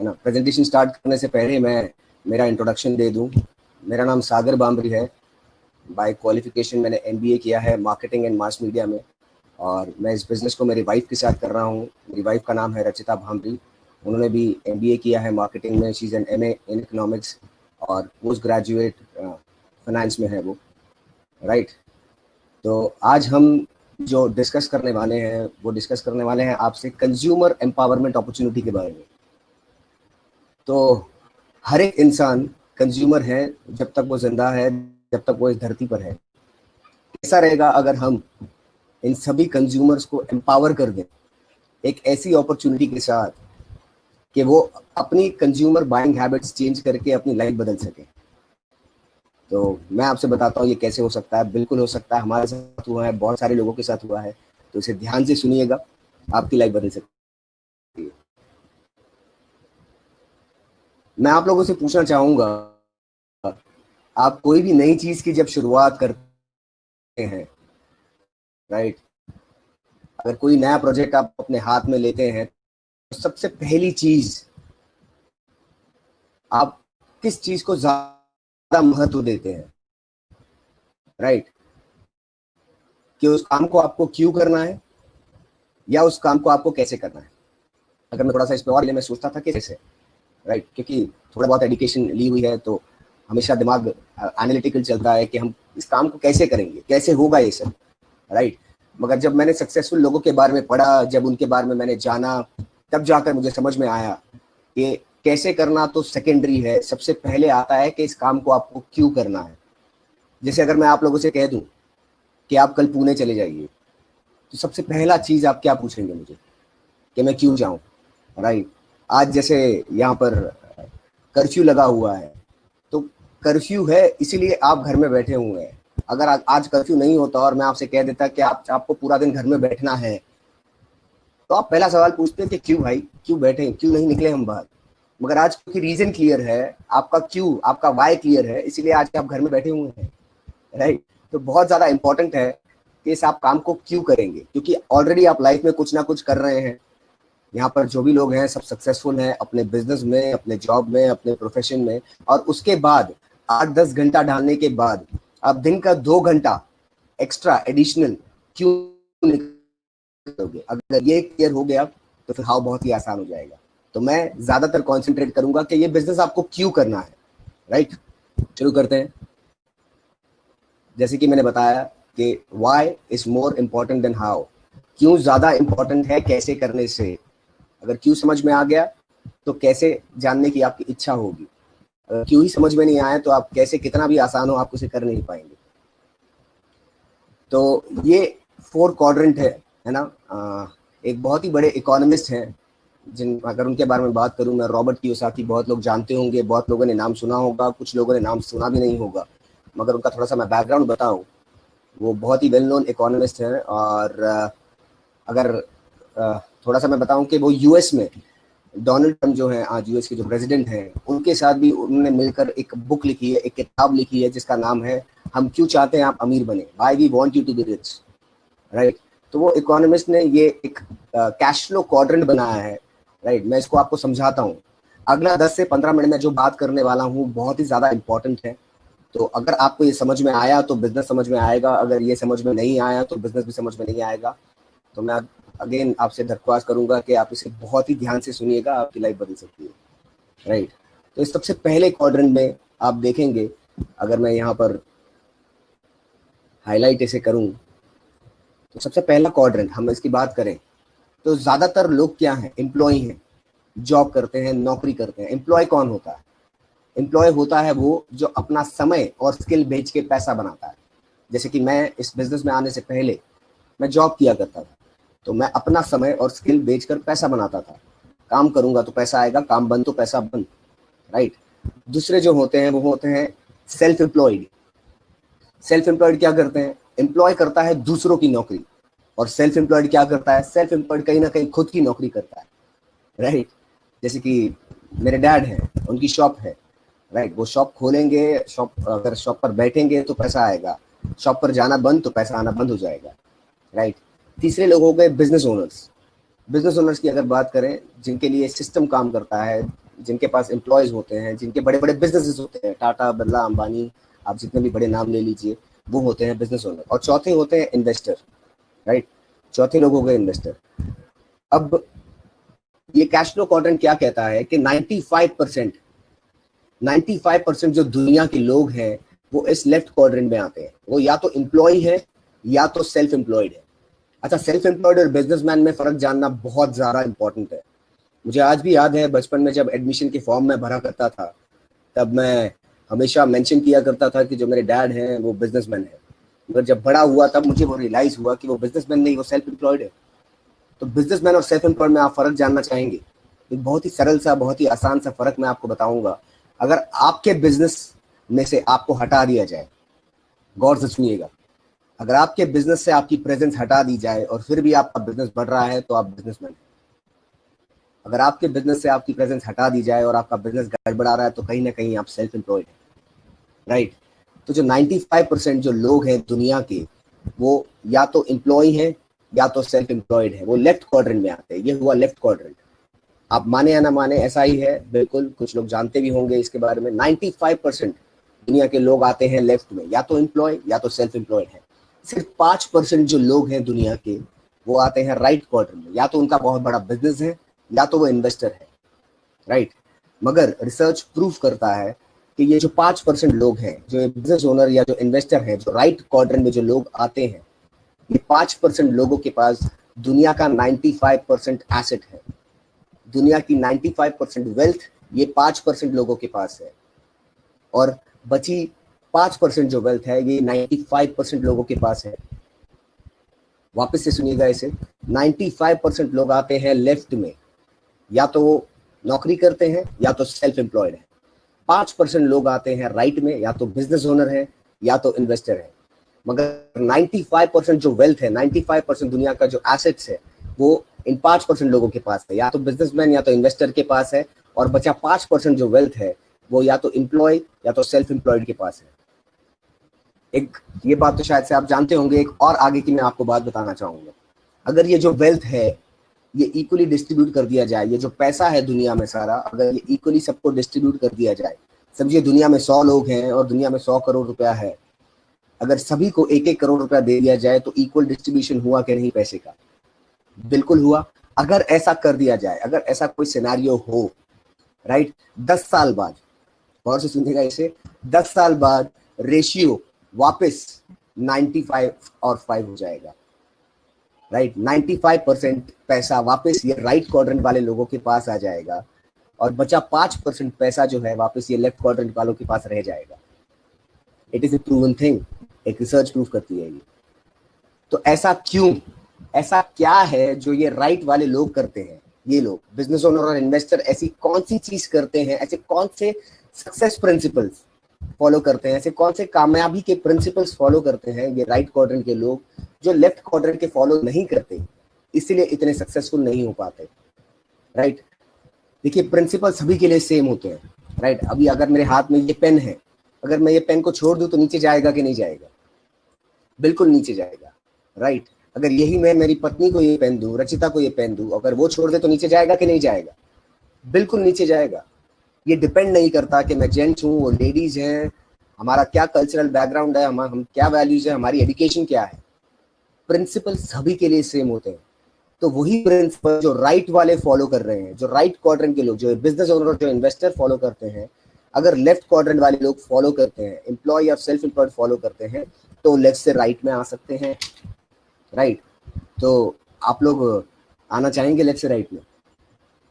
है ना। Presentation start करने से पहले मैं मेरा इंट्रोडक्शन दे दूं। मेरा नाम सागर बामरी है। बाय क्वालिफिकेशन मैंने एमबीए किया है मार्केटिंग एंड मास मीडिया में, और मैं इस बिज़नेस को मेरी वाइफ के साथ कर रहा हूँ। मेरी वाइफ का नाम है रचिता भामरी। उन्होंने भी एमबीए किया है मार्केटिंग में। She is an MA in economics और पोस्ट ग्रेजुएट फाइनेंस में है वो, राइट। तो आज हम जो डिस्कस करने वाले हैं वो डिस्कस करने वाले हैं आपसे कंज्यूमर एम्पावरमेंट अपॉर्चुनिटी के बारे में। तो हर एक इंसान कंज्यूमर है जब तक वो जिंदा है, जब तक वो इस धरती पर है। कैसा रहेगा अगर हम इन सभी कंज्यूमर्स को एम्पावर कर दें एक ऐसी अपॉर्चुनिटी के साथ कि वो अपनी कंज्यूमर बाइंग हैबिट्स चेंज करके अपनी लाइफ बदल सके। तो मैं आपसे बताता हूँ ये कैसे हो सकता है। बिल्कुल हो सकता है, हमारे साथ हुआ है, बहुत सारे लोगों के साथ हुआ है। तो इसे ध्यान से सुनिएगा, आपकी लाइफ बदल सकती है। मैं आप लोगों से पूछना चाहूंगा, आप कोई भी नई चीज की जब शुरुआत करते हैं, राइट, अगर कोई नया प्रोजेक्ट आप अपने हाथ में लेते हैं तो सबसे पहली चीज आप किस चीज को ज्यादा महत्व देते हैं, राइट। कि उस काम को आपको क्यों करना है या उस काम को आपको कैसे करना है। अगर मैं थोड़ा सा इस पे और मैं सोचता था कि कैसे, राइट, क्योंकि थोड़ा बहुत एजुकेशन ली हुई है तो हमेशा दिमाग एनालिटिकल चलता है कि हम इस काम को कैसे करेंगे, कैसे होगा ये सब, राइट। मगर जब मैंने सक्सेसफुल लोगों के बारे में पढ़ा, जब उनके बारे में मैंने जाना, तब जाकर मुझे समझ में आया कि कैसे करना तो सेकेंडरी है। सबसे पहले आता है कि इस काम को आपको क्यों करना है। जैसे अगर मैं आप लोगों से कह दूं कि आप कल पुणे चले जाइए, तो सबसे पहला चीज आप क्या पूछेंगे मुझे कि मैं क्यों जाऊं, राइट। आज जैसे यहाँ पर कर्फ्यू लगा हुआ है, तो कर्फ्यू है इसीलिए आप घर में बैठे हुए हैं। अगर आज कर्फ्यू नहीं होता और मैं आपसे कह देता कि आपको पूरा दिन घर में बैठना है, तो आप पहला सवाल पूछते कि क्यों भाई, क्यों बैठे, क्यों नहीं निकले हम बाहर। मगर आज क्योंकि रीजन क्लियर है, आपका क्यों, आपका वाई क्लियर है, इसीलिए आज आप घर में बैठे हुए हैं, राइट। तो बहुत ज्यादा इंपॉर्टेंट है कि इस आप काम को क्यों करेंगे, क्योंकि ऑलरेडी आप लाइफ में कुछ ना कुछ कर रहे हैं। यहाँ पर जो भी लोग हैं सब सक्सेसफुल हैं अपने बिजनेस में, अपने जॉब में, अपने प्रोफेशन में। और उसके बाद 8-10 घंटा डालने के बाद आप दिन का 2 घंटा एक्स्ट्रा एडिशनल क्यों निकलोगे। अगर ये क्लियर हो गया तो फिर हाउ बहुत ही आसान हो जाएगा। तो मैं ज्यादातर कॉन्सेंट्रेट करूंगा कि ये बिजनेस आपको क्यों करना है, राइट। शुरू करते हैं। जैसे कि मैंने बताया कि why is more important than how. क्यों ज्यादा इंपॉर्टेंट है कैसे करने से। अगर क्यों समझ में आ गया तो कैसे जानने की आपकी इच्छा होगी। अगर क्यों ही समझ में नहीं आया तो आप कैसे, कितना भी आसान हो, आप उसे कर नहीं पाएंगे। तो ये 4 क्वाड्रेंट है ना। एक बहुत ही बड़े इकोनॉमिस्ट हैं, जिन अगर उनके बारे में बात करूं मैं, रॉबर्ट कियोसाकी, बहुत लोग जानते होंगे, बहुत लोगों ने नाम सुना होगा, कुछ लोगों ने नाम सुना भी नहीं होगा। मगर उनका थोड़ा सा मैं बैकग्राउंड बताऊं, वो बहुत ही वेल नोन इकोनॉमिस्ट हैं। और अगर थोड़ा सा मैं बताऊं कि वो यूएस में डोनाल्ड ट्रम्प जो हैं आज यूएस के जो प्रेसिडेंट हैं, उनके साथ भी उन्होंने मिलकर एक बुक लिखी है, एक किताब लिखी है जिसका नाम है हम क्यों चाहते हैं आप अमीर बने, why we want you to be rich, right. तो वो इकोनॉमिस्ट ने ये एक कैश फ्लो क्वाड्रेंट बनाया है, राइट। मैं इसको आपको समझाता हूँ। अगला 10 से 15 मिनट में जो बात करने वाला हूँ बहुत ही ज्यादा इंपॉर्टेंट है। तो अगर आपको ये समझ में आया तो बिजनेस समझ में आएगा, अगर ये समझ में नहीं आया तो बिजनेस भी समझ में नहीं आएगा। तो मैं अगेन आपसे दरख्वास्त करूंगा कि आप इसे बहुत ही ध्यान से सुनिएगा, आपकी लाइफ बदल सकती है, राइट। तो इस सबसे पहले क्वाड्रेंट में आप देखेंगे, अगर मैं यहाँ पर हाईलाइट इसे करूं, तो सबसे पहला क्वाड्रेंट हम इसकी बात करें तो ज्यादातर लोग क्या हैं, एम्प्लॉय हैं, जॉब करते हैं, नौकरी करते हैं। एम्प्लॉय कौन होता है? एम्प्लॉय होता है वो जो अपना समय और स्किल बेच के पैसा बनाता है। जैसे कि मैं इस बिजनेस में आने से पहले मैं जॉब किया करता था, तो मैं अपना समय और स्किल बेचकर पैसा बनाता था। काम करूंगा तो पैसा आएगा, काम बंद तो पैसा बंद, राइट। दूसरे जो होते हैं वो होते हैं सेल्फ एम्प्लॉयड। सेल्फ एम्प्लॉयड क्या करते हैं? एम्प्लॉय करता है दूसरों की नौकरी, और सेल्फ एम्प्लॉयड क्या करता है? सेल्फ एम्प्लॉयड कहीं ना कहीं खुद की नौकरी करता है, राइट। जैसे कि मेरे डैड हैं, उनकी शॉप है, राइट। वो शॉप खोलेंगे, शॉप अगर शॉप पर बैठेंगे तो पैसा आएगा, शॉप पर जाना बंद तो पैसा आना बंद हो जाएगा, राइट। तीसरे लोग हो गए बिजनेस ओनर्स। बिजनेस ओनर्स की अगर बात करें, जिनके लिए सिस्टम काम करता है, जिनके पास एम्प्लॉयज होते हैं, जिनके बड़े बड़े बिजनेसेस होते हैं, टाटा, बिरला, अंबानी, आप जितने भी बड़े नाम ले लीजिए, वो होते हैं बिजनेस ओनर। और चौथे होते हैं इन्वेस्टर, राइट। चौथे लोग हो गए इन्वेस्टर। अब ये कैश फ्लो क्वाड्रेंट क्या कहता है कि 95% जो दुनिया के लोग हैं वो इस लेफ्ट क्वाड्रेंट में आते हैं। वो या तो एम्प्लॉय है या तो सेल्फ एम्प्लॉयड है। अच्छा, सेल्फ एम्प्लॉयड और बिजनेसमैन में फर्क जानना बहुत ज्यादा इंपॉर्टेंट है। मुझे आज भी याद है बचपन में जब एडमिशन के फॉर्म में भरा करता था, तब मैं हमेशा मेंशन किया करता था कि जो मेरे डैड हैं वो बिजनेसमैन है। मगर जब बड़ा हुआ तब मुझे वो रियलाइज हुआ कि वो बिजनेसमैन नहीं, वो सेल्फ एम्प्लॉयड है। तो बिजनेसमैन और सेल्फ एम्प्लॉयड में आप फर्क जानना चाहेंगे? एक बहुत ही सरल सा, बहुत ही आसान सा फर्क मैं आपको बताऊंगा। अगर आपके बिजनेस में से आपको हटा दिया जाए, गौर से सुनिएगा, अगर आपके बिजनेस से आपकी प्रेजेंस हटा दी जाए और फिर भी आपका बिजनेस बढ़ रहा है तो आप बिजनेसमैन हैं। अगर आपके बिजनेस से आपकी प्रेजेंस हटा दी जाए और आपका बिजनेस गड़बड़ा रहा है तो कहीं ना कहीं आप सेल्फ एम्प्लॉयड हैं, राइट। तो जो 95% जो लोग हैं दुनिया के, वो या तो एम्प्लॉय हैं या तो सेल्फ एम्प्लॉयड है, वो लेफ्ट क्वाड्रेंट में आते हैं। ये हुआ लेफ्ट क्वाड्रेंट। आप माने या ना माने, ऐसा ही है, बिल्कुल। कुछ लोग जानते भी होंगे इसके बारे में। 95% दुनिया के लोग आते हैं लेफ्ट में, या तो एम्प्लॉय या तो सेल्फ एम्प्लॉयड है। सिर्फ 5% जो लोग हैं दुनिया के, वो आते हैं राइट क्वाड्रेंट में, या तो उनका बहुत बड़ा बिजनेस है या तो वो इन्वेस्टर है, राइट। मगर रिसर्च प्रूफ करता है कि ये जो 5% लोग हैं, जो बिजनेस ओनर या जो इन्वेस्टर हैं, जो राइट क्वाड्रेंट में जो लोग आते हैं, ये 5% लोगों के पास दुनिया का 95% एसेट है। दुनिया की 95% वेल्थ ये 5% लोगों के पास है। और बची 5% जो वेल्थ है ये 95% लोगों के पास है। वापस से सुनिएगा इसे, 95% लोग आते हैं लेफ्ट में, या तो वो नौकरी करते हैं या तो सेल्फ एम्प्लॉयड है। 5% लोग आते हैं राइट में, या तो बिजनेस ओनर है या तो इन्वेस्टर है। मगर 95% जो वेल्थ है, 95% दुनिया का जो एसेट्स है, वो इन 5% लोगों के पास है, या तो बिजनेसमैन या तो इन्वेस्टर के पास है। और बचा 5% जो वेल्थ है वो या तो एम्प्लॉय या तो सेल्फ एम्प्लॉयड के पास है। एक ये बात तो शायद से आप जानते होंगे। एक और आगे की मैं आपको बात बताना चाहूंगा। अगर ये जो वेल्थ है ये इक्वली डिस्ट्रीब्यूट कर दिया जाए, ये जो पैसा है दुनिया में सारा, अगर ये इक्वली सबको डिस्ट्रीब्यूट कर दिया जाए, समझिए दुनिया में 100 लोग हैं और दुनिया में 100 करोड़ रुपया है, अगर सभी को 1-1 करोड़ रुपया दे दिया जाए तो इक्वल डिस्ट्रीब्यूशन हुआ कि नहीं पैसे का? बिल्कुल हुआ। अगर ऐसा कर दिया जाए, अगर ऐसा कोई सिनेरियो हो, राइट, 10 साल बाद, और से सुनिएगा इसे, 10 साल बाद रेशियो वापस 95 और 5 हो जाएगा, राइट। 95% पैसा वापस ये राइट क्वाड्रेंट वाले लोगों के पास आ जाएगा और बचा 5% पैसा जो है वापस ये लेफ्ट क्वाड्रेंट वालों के पास रह जाएगा। It is a proven thing, एक रिसर्च प्रूफ करती है ये। तो ऐसा क्यों, ऐसा क्या है जो ये राइट वाले लोग करते हैं? ये लोग बिजनेस ओनर और इन्वेस्टर ऐसी कौन सी चीज करते हैं, ऐसे कौन से सक्सेस प्रिंसिपल्स फॉलो करते हैं, ऐसे कौन से कामयाबी के प्रिंसिपल्स फॉलो करते हैं ये राइट क्वाड्रेंट के लोग, जो लेफ्ट क्वाड्रेंट के फॉलो नहीं करते, इसलिए इतने सक्सेसफुल नहीं हो पाते, राइट। देखिए, प्रिंसिपल सभी के लिए सेम होते हैं, राइट। अभी अगर मेरे हाथ में ये पेन है, अगर मैं ये पेन को छोड़ दूं तो नीचे जाएगा कि नहीं जाएगा? बिल्कुल नीचे जाएगा, राइट। अगर यही मैं मेरी पत्नी को ये पेन दूं, रचिता को ये पेन दूं, अगर वो छोड़ दे तो नीचे जाएगा कि नहीं जाएगा? बिल्कुल नीचे जाएगा। ये डिपेंड नहीं करता कि मैं जेंट्स हूँ, वो लेडीज हैं, हमारा क्या कल्चरल बैकग्राउंड है, हम क्या वैल्यूज है, हमारी एजुकेशन क्या है, प्रिंसिपल सभी के लिए सेम होते हैं। तो वही प्रिंसिपल जो राइट वाले फॉलो कर रहे हैं, जो राइट क्वाड्रेंट के लोग, जो बिजनेस ओनर, जो इन्वेस्टर फॉलो करते हैं, अगर लेफ्ट क्वाड्रेंट वाले लोग फॉलो करते हैं, एम्प्लॉय या सेल्फ एम्प्लॉयड फॉलो करते हैं, तो लेफ्ट से राइट में आ सकते हैं, राइट। तो आप लोग आना चाहेंगे लेफ्ट से राइट में?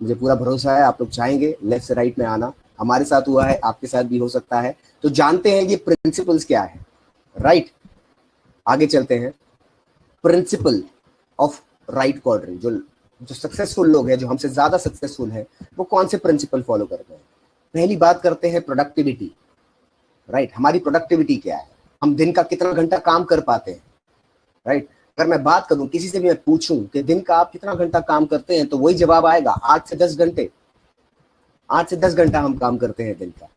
मुझे पूरा भरोसा है आप लोग चाहेंगे लेफ्ट से राइट में आना। हमारे साथ हुआ है, आपके साथ भी हो सकता है। तो जानते हैं ये प्रिंसिपल्स क्या है, राइट। आगे चलते हैं। प्रिंसिपल ऑफ राइट क्वाड्रेंट, जो सक्सेसफुल लोग हैं, जो हमसे ज्यादा सक्सेसफुल हैं, वो कौन से प्रिंसिपल फॉलो करते हैं? पहली बात करते हैं प्रोडक्टिविटी, राइट। हमारी प्रोडक्टिविटी क्या है, हम दिन का कितना घंटा काम कर पाते हैं, राइट। अगर मैं बात करूं, किसी से भी मैं पूछूं कि दिन का आप कितना घंटा काम करते हैं, तो वही जवाब आएगा, 8 से 10 घंटे। 8 से 10 घंटा हम काम करते हैं दिन का,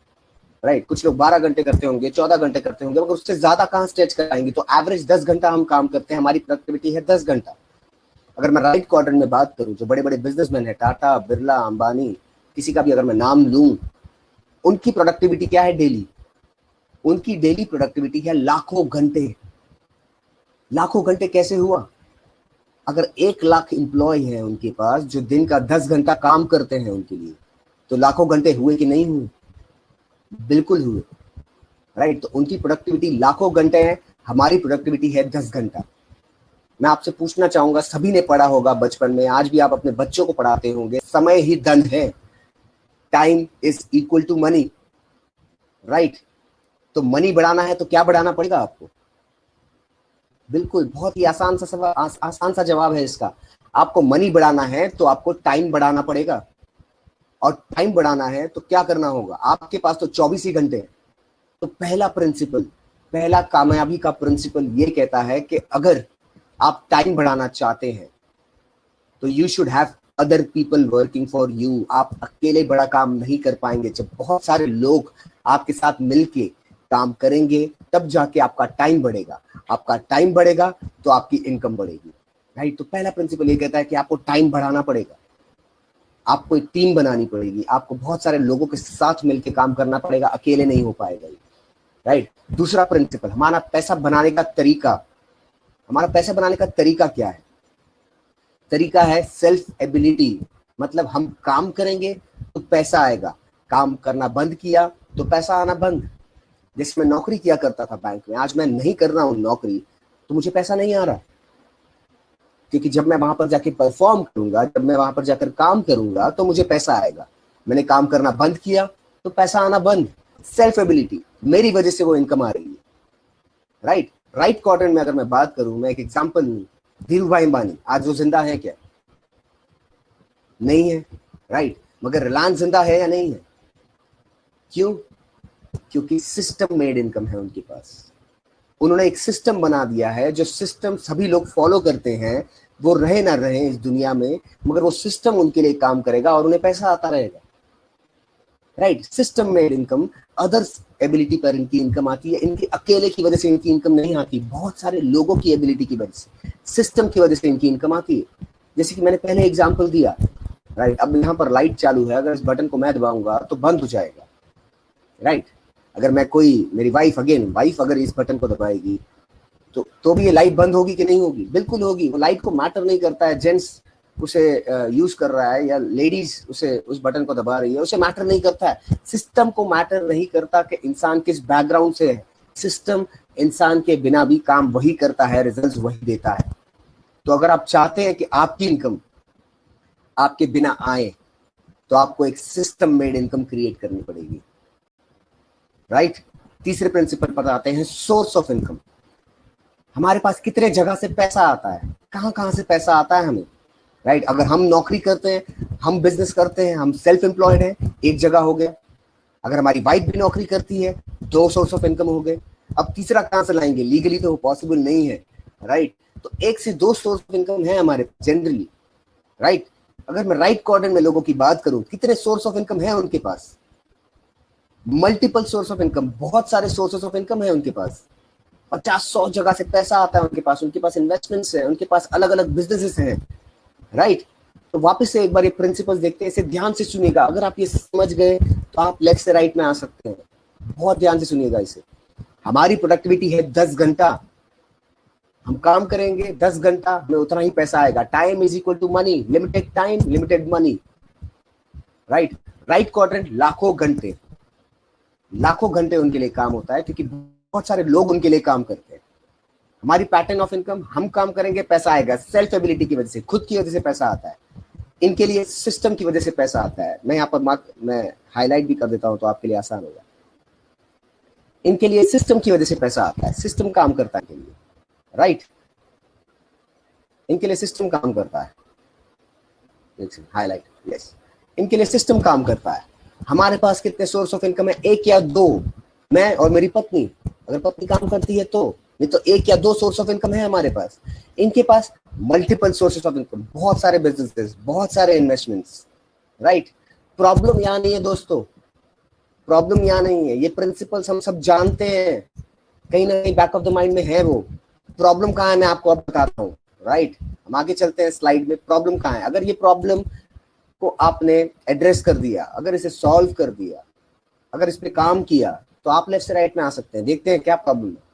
राइट। कुछ लोग 12 घंटे करते होंगे, 14 घंटे करते होंगे, मगर उससे ज्यादा कहां स्ट्रेच कराएंगे? तो एवरेज 10 घंटा हम काम करते हैं, हमारी प्रोडक्टिविटी है 10 घंटा। अगर मैं राइट क्वाड्रेंट में बात करूं, जो बड़े बड़े बिजनेसमैन है, टाटा, बिरला, अंबानी, किसी का भी अगर मैं नाम लूं, उनकी प्रोडक्टिविटी क्या है डेली? उनकी डेली प्रोडक्टिविटी है लाखों घंटे। लाखों घंटे कैसे हुआ? अगर 1 लाख एम्प्लॉय है उनके पास जो दिन का 10 घंटा काम करते हैं उनके लिए, तो लाखों घंटे हुए कि नहीं हुए? बिल्कुल हुए, राइट। तो उनकी प्रोडक्टिविटी लाखों घंटे है, हमारी प्रोडक्टिविटी है 10 घंटा। मैं आपसे पूछना चाहूंगा, सभी ने पढ़ा होगा बचपन में, आज भी आप अपने बच्चों को पढ़ाते होंगे, समय ही धन है, time is equal to money, right. तो मनी बढ़ाना है तो क्या बढ़ाना पड़ेगा आपको? बिल्कुल, बहुत ही आसान सा जवाब है इसका। आपको मनी बढ़ाना है तो आपको टाइम बढ़ाना पड़ेगा, और टाइम बढ़ाना है तो क्या करना होगा? आपके पास तो 24 ही घंटे हैं। तो पहला प्रिंसिपल, पहला कामयाबी का प्रिंसिपल ये कहता है कि अगर आप टाइम बढ़ाना चाहते हैं तो you should have other people working for you. आप अकेले बड़ा काम नहीं कर पाएंगे। जब बहुत सारे लोग आपके साथ मिलके काम करेंगे तब जाके आपका टाइम बढ़ेगा। आपका टाइम बढ़ेगा तो आपकी इनकम बढ़ेगी, राइट। तो पहला प्रिंसिपल ये कहता है कि आपको टाइम बढ़ाना पड़ेगा, आपको एक टीम बनानी पड़ेगी, आपको बहुत सारे लोगों के साथ मिलकर काम करना पड़ेगा, अकेले नहीं हो पाएगा, राइट। दूसरा प्रिंसिपल, हमारा पैसा बनाने का तरीका। हमारा पैसा बनाने का तरीका क्या है? तरीका है सेल्फ एबिलिटी। मतलब हम काम करेंगे तो पैसा आएगा, काम करना बंद किया तो पैसा आना बंद। जैसे मैं नौकरी किया करता था बैंक में, आज मैं नहीं कर रहा हूं नौकरी, तो मुझे पैसा नहीं आ रहा, क्योंकि जब मैं वहां पर जाके परफॉर्म करूंगा, जब मैं वहां पर जाकर काम करूंगा तो मुझे पैसा आएगा। मैंने काम करना बंद किया तो पैसा आना बंद। सेल्फ एबिलिटी, मेरी वजह से वो इनकम आ रही है, राइट। राइट क्वाड्रेंट में अगर मैं बात करूं, मैं एक एग्जांपल लूं, धीरू भाई अंबानी आज वो जिंदा है क्या? नहीं है, राइट। मगर रिलायंस जिंदा है या नहीं है? क्यों? क्योंकि सिस्टम मेड इनकम है उनके पास। उन्होंने एक सिस्टम बना दिया है, जो सिस्टम सभी लोग फॉलो करते हैं, वो रहे ना रहे इस दुनिया में, मगर वो सिस्टम उनके लिए काम करेगा और उन्हें पैसा आता रहेगा, right. System made income, others ability पर इनकी इनकम आती है। इनके अकेले की वजह से इनकी इनकम नहीं आती, बहुत सारे लोगों की एबिलिटी की वजह से, सिस्टम की वजह से इनकी इनकम आती है। जैसे कि मैंने पहले एग्जांपल दिया, राइट। अब यहाँ पर लाइट चालू है, अगर इस बटन को मैं दबाऊंगा तो बंद हो जाएगा, राइट। अगर मैं मेरी वाइफ अगर इस बटन को दबाएगी तो भी ये लाइट बंद होगी कि नहीं होगी? बिल्कुल होगी। वो लाइट को मैटर नहीं करता है जेंट्स उसे यूज कर रहा है या लेडीज उसे उस बटन को दबा रही है, उसे मैटर नहीं करता है। सिस्टम को मैटर नहीं करता कि इंसान किस बैकग्राउंड से है। सिस्टम इंसान के बिना भी काम वही करता है, रिजल्ट वही देता है। तो अगर आप चाहते हैं कि आपकी इनकम आपके बिना आए, तो आपको एक सिस्टम मेड इनकम क्रिएट करनी पड़ेगी, राइट। तीसरे प्रिंसिपल पर आते हैं, सोर्स ऑफ इनकम। हमारे पास कितने जगह से पैसा आता है, कहां से पैसा आता है हमें, राइट। अगर हम नौकरी करते हैं, हम बिजनेस करते हैं, हम सेल्फ एम्प्लॉयड हैं, एक जगह हो गया। अगर हमारी वाइफ भी नौकरी करती है, 2 सोर्स ऑफ इनकम हो गए। अब तीसरा कहां से लाएंगे? लीगली तो पॉसिबल नहीं है, राइट। तो 1 से 2 सोर्स ऑफ इनकम है हमारे जनरली, राइट। अगर मैं राइट क्वाड्रेंट में लोगों की बात करूं, कितने सोर्स ऑफ इनकम है उनके पास? मल्टीपल सोर्स ऑफ इनकम, बहुत सारे सोर्सेस ऑफ इनकम है उनके पास। 50-100 जगह से पैसा आता है उनके पास इन्वेस्टमेंट्स है, उनके पास अलग अलग बिजनेसेस हैं, राइट। तो वापस से एक बार ये प्रिंसिपल्स देखते हैं, इसे ध्यान से सुनिएगा। अगर आप ये समझ गए तो आप लेफ्ट से राइट में आ सकते हैं। बहुत ध्यान से सुनिएगा इसे। हमारी प्रोडक्टिविटी है 10 घंटा, हम काम करेंगे 10 घंटा, हमें उतना ही पैसा आएगा। Time is equal to money, limited time limited money, right. Right quadrant, लाखों घंटे उनके लिए काम होता है, क्योंकि बहुत सारे लोग उनके लिए काम करते हैं। हमारी पैटर्न ऑफ इनकम, हम काम करेंगे पैसा आएगा, सेल्फ एबिलिटी की वजह से, खुद की वजह से पैसा आता है। इनके लिए सिस्टम की वजह से पैसा आता है। मैं यहाँ पर मैं हाईलाइट भी कर देता हूं तो आपके लिए आसान होगा। इनके लिए सिस्टम की वजह से पैसा आता है, सिस्टम काम करता है इनके लिए, राइट। इनके लिए सिस्टम काम करता है, हाईलाइट, यस। इनके लिए सिस्टम काम करता है। हमारे पास कितने सोर्स ऑफ इनकम है? 1 या 2। मैं और मेरी पत्नी, अगर पत्नी काम करती है तो, नहीं तो 1 या 2 सोर्स ऑफ इनकम है हमारे पास। इनके पास मल्टीपल सोर्सेस ऑफ इनकम, बहुत सारे बिजनेसेस, बहुत सारे इन्वेस्टमेंट्स, राइट। प्रॉब्लम यहाँ नहीं है दोस्तों, प्रॉब्लम यहाँ नहीं है। ये प्रिंसिपल्स हम सब जानते हैं, कहीं ना कहीं बैक ऑफ द माइंड में है वो। प्रॉब्लम कहाँ है मैं आपको अब बताता हूँ, राइट। हम आगे चलते हैं स्लाइड में। प्रॉब्लम कहाँ है? अगर ये प्रॉब्लम को आपने एड्रेस कर दिया, अगर इसे सॉल्व कर दिया, अगर इस पे काम किया, तो आप लेफ्ट से राइट में आ सकते हैं। देखते हैं क्या प्रॉब्लम है।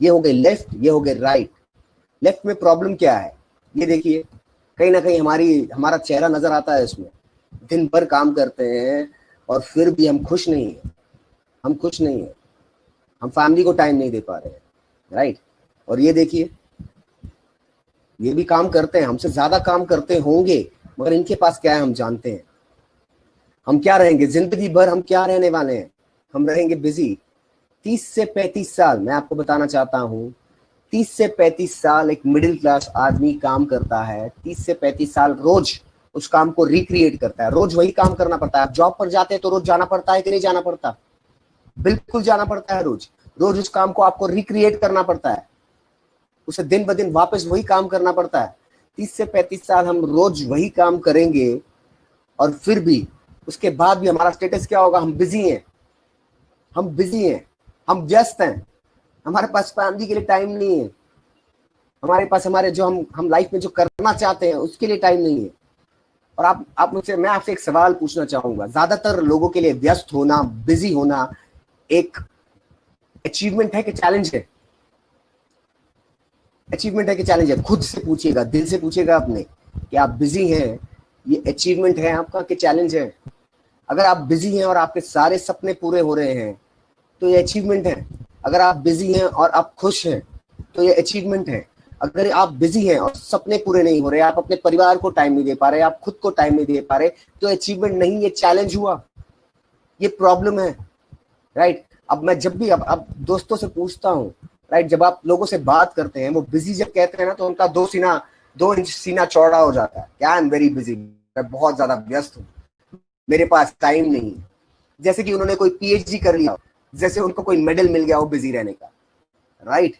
ये हो गए लेफ्ट, ये हो गए राइट। लेफ्ट में प्रॉब्लम क्या है, ये देखिए, कहीं ना कहीं हमारा चेहरा नजर आता है इसमें। दिन भर काम करते हैं और फिर भी हम खुश नहीं है, हम खुश नहीं है, हम फैमिली को टाइम नहीं दे पा रहे हैं, राइट। और ये देखिए, ये भी काम करते हैं, हमसे ज्यादा काम करते होंगे, मगर इनके पास क्या है हम जानते हैं। हम क्या रहेंगे जिंदगी भर, हम क्या रहने वाले हैं, हम रहेंगे बिजी। 30 से 35 साल मैं आपको बताना चाहता हूं, 30 से 35 साल एक मिडिल क्लास आदमी काम करता है। 30 से 35 साल रोज उस काम को रिक्रिएट करता है, रोज वही काम करना पड़ता है। आप जॉब पर जाते हैं तो रोज जाना पड़ता है कि नहीं जाना पड़ता? बिल्कुल जाना पड़ता है। रोज रोज उस काम को आपको रिक्रिएट करना पड़ता है, उसे दिन ब दिन वापस वही काम करना पड़ता है। 30 से 35 साल हम रोज वही काम करेंगे और फिर भी उसके बाद भी हमारा स्टेटस क्या होगा? हम बिजी हैं, हम बिजी हैं, हम व्यस्त हैं, हमारे पास फैमिली के लिए टाइम नहीं है, हमारे पास हमारे जो हम लाइफ में जो करना चाहते हैं उसके लिए टाइम नहीं है। और आप मुझसे, मैं आपसे एक सवाल पूछना चाहूंगा, ज्यादातर लोगों के लिए व्यस्त होना, बिजी होना एक अचीवमेंट है कि चैलेंज है? अचीवमेंट है कि चैलेंज है? खुद से पूछिएगा, दिल से पूछिएगा अपने कि आप बिजी हैं, ये अचीवमेंट है आपका कि चैलेंज है? अगर आप बिजी हैं और आपके सारे सपने पूरे हो रहे हैं तो ये अचीवमेंट है। अगर आप बिजी हैं और आप खुश हैं तो ये अचीवमेंट है। अगर आप बिजी हैं और सपने पूरे नहीं हो रहे, आप अपने परिवार को टाइम नहीं दे पा रहे, आप खुद को टाइम नहीं दे पा रहे, तो अचीवमेंट नहीं, ये चैलेंज हुआ, ये प्रॉब्लम है, राइट। अब मैं जब भी अब दोस्तों से पूछता हूँ, राइट, जब आप लोगों से बात करते हैं, वो बिजी जब कहते हैं ना, तो उनका 2 इंच सीना चौड़ा हो जाता है। क्या? आई एम वेरी बिजी, मैं बहुत ज्यादा व्यस्त हूँ, मेरे पास टाइम नहीं है। जैसे कि उन्होंने कोई पीएचडी कर लिया, जैसे उनको कोई मेडल मिल गया हो बिजी रहने का, राइट।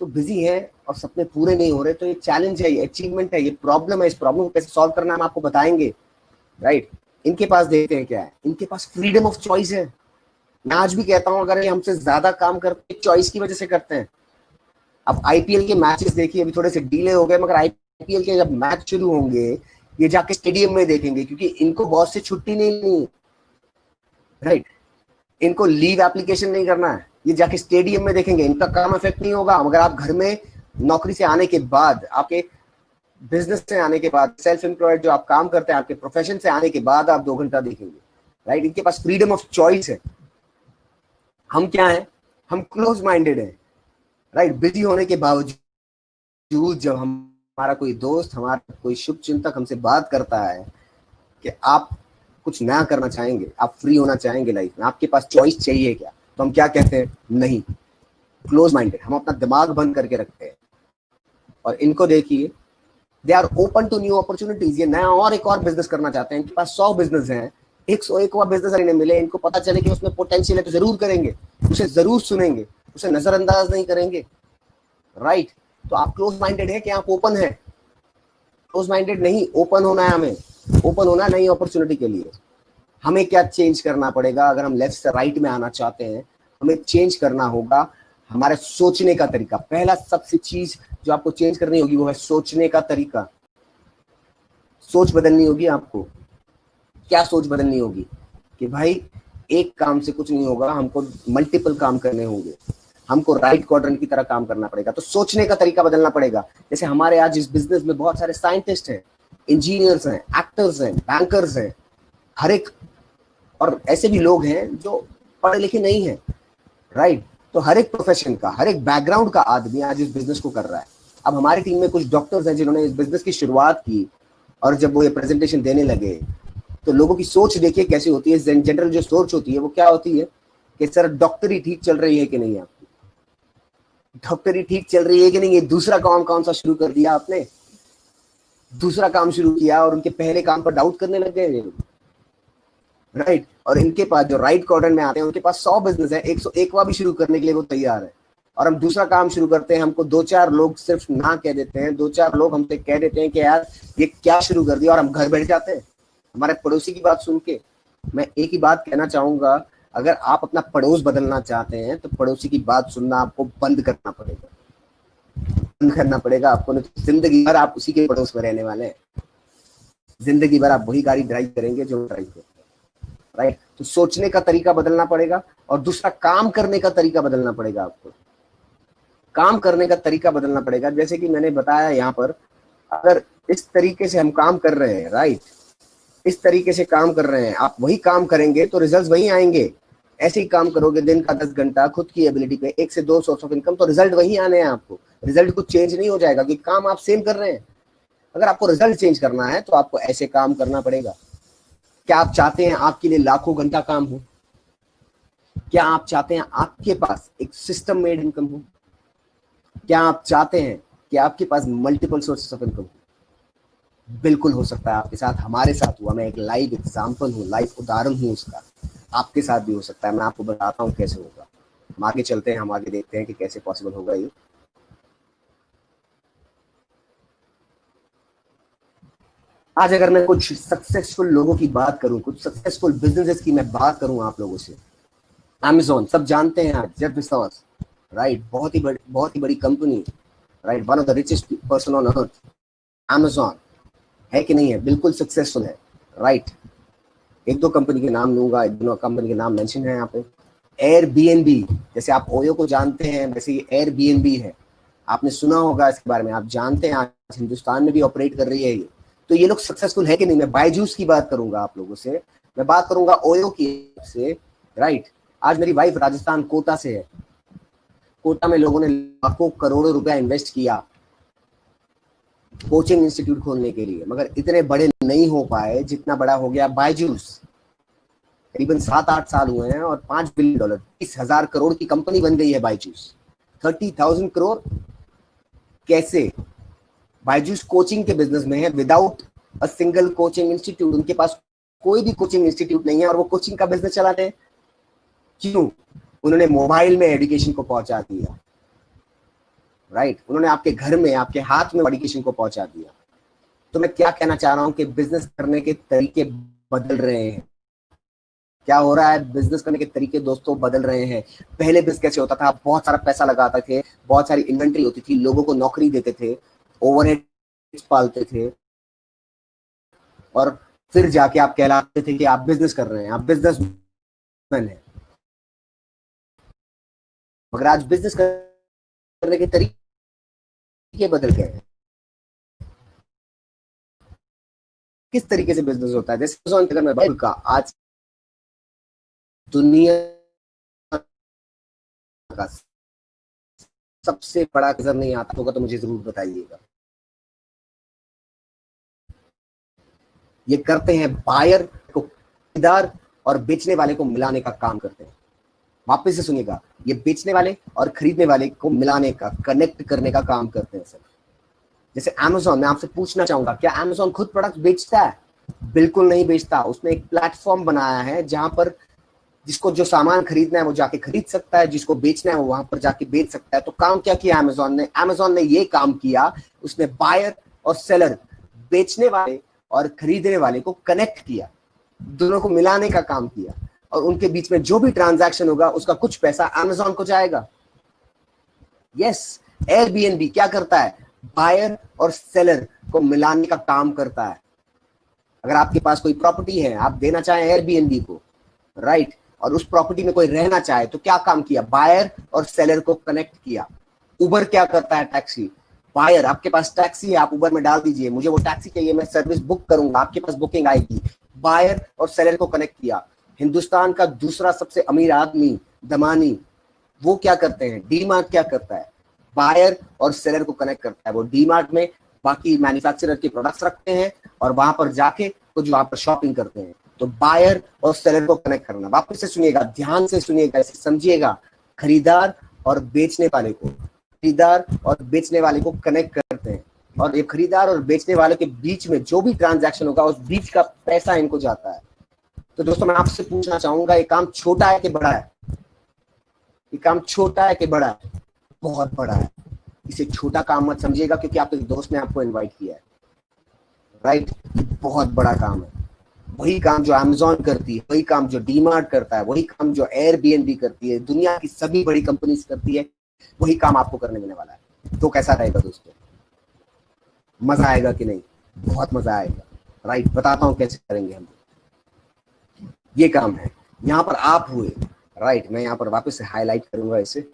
तो बिजी है और सपने पूरे नहीं हो रहे, तो ये चैलेंज है, ये अचीवमेंट है, ये प्रॉब्लम है। इस प्रॉब्लम को कैसे सॉल्व करना है हम आपको बताएंगे, राइट। इनके पास देखते हैं क्या है, इनके पास फ्रीडम ऑफ चॉइस है। मैं आज भी कहता हूं, अगर ये हमसे ज्यादा काम करते चॉइस की वजह से करते हैं। अब आईपीएल के मैचेस देखिए, अभी थोड़े से डिले हो गए, मगर आईपीएल के जब मैच शुरू होंगे, ये जाके स्टेडियम में देखेंगे, क्योंकि इनको बॉस से छुट्टी नहीं, राइट। इनको लीव एप्लीकेशन नहीं करना है, ये जाके स्टेडियम में देखेंगे, इनका काम इफेक्ट नहीं होगा। मगर आप घर में नौकरी से आने के बाद, आपके बिजनेस से आने के बाद, सेल्फ एम्प्लॉयड जो आप काम करते हैं, आपके प्रोफेशन से आने के बाद आप 2 घंटा देखेंगे, राइट। इनके पास फ्रीडम ऑफ चॉइस है। हम क्या है? हम क्लोज माइंडेड है, राइट। बिजी होने के बावजूद जब हमारा कोई दोस्त, हमारा कोई शुभ चिंतक हमसे बात करता है कि आप कुछ नया करना चाहेंगे, आप फ्री होना चाहेंगे लाइफ में, आपके पास चॉइस चाहिए क्या, तो हम क्या कहते हैं? नहीं, क्लोज माइंडेड, हम अपना दिमाग बंद करके रखते हैं। और इनको देखिए, they are open to new opportunities. ये नया और एक और बिजनेस करना चाहते हैं, इनके पास 100 बिजनेस हैं, 101वां बिजनेस इन्हें मिले, इनको पता चले कि उसमें पोटेंशियल है तो जरूर करेंगे, उसे जरूर सुनेंगे, उसे नजरअंदाज नहीं करेंगे, राइट। तो आप क्लोज माइंडेड है कि आप ओपन है? क्लोज माइंडेड नहीं, ओपन होना है हमें, ओपन होना है नई अपॉर्चुनिटी के लिए। हमें क्या चेंज करना पड़ेगा? अगर हम लेफ्ट से राइट में आना चाहते हैं, हमें चेंज करना होगा हमारे सोचने का तरीका। पहला सबसे चीज जो आपको चेंज करनी होगी वो है सोचने का तरीका। सोच बदलनी होगी आपको। क्या सोच बदलनी होगी? कि भाई एक काम से कुछ नहीं होगा, हमको मल्टीपल काम करने होंगे, हमको राइट क्वाड्रेंट की तरह काम करना पड़ेगा। तो सोचने का तरीका बदलना पड़ेगा। जैसे हमारे आज इस बिजनेस में बहुत सारे साइंटिस्ट हैं, इंजीनियर्स हैं, एक्टर्स हैं, बैंकर्स हैं, हर एक, और ऐसे भी लोग हैं जो पढ़े लिखे नहीं हैं, राइट। तो हर एक प्रोफेशन का, हर एक बैकग्राउंड का आदमी आज इस बिजनेस को कर रहा है। अब हमारी टीम में कुछ डॉक्टर्स हैं जिन्होंने इस बिजनेस की शुरुआत की, और जब वो ये प्रेजेंटेशन देने लगे तो लोगों की सोच देखिए कैसी होती है। जनरल जो सोच होती है वो क्या होती है कि सर डॉक्टरी ठीक चल रही है कि नहीं, आपकी डॉक्टरी ठीक चल रही है कि नहीं, ये दूसरा काम कौन सा शुरू कर दिया आपने, दूसरा काम शुरू किया और उनके पहले काम पर डाउट करने लग गए, राइट। और इनके पास जो राइट क्वाड्रेंट में आते हैं उनके पास 100 बिजनेस है, 101वां भी शुरू करने के लिए वो तैयार है। और हम दूसरा काम शुरू करते हैं, हमको 2-4 लोग सिर्फ ना कह देते हैं, 2-4 लोग हमसे कह देते हैं कि यार ये क्या शुरू कर दिया, और हम घर बैठ जाते हैं हमारे पड़ोसी की बात सुन के। मैं एक ही बात कहना चाहूंगा, अगर आप अपना पड़ोस बदलना चाहते हैं तो पड़ोसी की बात सुनना आपको बंद करना पड़ेगा, बंद करना पड़ेगा आपको, नहीं तो जिंदगी भर आप उसी के पड़ोस में रहने वाले हैं, जिंदगी भर आप वही गाड़ी ड्राइव करेंगे जो ड्राइव करते हैं, राइट। तो सोचने का तरीका बदलना पड़ेगा, और दूसरा काम करने का तरीका बदलना पड़ेगा आपको। काम करने का तरीका बदलना पड़ेगा। जैसे कि मैंने बताया यहाँ पर, अगर इस तरीके से हम काम कर रहे हैं, राइट, इस तरीके से काम कर रहे हैं, आप वही काम करेंगे तो रिजल्ट वही आएंगे। ऐसे ही काम करोगे दिन का 10 घंटा खुद की एबिलिटी पे, 1 से 2 सोर्स ऑफ इनकम, तो रिजल्ट वही आने हैं आपको। रिजल्ट कुछ चेंज नहीं हो जाएगा क्योंकि काम आप सेम कर रहे हैं। अगर आपको रिजल्ट चेंज करना है तो आपको ऐसे काम करना पड़ेगा। क्या आप चाहते हैं आपके लिए लाखों घंटा काम हो? क्या आप चाहते हैं आपके पास एक सिस्टम मेड इनकम हो? क्या आप चाहते हैं कि आपके पास मल्टीपल सोर्सेस ऑफ इनकम हो? बिल्कुल हो सकता है आपके साथ, हमारे साथ हुआ। मैं एक लाइव एग्जांपल हूँ, लाइव उदाहरण हूँ उसका। आपके साथ भी हो सकता है, मैं आपको बताता हूँ कैसे होगा। हम आगे चलते हैं, हम आगे देखते हैं कि कैसे पॉसिबल होगा ये। आज अगर मैं कुछ सक्सेसफुल लोगों की बात करूं, कुछ सक्सेसफुल बिजनेसेस की मैं बात करूं आप लोगों से, Amazon सब जानते हैं आज, जेफ बेजोस, राइट, बहुत ही बड़ी company, right, one of the richest person on earth. Amazon है कि नहीं है? बिल्कुल सक्सेसफुल है, राइट। एक दो कंपनी के नाम लूंगा, एक दोनों कंपनी के नाम मेंशन है यहाँ पे। Airbnb, जैसे आप ओयो को जानते हैं वैसे ये Airbnb है, आपने सुना होगा इसके बारे में, आप जानते हैं आज हिंदुस्तान में भी ऑपरेट कर रही है ये। तो ये लोग सक्सेसफुल है कि नहीं? मैं बायजूस की बात करूंगा आप लोगों से, मैं बात करूंगा ओयो की से, राइट। आज मेरी वाइफ राजस्थान कोटा से है। कोटा में लोगों ने लाखों करोड़ों रुपया इन्वेस्ट किया कोचिंग इंस्टीट्यूट खोलने के लिए, मगर इतने बड़े नहीं हो पाए जितना बड़ा हो गया बायजूस। करीबन 7-8 साल हुए हैं और $5 बिलियन, 30,000 करोड़ की कंपनी बन गई है बायजूस। 30,000 करोड़ कैसे? बायजूस कोचिंग के बिजनेस में है, without a single coaching institute. उनके पास कोई भी कोचिंग इंस्टीट्यूट नहीं है और वो कोचिंग का बिजनेस चलाते हैं। क्यों? उन्होंने मोबाइल में एजुकेशन को पहुंचा दिया, राइट। उन्होंने आपके घर में, आपके हाथ में एजुकेशन को पहुंचा दिया। तो मैं क्या कहना चाह रहा हूं कि बिजनेस करने के तरीके बदल रहे हैं। क्या हो रहा है? बिजनेस करने के तरीके दोस्तों बदल रहे हैं। पहले बिजनेस कैसे होता था? बहुत सारा पैसा लगाते थे, बहुत सारी इन्वेंट्री होती थी, लोगों को नौकरी देते थे, ओवरहेड पालते थे, और फिर जाके आप कहलाते थे कि आप बिजनेस कर रहे हैं, आप बिजनेसमैन हैं। मगर आज बिजनेस करने के तरीके बदल गए हैं। किस तरीके से बिजनेस होता है? जैसे अगर मैं बात का, आज दुनिया का सबसे बड़ा नजर नहीं आता होगा तो मुझे जरूर बताइएगा। ये करते हैं बायर को, खरीदार और बेचने वाले को मिलाने का काम करते हैं। वापस से सुनिएगा, ये बेचने वाले और खरीदने वाले को मिलाने का, कनेक्ट करने का काम करते हैं सर। जैसे Amazon, मैं आपसे पूछना चाहूंगा, क्या Amazon खुद प्रोडक्ट बेचता है? बिल्कुल नहीं बेचता। उसने एक प्लेटफॉर्म बनाया है जहां पर जिसको जो सामान खरीदना है वो जाके खरीद सकता है, जिसको बेचना है वो वहां पर जाके बेच सकता है। तो काम क्या किया Amazon ने ये काम किया, उसने बायर और सेलर, बेचने वाले और खरीदने वाले को कनेक्ट किया, दोनों को मिलाने का काम किया, और उनके बीच में जो भी ट्रांजैक्शन होगा उसका कुछ पैसा Amazon को जाएगा। यस, Airbnb क्या करता है? बायर और सेलर को मिलाने का काम करता है। अगर आपके पास कोई प्रॉपर्टी है, आप देना चाहें Airbnb को, राइट, और उस प्रॉपर्टी में कोई रहना चाहे, तो क्या काम किया? बायर और सेलर को कनेक्ट किया। उबर क्या करता है? टैक्सी। बायर, आपके पास टैक्सी है, आप उबर में डाल दीजिए, मुझे वो टैक्सी चाहिए, मैं सर्विस बुक करूंगा, आपके पास बुकिंग आएगी। बायर और सेलर को कनेक्ट किया। हिंदुस्तान का दूसरा सबसे अमीर आदमी दमानी, वो क्या करते हैं? डीमार्ट क्या करता है? बायर और सेलर को कनेक्ट करता है। वो डीमार्ट में बाकी मैन्युफैक्चरर के प्रोडक्ट्स रखते हैं और वहां पर जाके कुछ वहां पर शॉपिंग करते हैं। तो बायर और सेलर को कनेक्ट करना। वापस से सुनिएगा, ध्यान से सुनिएगा, इसे समझिएगा। खरीदार और बेचने वाले को, खरीदार और बेचने वाले को कनेक्ट करते हैं, और ये खरीदार और बेचने वाले के बीच में जो भी ट्रांजैक्शन होगा उस बीच का पैसा इनको जाता है। तो दोस्तों मैं आपसे पूछना चाहूंगा, ये काम छोटा है कि बड़ा है? ये काम छोटा है कि बड़ा है? बहुत बड़ा है। इसे छोटा काम मत समझिएगा क्योंकि आपके दोस्त ने आपको इनवाइट किया है, राइट। बहुत बड़ा काम है। वही काम जो Amazon करती है, वही काम जो डीमार्ट करता है, वही काम जो Airbnb करती है, दुनिया की सभी बड़ी कंपनीज करती है, वही काम आपको करने मिलने वाला है। तो कैसा रहेगा दोस्तों? मजा आएगा कि नहीं? बहुत मजा आएगा, राइट, बताता हूं कैसे करेंगे हम। ये काम है, यहां पर आप हुए, राइट, मैं यहां पर वापस से हाईलाइट करूंगा इसे।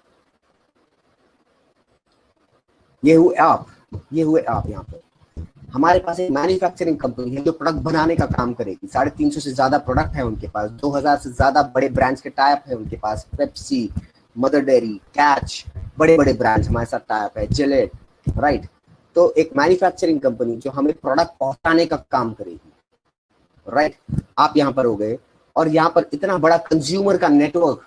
ये हुए आप, ये हुए आप। यहाँ पर हमारे पास एक मैन्युफैक्चरिंग कंपनी है जो प्रोडक्ट बनाने का काम करेगी। 350 से ज्यादा प्रोडक्ट है उनके पास, 2000 से ज्यादा बड़े ब्रांड्स के टाइप है उनके पास। पेप्सी, मदर डेयरी, कैच, बड़े बड़े ब्रांड्स हमारे साथ टाइप है, जिलेट, राइट। तो एक मैन्युफैक्चरिंग कंपनी जो हमें प्रोडक्ट पहुंचाने का काम करेगी, राइट। आप यहाँ पर हो गए, और यहाँ पर इतना बड़ा कंज्यूमर का नेटवर्क,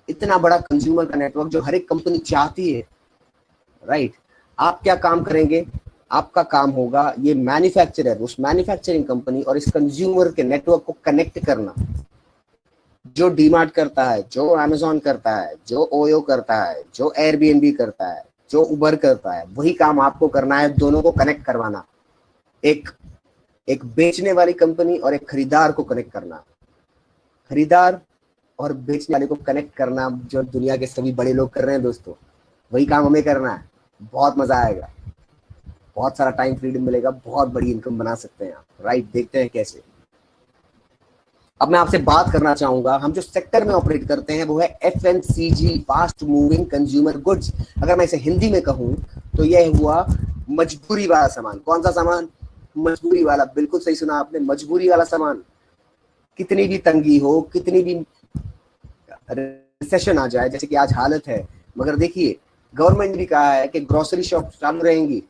इतना बड़ा कंज्यूमर का नेटवर्क जो हर एक कंपनी चाहती है, राइट। आप क्या काम करेंगे, आपका काम होगा ये मैन्युफैक्चरर, उस मैन्युफैक्चरिंग कंपनी और इस कंज्यूमर के नेटवर्क को कनेक्ट करना। जो डीमार्ट करता है, जो अमेजोन करता है, जो ओयो करता है, जो एयरबीएनबी करता है, जो उबर करता है, वही काम आपको करना है, दोनों को कनेक्ट करवाना। एक बेचने वाली कंपनी और एक खरीदार को कनेक्ट करना। खरीदार और बेचने वाले को कनेक्ट करना जो दुनिया के सभी बड़े लोग कर रहे हैं दोस्तों, वही काम हमें करना है। बहुत मजा आएगा, बहुत सारा टाइम फ्रीडम मिलेगा, बहुत बड़ी इनकम बना सकते हैं आप, राइट। देखते हैं कैसे। अब मैं आपसे बात करना चाहूंगा, हम जो सेक्टर में ऑपरेट करते हैं वो है FMCG, fast moving consumer goods. अगर मैं इसे हिंदी में कहूं तो यह हुआ मजबूरी वाला सामान। कौन सा सामान? मजबूरी वाला। बिल्कुल सही सुना आपने, मजबूरी वाला सामान। कितनी भी तंगी हो, कितनी भी रिसेशन आ जाए, जैसे कि आज हालत है, मगर देखिए गवर्नमेंट भी कहा है कि ग्रोसरी शॉप चालू रहेंगी,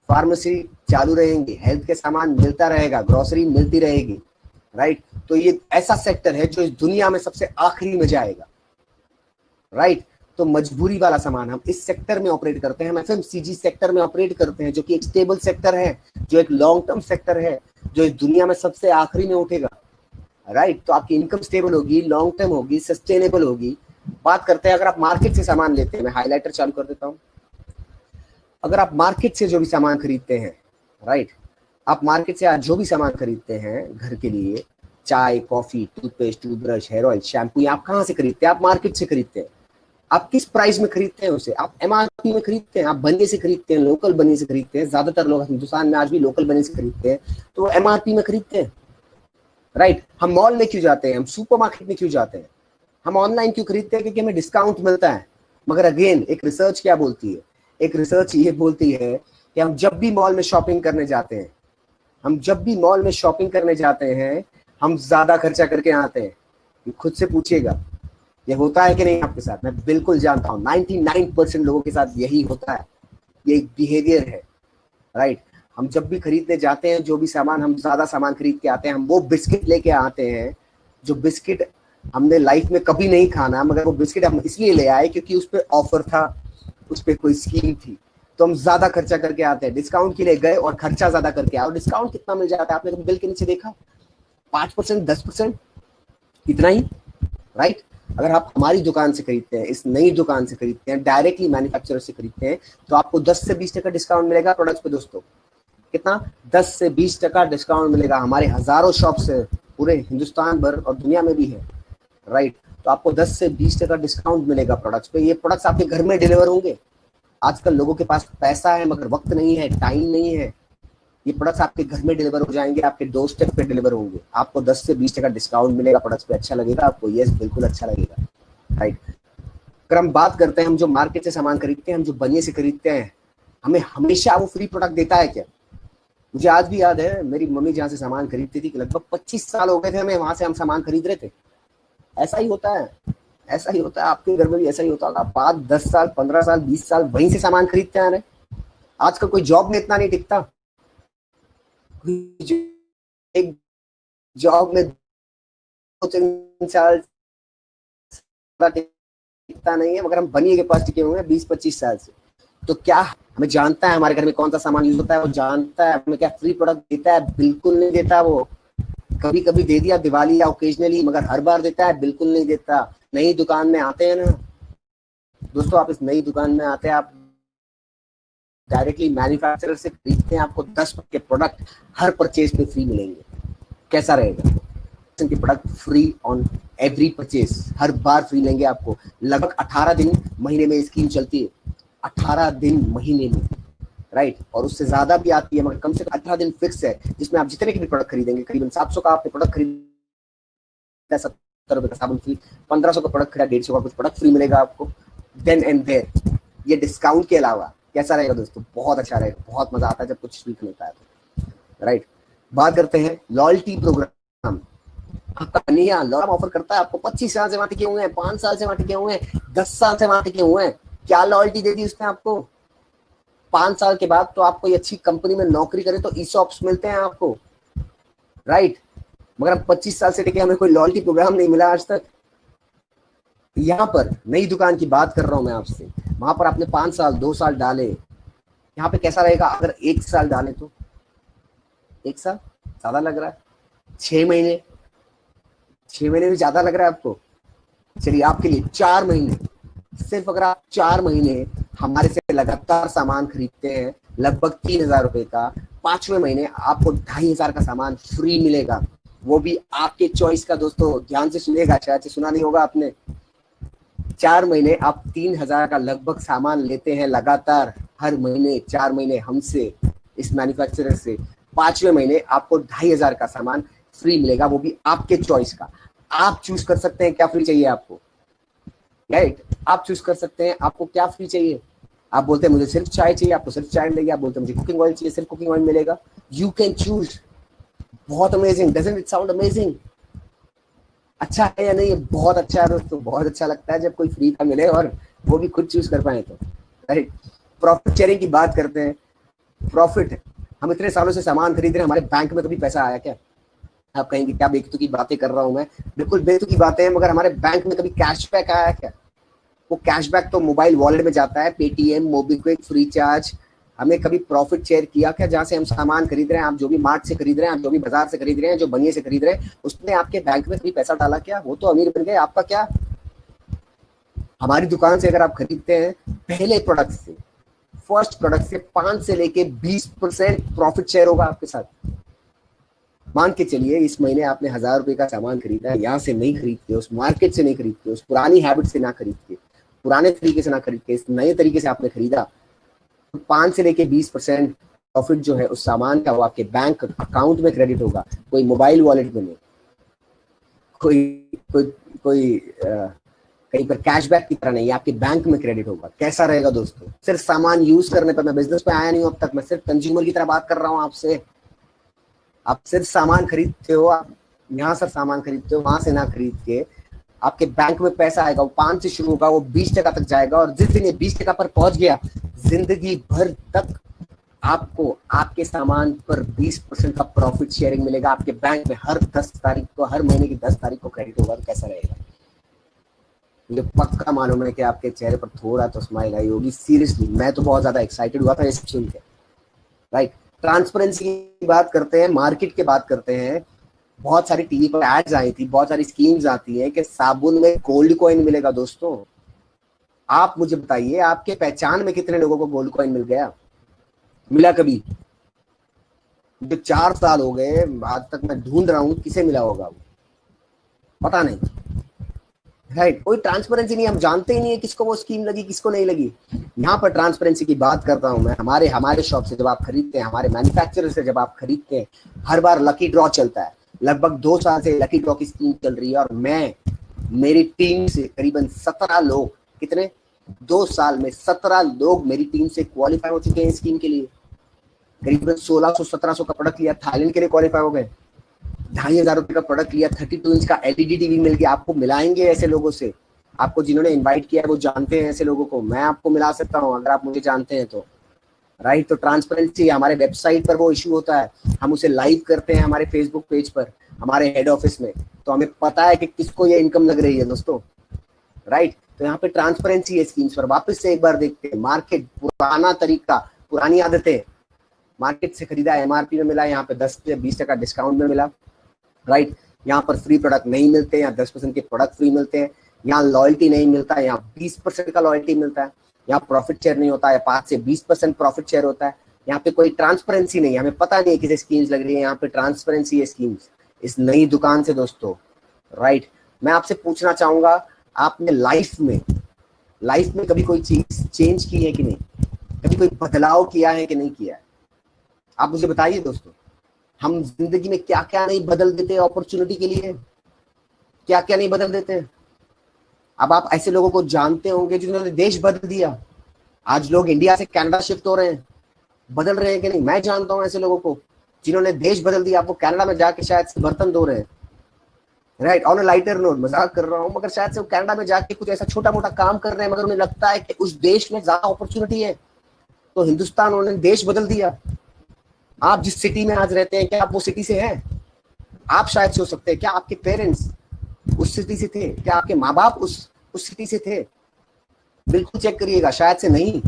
फार्मेसी चालू रहेंगी, हेल्थ के सामान मिलता रहेगा, ग्रोसरी मिलती रहेगी, राइट। तो ये ऐसा सेक्टर है जो इस दुनिया में सबसे आखिरी में जाएगा, राइट। तो मजबूरी वाला सामान हम इस सेक्टर में ऑपरेट करते हैं, हम FMCG सेक्टर में ऑपरेट करते हैं, जो कि एक स्टेबल सेक्टर है, जो एक लॉन्ग टर्म सेक्टर है, जो इस दुनिया में सबसे आखिरी में उठेगा, राइट। तो आपकी इनकम स्टेबल होगी, लॉन्ग टर्म होगी, सस्टेनेबल होगी। बात करते हैं, अगर आप मार्केट से सामान लेते हैं, मैं हाईलाइटर चालू कर देता हूं। अगर आप मार्केट से जो भी सामान खरीदते हैं, राइट, आप मार्केट से आज जो भी सामान खरीदते हैं घर के लिए, चाय, coffee, toothpaste, toothbrush, hair oil, shampoo, आप कहाँ से खरीदते हैं? आप मार्केट से खरीदते हैं। आप किस प्राइस में खरीदते हैं उसे? आप MRP में खरीदते हैं, आप बनिए से खरीदते हैं, लोकल बनिए से खरीदते हैं। ज्यादातर लोग हिंदुस्तान में आज भी लोकल बनिए से खरीदते हैं, तो वो MRP में खरीदते हैं, राइट। हम मॉल में क्यों जाते हैं, हम सुपरमार्केट में क्यों जाते हैं, हम ऑनलाइन क्यों खरीदते हैं? क्योंकि हमें डिस्काउंट मिलता है। मगर अगेन एक रिसर्च क्या बोलती है? एक रिसर्च ये बोलती है कि हम जब भी मॉल में शॉपिंग करने जाते हैं, हम जब भी मॉल में शॉपिंग करने जाते हैं, हम ज्यादा खर्चा करके आते हैं। खुद से पूछिएगा, ये होता है कि नहीं आपके साथ? मैं बिल्कुल जानता हूँ 99% लोगों के साथ यही होता है। ये एक बिहेवियर है, राइट। हम जब भी खरीदने जाते हैं, जो भी सामान, हम ज्यादा सामान खरीद के आते हैं। हम वो बिस्किट लेके आते हैं जो बिस्किट हमने लाइफ में कभी नहीं खाना, मगर वो बिस्किट हम इसलिए ले आए क्योंकि उस पर ऑफर था, उस पर कोई स्कीम थी, तो हम ज्यादा खर्चा करके आते हैं। डिस्काउंट के लिए गए और खर्चा ज्यादा करके आए, और डिस्काउंट कितना मिल जाता है? आपने बिल के नीचे देखा? 5%, 10%, इतना ही, राइट। अगर आप हमारी दुकान से खरीदते हैं, इस नई दुकान से खरीदते हैं, डायरेक्टली मैन्युफैक्चरर से खरीदते हैं, तो आपको 10 से 20% डिस्काउंट मिलेगा प्रोडक्ट्स पे दोस्तों। कितना? 10 से 20% डिस्काउंट मिलेगा। हमारे हजारों शॉप्स है पूरे हिंदुस्तान भर और दुनिया में भी है, राइट। तो आपको 10 से 20% डिस्काउंट मिलेगा प्रोडक्ट्स पे। ये प्रोडक्ट्स आपके घर में डिलीवर होंगे। आजकल लोगों के पास पैसा है मगर वक्त नहीं है, टाइम नहीं है। ये प्रोडक्ट्स आपके घर में डिलीवर हो जाएंगे, आपके डोर स्टेप पे डिलीवर होंगे। आपको 10 से 20% डिस्काउंट मिलेगा प्रोडक्ट्स पे। अच्छा लगेगा आपको? यस, बिल्कुल अच्छा लगेगा, राइट। अगर हम बात करते हैं, हम जो मार्केट से सामान खरीदते हैं, हम जो बनिए से खरीदते हैं, हमें हमेशा वो फ्री प्रोडक्ट देता है क्या? मुझे आज भी याद है, मेरी मम्मी जहाँ से सामान खरीदती थी, लगभग 25 साल हो गए थे हमें, वहां से हम सामान खरीद रहे थे। ऐसा ही होता है, ऐसा ही होता है। आपके घर में भी ऐसा ही होता होगा। 5, 10 साल, 15 साल, 20 साल वहीं से सामान खरीदते आ रहे। आजकल कोई जॉब में इतना नहीं टिकता, एक जॉब में 2-3 साल टिकता नहीं है, मगर हम बनिए के पास टिके हुए हैं 20-25 साल से। तो क्या हमें जानता है हमारे घर में कौन सा सामान यूज होता है? वो जानता है हमें क्या फ्री प्रोडक्ट देता है? बिल्कुल नहीं देता। वो कभी कभी दे दिया दिवाली या ओकेजनली, मगर हर बार देता है? बिल्कुल नहीं देता। नई दुकान में आते हैं ना दोस्तों, आप इस नई दुकान में आते हैं, आप डायरेक्टली मैन्युफैक्चरर से खरीदते हैं, आपको 10 के प्रोडक्ट हर परचेज पे फ्री मिलेंगे। कैसा रहेगा? के product free on every purchase, her bar free लेंगे आपको। लगभग 18 दिन महीने में स्कीम चलती है, 18 दिन महीने में, राइट, और उससे ज्यादा भी आती है, मगर कम से कम 18 दिन फिक्स है, जिसमें आप जितने के भी प्रोडक्ट खरीदेंगे, करीबन 700 का आपने प्रोडक्ट खरीदा, 70 रुपए का साबुन फ्री, 1500 का प्रोडक्ट खरीदा, 150 का कुछ प्रोडक्ट फ्री मिलेगा आपको देन एंड देयर। ये डिस्काउंट के अलावा कैसा रहेगा दोस्तों? बहुत अच्छा रहेगा, बहुत मजा आता है जब कुछ फ्री मिलता है तो, राइट। बात करते हैं लॉयल्टी प्रोग्राम। आपका कन्हैया लॉयल्टी ऑफर करता है आपको, 25 साल से वहां टिके हुए हैं, 5 साल से वहां टिके हुए हैं, 10 साल से वहां टिके हुए हैं, क्या लॉयल्टी दे दी उसने आपको? 5 साल के बाद तो आप कोई अच्छी कंपनी में नौकरी करें तो ईसॉप्स मिलते हैं आपको, राइट। मगर हम 25 साल से टिके, हमें कोई लॉयल्टी प्रोग्राम नहीं मिला आज तक। यहाँ पर नई दुकान की बात कर रहा हूं मैं आपसे, वहां पर आपने 5 साल 2 साल डाले, यहाँ पे कैसा रहेगा अगर 1 साल डाले तो? 1 साल ज्यादा लग रहा है, 6 महीने, 6 महीने भी ज्यादा लग रहा है आपको? चलिए आपके लिए 4 महीने, सिर्फ अगर आप 4 महीने हमारे से लगातार सामान खरीदते हैं लगभग 3000 रुपए का, 5वें महीने आपको 2500 का सामान फ्री मिलेगा, वो भी आपके चॉइस का। दोस्तों ध्यान से सुनिएगा, शायद से सुना नहीं होगा आपने। 4 महीने आप 3000 का लगभग सामान लेते हैं लगातार हर महीने, 4 महीने हमसे, इस मैन्युफैक्चरर से, 5वें महीने आपको 2500 का सामान फ्री मिलेगा, वो भी आपके चॉइस का। आप चूज कर सकते हैं क्या फ्री चाहिए आपको, राइट। आप चूज कर सकते हैं आपको क्या फ्री चाहिए। आप बोलते हैं मुझे सिर्फ चाय चाहिए, आपको सिर्फ चाय मिलेगी। आप बोलते हैं मुझे कुकिंग ऑयल चाहिए, सिर्फ कुकिंग ऑयल मिलेगा। You can choose. बहुत amazing, doesn't it sound amazing? अच्छा है या नहीं? बहुत अच्छा है दोस्तों, बहुत अच्छा लगता है जब कोई फ्री का मिले और वो भी खुद चूज कर पाए तो, राइट। प्रॉफिट शेयरिंग की बात करते हैं। प्रॉफिट, हम इतने सालों से सामान खरीद रहे हैं, हमारे बैंक में कभी पैसा आया क्या? आप कहेंगे क्या बेतुकी बातें कर रहा हूं मैं, बिल्कुल बेतुकी बातें हैं, मगर हमारे बैंक में कभी कैशबैक आया क्या? वो कैशबैक तो मोबाइल वॉलेट में जाता है, पेटीएम, मोबीक्विक, फ्री चार्ज। हमें कभी प्रॉफिट शेयर किया क्या? जहां से हम सामान खरीद रहे हैं, आप जो भी मार्ट से खरीद रहे हैं, आप जो भी बाजार से खरीद रहे हैं, जो बनिए से खरीद रहे हैं, उसने आपके बैंक में कभी पैसा डाला क्या? वो तो अमीर बन गए, आपका क्या? हमारी दुकान से अगर आप खरीदते हैं पहले प्रोडक्ट से, फर्स्ट प्रोडक्ट से 5 से लेके 20% प्रॉफिट शेयर होगा आपके साथ। मान के चलिए इस महीने आपने 1000 रुपए का सामान खरीदा है, यहाँ से नहीं खरीद के, उस मार्केट से नहीं खरीद के, उस पुरानी हैबिट से ना खरीद के, पुराने तरीके से ना खरीद के, इस नए तरीके से आपने खरीदा, तो 5 से लेके 20% प्रॉफिट जो है उस सामान का, वो आपके बैंक अकाउंट में क्रेडिट होगा, कोई मोबाइल वॉलेट में नहीं, कोई कोई कोई कहीं पर कैशबैक की तरह नहीं, आपके बैंक में क्रेडिट होगा। कैसा रहेगा दोस्तों? सिर्फ सामान यूज करने पर, मैं बिजनेस पे आया नहीं हूं अब तक, मैं सिर्फ कंज्यूमर की तरह बात कर रहा हूं आपसे। आप सिर्फ सामान खरीदते हो, आप यहाँ से सामान खरीदते हो, वहां से ना खरीद के आपके बैंक में पैसा आएगा, वो 5 से शुरू होगा, वो 20% तक जाएगा, और जिस दिन ये 20% पर पहुंच गया, जिंदगी भर तक आपको आपके सामान पर 20% का प्रॉफिट शेयरिंग मिलेगा आपके बैंक में। हर 10 तारीख को, हर महीने की 10 तारीख को क्रेडिट होगा। तो कैसा रहेगा? मुझे पक्का मालूम है कि आपके चेहरे पर थोड़ा तो स्माइल आई होगी। सीरियसली मैं तो बहुत ज्यादा एक्साइटेड हुआ था ये सब सुन के, राइट। ट्रांसपेरेंसी की बात करते हैं, मार्केट की बात करते हैं। बहुत सारी टीवी पर एड्स आई थी, बहुत सारी स्कीम्स आती हैं कि साबुन में गोल्ड कॉइन मिलेगा। दोस्तों आप मुझे बताइए, आपके पहचान में कितने लोगों को गोल्ड कॉइन मिल गया? मिला कभी? जो 4 साल हो गए आज तक मैं ढूंढ रहा हूं किसे मिला होगा, वो पता नहीं, राइट। कोई ट्रांसपेरेंसी नहीं, हम जानते ही नहीं है किसको वो स्कीम लगी, किसको नहीं लगी। यहाँ पर ट्रांसपेरेंसी की बात करता हूं मैं। हमारे शॉप से जब आप खरीदते हैं, हमारे मैन्युफैक्चरर से जब आप खरीदते हैं, हर बार लकी ड्रॉ चलता है। लगभग 2 साल से लकी ड्रॉ की स्कीम चल रही है, और मैं, मेरी टीम से करीबन 17 लोग, कितने, 2 साल में 17 लोग मेरी टीम से क्वालिफाई हो चुके हैं स्कीम के लिए। करीबन 1600-1700 का प्रोडक्ट लिया, थाईलैंड के लिए क्वालिफाई हो गए। 2500 रुपए का प्रोडक्ट लिया, 32 इंच का एलईडी टीवी मिल गया। आपको मिलाएंगे ऐसे लोगों से, आपको जिन्होंने इनवाइट किया है वो जानते हैं ऐसे लोगों को, मैं आपको मिला सकता हूं अगर आप मुझे जानते हैं तो, राइट। तो ट्रांसपेरेंसी हमारे वेबसाइट पर वो इशू होता है, हम उसे लाइव करते हैं हमारे फेसबुक पेज पर, हमारे हेड ऑफिस में, तो हमें पता है कि किसको ये इनकम लग रही है दोस्तों, राइट। तो यहाँ पे ट्रांसपेरेंसी है स्कीम्स पर। वापस से एक बार देखते हैं मार्केट, पुराना तरीका, पुरानी आदतें। मार्केट से खरीदा, एमआरपी में मिला, यहाँ पे 10 से 20% डिस्काउंट में मिला, राइट। यहाँ पर फ्री प्रोडक्ट नहीं मिलते, यहाँ 10% के प्रोडक्ट फ्री मिलते हैं। यहाँ लॉयल्टी नहीं मिलता, यहाँ 20% का लॉयल्टी मिलता है। यहाँ प्रॉफिट शेयर नहीं होता है, 5 से 20% प्रॉफिट शेयर होता है। यहाँ पे कोई ट्रांसपेरेंसी नहीं है, हमें पता नहीं है किसी स्कीम्स लग रही है, यहाँ पे ट्रांसपेरेंसी है स्कीम्स इस नई दुकान से दोस्तों, राइट। मैं आपसे पूछना चाहूंगा, आपने लाइफ में कभी कोई चीज चेंज की है कि नहीं? कभी कोई बदलाव किया है कि नहीं किया है? आप मुझे बताइए दोस्तों, हम जिंदगी में क्या क्या नहीं बदल देते अपॉर्चुनिटी के लिए, क्या क्या नहीं बदल देते। अब आप ऐसे लोगों को जानते होंगे जिन्होंने देश बदल दिया। आज लोग इंडिया से कनाडा शिफ्ट हो रहे हैं, बदल रहे हैं कि नहीं? मैं जानता हूं ऐसे लोगों को जिन्होंने देश बदल दिया। आपको कनाडा में जाके शायद से बर्तन धो रहे हैं, right, on a lighter note, मजाक कर रहा हूं, मगर शायद से वो कनाडा में जाके कुछ ऐसा छोटा मोटा काम कर रहे हैं, मगर उन्हें लगता है कि उस देश में ज्यादा अपॉर्चुनिटी है, तो हिंदुस्तान उन्होंने देश बदल दिया। आप जिस सिटी में आज रहते हैं, क्या आप वो सिटी से हैं? आप शायद से हो सकते हैं। क्या आपके पेरेंट्स उस सिटी से थे? क्या आपके माँ बाप उस सिटी से थे? बिल्कुल चेक करिएगा, शायद से नहीं।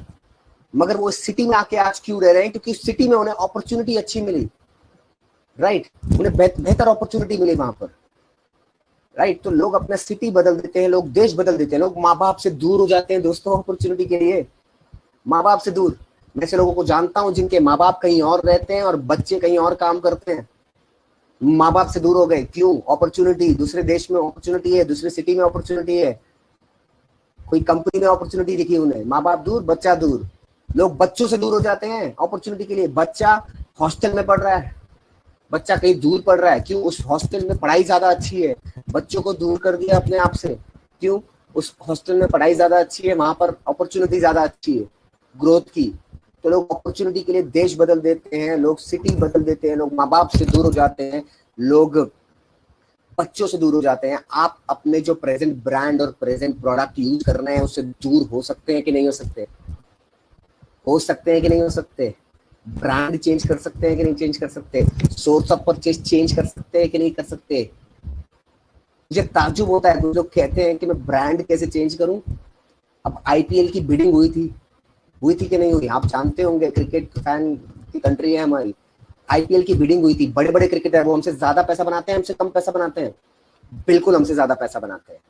मगर वो इस सिटी में आके आज क्यों रह रहे हैं? क्योंकि उस सिटी में उन्हें अपॉर्चुनिटी अच्छी मिली, राइट, उन्हें बेहतर अपॉर्चुनिटी मिली वहां पर, राइट। तो लोग अपना सिटी बदल देते हैं, लोग देश बदल देते हैं, लोग माँ बाप से दूर हो जाते हैं दोस्तों अपॉर्चुनिटी के लिए। माँ बाप से दूर, मैं ऐसे लोगों को जानता हूं जिनके माँ बाप कहीं और रहते हैं और बच्चे कहीं और काम करते हैं। माँ बाप से दूर हो गए, क्यों? अपॉर्चुनिटी, दूसरे देश में अपॉर्चुनिटी है, दूसरे सिटी में अपॉर्चुनिटी है, कोई कंपनी में अपॉर्चुनिटी दिखी उन्हें। माँ बाप दूर, बच्चा दूर। लोग बच्चों से दूर हो जाते हैं अपॉर्चुनिटी के लिए। बच्चा हॉस्टल में पढ़ रहा है, बच्चा कहीं दूर पढ़ रहा है, क्यों? उस हॉस्टल में पढ़ाई ज्यादा अच्छी है। बच्चों को दूर कर दिया अपने आप से, क्यों? उस हॉस्टल में पढ़ाई ज्यादा अच्छी है, वहां पर अपॉर्चुनिटी ज्यादा अच्छी है ग्रोथ की। तो लोग अपॉर्चुनिटी के लिए देश बदल देते हैं, लोग सिटी बदल देते हैं, लोग माँ बाप से दूर हो जाते हैं, लोग बच्चों से दूर हो जाते हैं। आप अपने जो प्रेजेंट ब्रांड और प्रेजेंट प्रोडक्ट यूज कर रहे हैं उससे दूर हो सकते हैं कि नहीं हो सकते? हो सकते हैं कि नहीं हो सकते? ब्रांड चेंज कर सकते हैं कि नहीं चेंज कर सकते? सोर्स ऑफ परचेज चेंज कर सकते हैं कि नहीं कर सकते? मुझे ताज्जुब होता है, कुछ लोग कहते हैं कि मैं ब्रांड कैसे चेंज करूं। अब आईपीएल की बिडिंग हुई थी कि नहीं हुई? आप जानते होंगे, क्रिकेट फैन की कंट्री है हमारी। आईपीएल की बिडिंग हुई थी, बड़े बड़े क्रिकेटर, वो हमसे ज्यादा पैसा बनाते हैं, हमसे कम पैसा बनाते हैं? बिल्कुल हमसे ज्यादा पैसा बनाते हैं,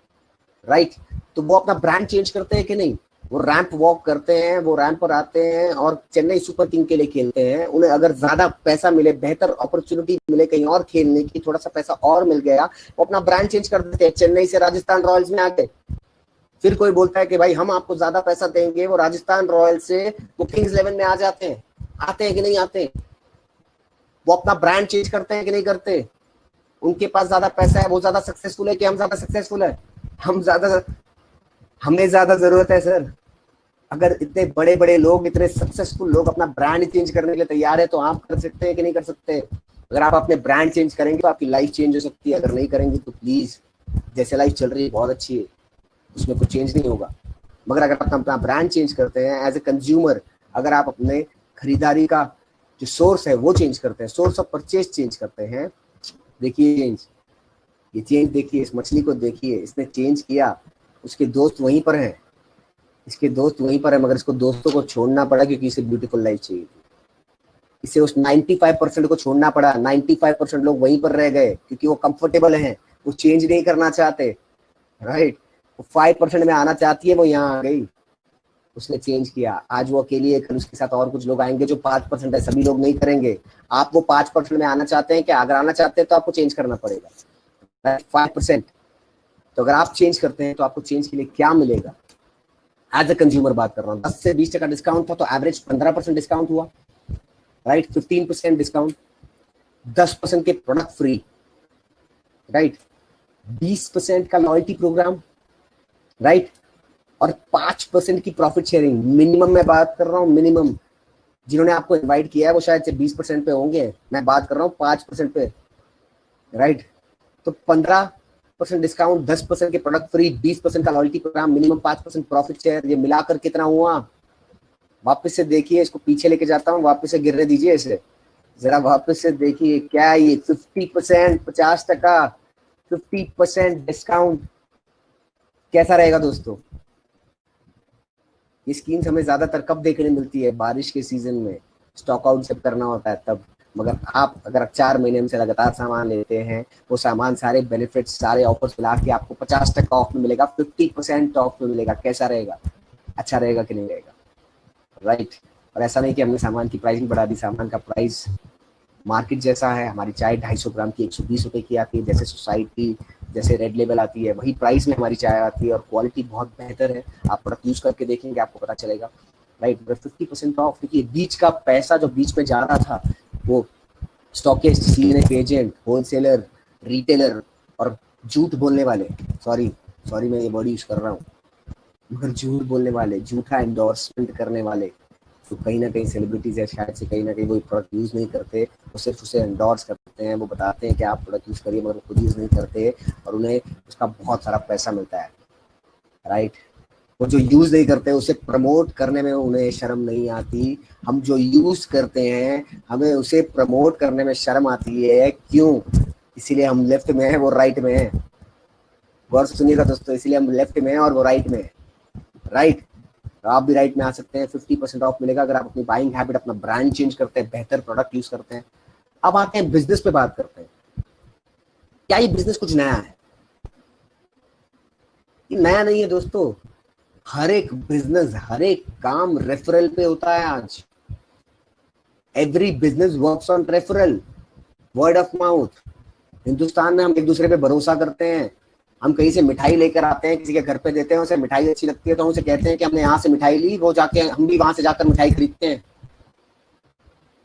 राइट। तो वो अपना ब्रांड चेंज करते हैं कि नहीं? वो रैंप वॉक करते हैं, वो रैंप पर आते हैं और चेन्नई सुपर किंग के लिए खेलते हैं। उन्हें अगर ज्यादा पैसा मिले, बेहतर अपॉर्चुनिटी मिले कहीं और खेलने की, थोड़ा सा पैसा और मिल गया, वो अपना ब्रांड चेंज कर देते हैं, चेन्नई से राजस्थान रॉयल्स में आ गए। फिर कोई बोलता है कि भाई हम आपको ज्यादा पैसा देंगे, वो राजस्थान रॉयल्स से वो किंग्स 11 में आ जाते हैं। आते हैं कि नहीं आते? वो अपना ब्रांड चेंज करते हैं कि नहीं करते? उनके पास ज्यादा पैसा है, वो ज्यादा सक्सेसफुल है कि हम ज्यादा सक्सेसफुल है? हमें ज्यादा जरूरत है सर। अगर इतने बड़े बड़े लोग, इतने सक्सेसफुल लोग अपना ब्रांड चेंज करने के लिए तैयार है, तो आप कर सकते हैं कि नहीं कर सकते? अगर आप अपने ब्रांड चेंज करेंगे तो आपकी लाइफ चेंज हो सकती है, अगर नहीं करेंगे तो प्लीज, जैसे लाइफ चल रही है बहुत अच्छी है, उसमें कुछ चेंज नहीं होगा। मगर अगर आप अपना ब्रांड चेंज करते हैं एज ए कंज्यूमर, अगर आप अपने खरीदारी का जो सोर्स है वो चेंज करते हैं, सोर्स ऑफ परचेज चेंज करते हैं, देखिए चेंज, ये चेंज देखिए, इस मछली को देखिए, इसने चेंज किया, उसके दोस्त वहीं पर हैं, इसके दोस्त वहीं पर है, मगर इसको दोस्तों को छोड़ना पड़ा क्योंकि इसे ब्यूटीफुल लाइफ चाहिए थी। इसे उस 95% को छोड़ना पड़ा, 95% लोग वहीं पर रह गए क्योंकि वो कंफर्टेबल हैं, वो चेंज नहीं करना चाहते, राइट। वो 5% में आना चाहती है, वो यहाँ आ गई, उसने चेंज किया। आज वो अकेली है, कल उसके साथ और कुछ लोग आएंगे जो 5% है, सभी लोग नहीं करेंगे। आप वो 5% में आना चाहते हैं क्या? अगर आना चाहते हैं तो आपको चेंज करना पड़ेगा, 5%। तो अगर आप चेंज करते हैं तो आपको चेंज के लिए क्या मिलेगा? एज ए कंज्यूमर बात कर रहा हूँ, 10 से 20% डिस्काउंट था तो एवरेज 15% डिस्काउंट हुआ, राइट। 15% डिस्काउंट, 10% के प्रोडक्ट फ्री, राइट। 20% का लॉयल्टी प्रोग्राम, राइट, और 5% की प्रॉफिट शेयरिंग। मिनिमम मैं बात कर रहा हूँ, मिनिमम जिन्होंने आपको इनवाइट किया है वो शायद से 20% पे होंगे, मैं बात कर रहा हूँ 5% पे, राइट। तो 15% डिस्काउंट, 10% के प्रोडक्ट फ्री, 20% का loyalty programme, minimum 5% profit share, ये मिलाकर कितना हुआ? वापस से देखिए, इसको पीछे लेके जाता हूँ, वापस से गिरने दीजिए इसे जरा, वापस से देखिए क्या ये 50%, 50%, 50% डिस्काउंट कैसा रहेगा दोस्तों? ये स्कीम्स हमें ज्यादातर कब देखने मिलती है? बारिश के सीजन में, स्टॉक आउट जब करना होता है तब। मगर आप अगर 4 महीने से लगातार सामान लेते हैं, वो सामान सारे बेनिफिट्स, सारे ऑफर्स मिला के आपको 50% ऑफ में मिलेगा, 50% ऑफ में मिलेगा। कैसा रहेगा? अच्छा रहेगा कि नहीं रहेगा, राइट। और ऐसा नहीं कि हमने सामान की प्राइस भी बढ़ा दी, सामान का प्राइस मार्केट जैसा है। हमारी चाय 250 ग्राम की 120 रुपए की आती है, जैसे सोसाइटी, जैसे रेड लेबल आती है, वही प्राइस में हमारी चाय आती है और क्वालिटी बहुत बेहतर है। आप प्रोडक्ट यूज करके देखेंगे, आपको पता चलेगा। राइट, 50% ऑफ, क्योंकि बीच का पैसा जो बीच में जा रहा था वो stockist, CNF agent, wholesaler, retailer और झूठ बोलने वाले, सॉरी मैं ये वर्ड यूज कर रहा हूँ, मगर झूठ बोलने वाले, झूठा एंडोर्समेंट करने वाले, तो कहीं ना कहीं सेलिब्रिटीज है, शायद से कहीं ना कहीं वो प्रोडक्ट यूज नहीं करते, वो सिर्फ उसे एंडोर्स करते हैं, वो बताते हैं कि आप प्रोडक्ट यूज करिए, मगर वो खुद यूज नहीं करते और उन्हें उसका बहुत सारा पैसा मिलता है, राइट। वो जो यूज नहीं करते उसे प्रमोट करने में उन्हें शर्म नहीं आती, हम जो यूज करते हैं हमें उसे प्रमोट करने में शर्म आती है, क्यों? इसीलिए हम लेफ्ट में हैं, वो राइट में है। गौर से सुनिएगा दोस्तों, इसीलिए हम लेफ्ट में हैं और वो राइट में है, राइट। तो आप भी राइट में आ सकते हैं, 50% ऑफ मिलेगा अगर आप अपनी बाइंग हैबिट, अपना ब्रांड चेंज करते हैं, बेहतर प्रोडक्ट यूज करते हैं। अब आते हैं बिजनेस पे बात करते हैं। क्या ये बिजनेस कुछ नया है? ये नया नहीं है दोस्तों, हर एक बिजनेस, हर एक काम रेफरल पे होता है आज। Every business works on referral, word of mouth. Hindustan में हम एक दूसरे पे भरोसा करते हैं, हम कहीं से मिठाई लेकर आते हैं, किसी के घर पे देते हैं, उसे मिठाई अच्छी लगती है तो हम उसे कहते हैं कि हमने यहाँ से मिठाई ली, वो जाके हम भी वहां से जाकर मिठाई खरीदते हैं।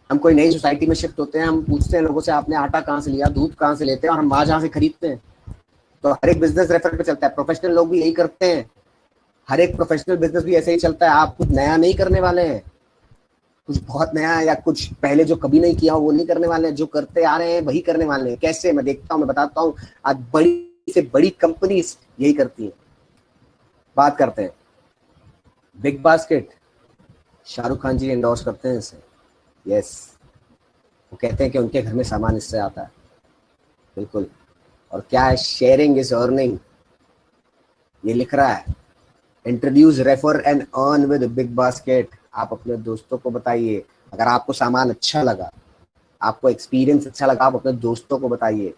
हम कोई नई सोसाइटी में शिफ्ट होते हैं, हम पूछते हैं लोगों से आपने आटा कहाँ से लिया, दूध कहाँ से लेते हैं, और हम वहां जहाँ से खरीदते हैं। तो हर एक बिजनेस रेफरल पे चलता है, प्रोफेशनल लोग भी यही करते हैं, हर एक प्रोफेशनल बिजनेस भी ऐसे ही चलता है। आप कुछ नया नहीं करने वाले हैं, कुछ बहुत नया या कुछ पहले जो कभी नहीं किया हो वो नहीं करने वाले हैं, जो करते आ रहे हैं वही करने वाले हैं। कैसे? मैं देखता हूँ, मैं बताता हूँ। आज बड़ी से बड़ी कंपनीज यही करती हैं। बात करते हैं बिग बास्केट, शाहरुख खान जी एंडोर्स करते हैं इसे, यस। वो कहते हैं कि उनके घर में सामान इससे आता है, बिल्कुल। और क्या है? शेयरिंग इज अर्निंग, ये लिख रहा है। Introduce, refer and earn with big basket. आप अपने दोस्तों को बताइए, अगर आपको सामान अच्छा लगा, आपको एक्सपीरियंस अच्छा लगा, आप अपने दोस्तों को बताइए,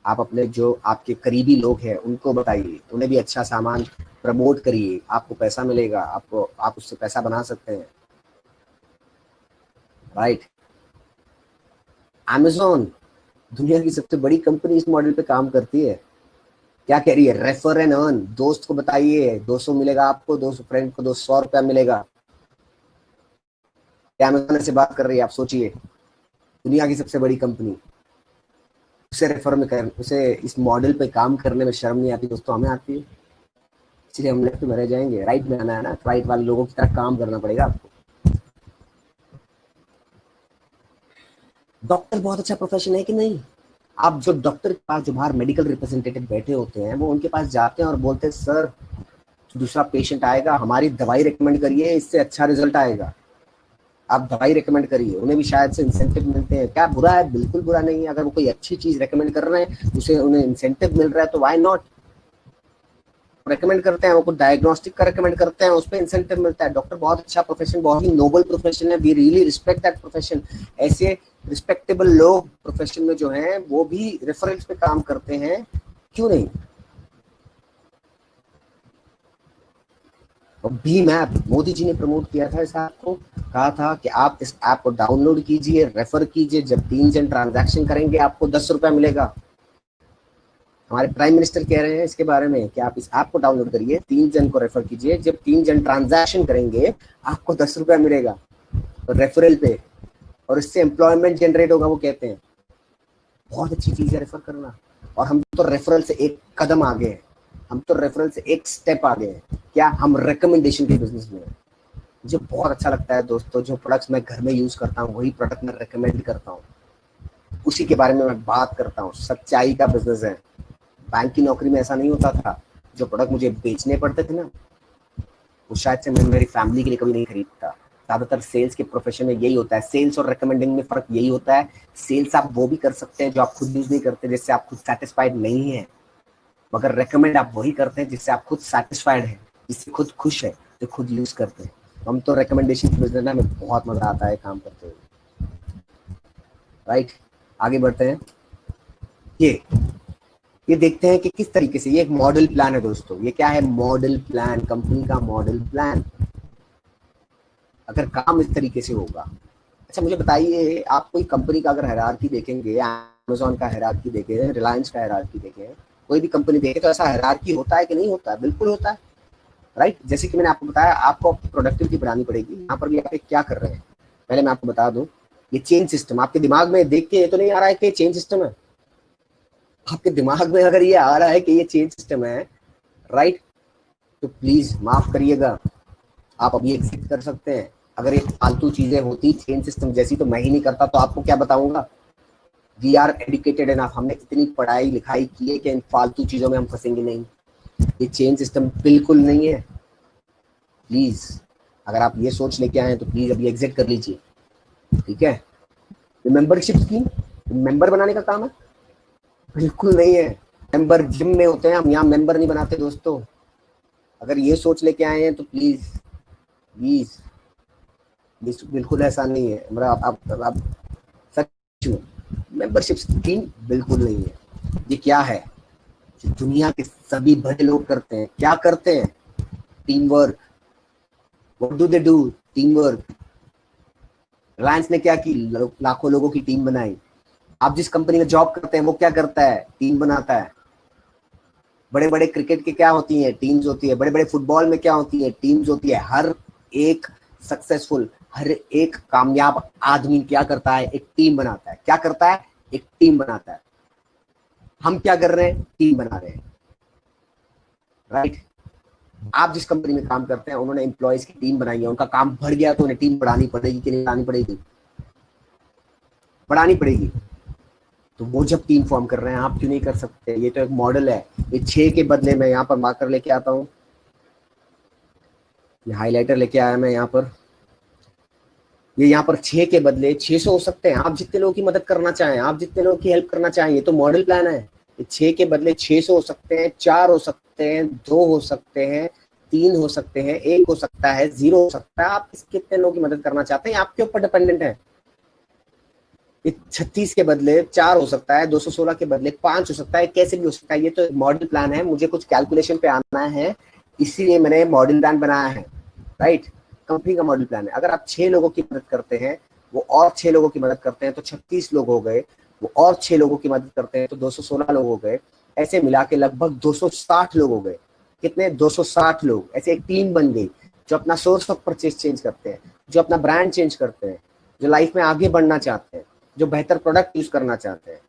आप अपने जो आपके करीबी लोग हैं उनको बताइए, उन्हें भी अच्छा सामान प्रमोट करिए, आपको पैसा मिलेगा, आप उससे पैसा बना सकते हैं, राइट। Amazon, दुनिया की सबसे बड़ी कंपनी, इस मॉडल पे काम करती है। क्या कह रही है? Refer and earn. दोस्त को बताइए, 200 मिलेगा आपको, 200 फ्रेंड को 200 रुपया मिलेगा। क्या अमेज़न से बात कर रही है? आप सोचिए, दुनिया की सबसे बड़ी कंपनी, उसे रेफर में कर, उसे इस मॉडल पे काम करने में शर्म नहीं आती दोस्तों, हमें आती है। इसलिए हम लेफ्ट में रह जाएंगे, राइट में आना है ना, राइट वाले लोगों की तरह काम करना पड़ेगा आपको। डॉक्टर बहुत अच्छा प्रोफेशन है कि नहीं? आप जो डॉक्टर के पास, जो बाहर मेडिकल रिप्रेजेंटेटिव बैठे होते हैं, वो उनके पास जाते हैं और बोलते हैं सर दूसरा पेशेंट आएगा, हमारी दवाई रिकमेंड करिए, इससे अच्छा रिजल्ट आएगा, आप दवाई रिकमेंड करिए। उन्हें भी शायद से इंसेंटिव मिलते हैं। क्या बुरा है? बिल्कुल बुरा नहीं है। अगर वो कोई अच्छी चीज रिकमेंड कर रहे हैं, उसे उन्हें इंसेंटिव मिल रहा है, तो व्हाई नॉट? रिकमेंड करते हैं, वो कुछ डायग्नोस्टिक का रिकमेंड करते हैं, उस पर इंसेंटिव मिलता है। डॉक्टर बहुत अच्छा प्रोफेशन, बहुत ही नोबल प्रोफेशन है, we really respect that profession. ऐसे रिस्पेक्टेबल लोग प्रोफेशन में जो हैं वो भी रेफरेंस पे काम करते हैं, क्यों नहीं? और भीम ऐप, मोदी जी ने प्रमोट किया था इस ऐप को, कहा था कि आप इस ऐप को डाउनलोड कीजिए, रेफर कीजिए, जब 3 जन ट्रांजैक्शन करेंगे आपको 10 रुपया मिलेगा। हमारे प्राइम मिनिस्टर कह रहे हैं इसके बारे में कि आप इस ऐप को डाउनलोड करिए, 3 जन को रेफर कीजिए, जब 3 जन ट्रांजैक्शन करेंगे आपको 10 रुपया मिलेगा तो रेफरल पे, और इससे एम्प्लॉयमेंट जनरेट होगा। वो कहते हैं बहुत अच्छी चीज है रेफर करना। और हम तो रेफरल से एक कदम आगे हैं, हम तो रेफरल से एक स्टेप आगे हैं। क्या? हम रिकमेंडेशन के बिजनेस में हैं। मुझे बहुत अच्छा लगता है दोस्तों, जो प्रोडक्ट्स मैं घर में यूज करता हूँ वही प्रोडक्ट मैं रिकमेंड करता हूँ, उसी के बारे में मैं बात करता हूँ। सच्चाई का बिजनेस है। बैंक की नौकरी में ऐसा नहीं होता था, जो प्रोडक्ट मुझे बेचने पड़ते थे ना, वो शायद से मैं मेरी फैमिली के लिए कभी नहीं खरीदता। ज्यादातर सेल्स के प्रोफेशन में यही होता है। सेल्स और रिकमेंडिंग में फर्क यही होता है, सेल्स आप वो भी कर सकते हैं जो आप खुद यूज नहीं करते, जिससे आप खुद सेटिस्फाइड नहीं है, मगर रिकमेंड आप वही करते हैं जिससे आप खुद सेटिस्फाइड है, जिससे खुद खुश है, जो खुद यूज करते हैं। हम तो रिकमेंडेशन की बिजनेस में बहुत मजा आता है काम करते हुए, राइट। आगे बढ़ते हैं। ये देखते हैं कि किस तरीके से, ये एक मॉडल प्लान है दोस्तों। ये क्या है? मॉडल प्लान, कंपनी का मॉडल प्लान। अगर काम इस तरीके से होगा, अच्छा मुझे बताइए, आप कोई कंपनी का अगर हायरार्की देखेंगे, अमेज़न का हायरार्की देखें, रिलायंस का हायरार्की देखें, कोई भी कंपनी देखें, तो ऐसा हायरार्की होता है कि नहीं होता है? बिल्कुल होता है। राइट। जैसे कि मैंने आपको बताया, आपको प्रोडक्टिविटी बढ़ानी पड़ेगी। यहाँ पर भी आप क्या कर रहे हैं, पहले मैं आपको बता दूं, ये चेन सिस्टम आपके दिमाग में देख के ये तो नहीं आ रहा है कि चेन सिस्टम है। आपके दिमाग में अगर ये आ रहा है कि ये चेन सिस्टम है, राइट, तो प्लीज माफ करिएगा, आप अभी एग्जिट कर सकते हैं। अगर ये फालतू चीजें होती चेन सिस्टम जैसी तो मैं ही नहीं करता, तो आपको क्या बताऊंगा। वी आर एडुकेटेड एनफ, हमने इतनी पढ़ाई लिखाई की है कि इन फालतू चीजों में हम फंसेंगे नहीं। ये चेन सिस्टम बिल्कुल नहीं है। प्लीज अगर आप ये सोच लेके आए हैं तो प्लीज अभी एग्जिट कर लीजिए, ठीक है। मेंबरशिप स्कीम मेंबर बनाने का काम है, बिल्कुल नहीं है। मेंबर जिम में होते हैं, हम यहाँ मेंबर नहीं बनाते दोस्तों। अगर ये सोच लेके आए हैं तो प्लीज प्लीज, बिल्कुल ऐसा नहीं है। मतलब आप सच में मेंबरशिप स्कीम बिल्कुल नहीं है। ये क्या है, जो दुनिया के सभी बड़े लोग करते हैं, क्या करते हैं, team work. What do they do, team work. Reliance ने क्या की, लाखों लोगों की टीम बनाई। आप जिस कंपनी में जॉब करते हैं वो क्या करता है, टीम बनाता है। बड़े बड़े क्रिकेट के क्या होती है, टीम्स होती है। बड़े बड़े फुटबॉल में क्या होती है, टीम्स होती है। हर एक सक्सेसफुल, हर एक कामयाब आदमी क्या करता है, एक टीम बनाता है। क्या करता है, एक टीम बनाता है। हम क्या कर रहे हैं, टीम बना रहे हैं, राइट। आप जिस कंपनी में काम करते हैं उन्होंने एम्प्लॉयज की टीम बनाई है, उनका काम बढ़ गया तो उन्हें टीम बढ़ानी पड़ेगी कि नहीं बढ़ानी पड़ेगी, बढ़ानी पड़ेगी। तो वो जब टीम फॉर्म कर रहे हैं, आप क्यों नहीं कर सकते। ये तो एक मॉडल है। ये 6 के बदले में यहाँ पर मार्कर लेके आता हूँ, ये हाईलाइटर लेके आया मैं यहाँ पर। ये यहाँ पर 6 के बदले 600 हो सकते हैं। आप जितने लोगों की मदद करना चाहें, आप जितने लोगों की हेल्प करना चाहें, ये तो मॉडल प्लान है। 6 के बदले 600 हो सकते हैं, 4 हो सकते हैं, 2 हो सकते हैं, 3 हो सकते हैं, 1 हो सकता है, 0 हो सकता है। आप कितने लोगों की मदद करना चाहते हैं आपके ऊपर डिपेंडेंट है। 36 के बदले 4 हो सकता है, 216 के बदले 5 हो सकता है, कैसे भी हो सकता है। ये तो मॉडल प्लान है, मुझे कुछ कैलकुलेशन पे आना है, इसीलिए मैंने मॉडल प्लान बनाया है, राइट। कंपनी का मॉडल प्लान है। अगर आप 6 लोगों की मदद करते हैं, वो और 6 लोगों की मदद करते हैं तो 36 लोग हो गए। वो और 6 लोगों की मदद करते हैं तो 216 लोग हो गए। ऐसे मिला के लगभग 260 लोग हो गए। कितने, 260 लोग। ऐसे एक टीम बन गई जो अपना सोर्स ऑफ परचेज चेंज करते हैं, जो अपना ब्रांड चेंज करते हैं, जो लाइफ में आगे बढ़ना चाहते हैं, जो बेहतर प्रोडक्ट यूज करना चाहते हैं।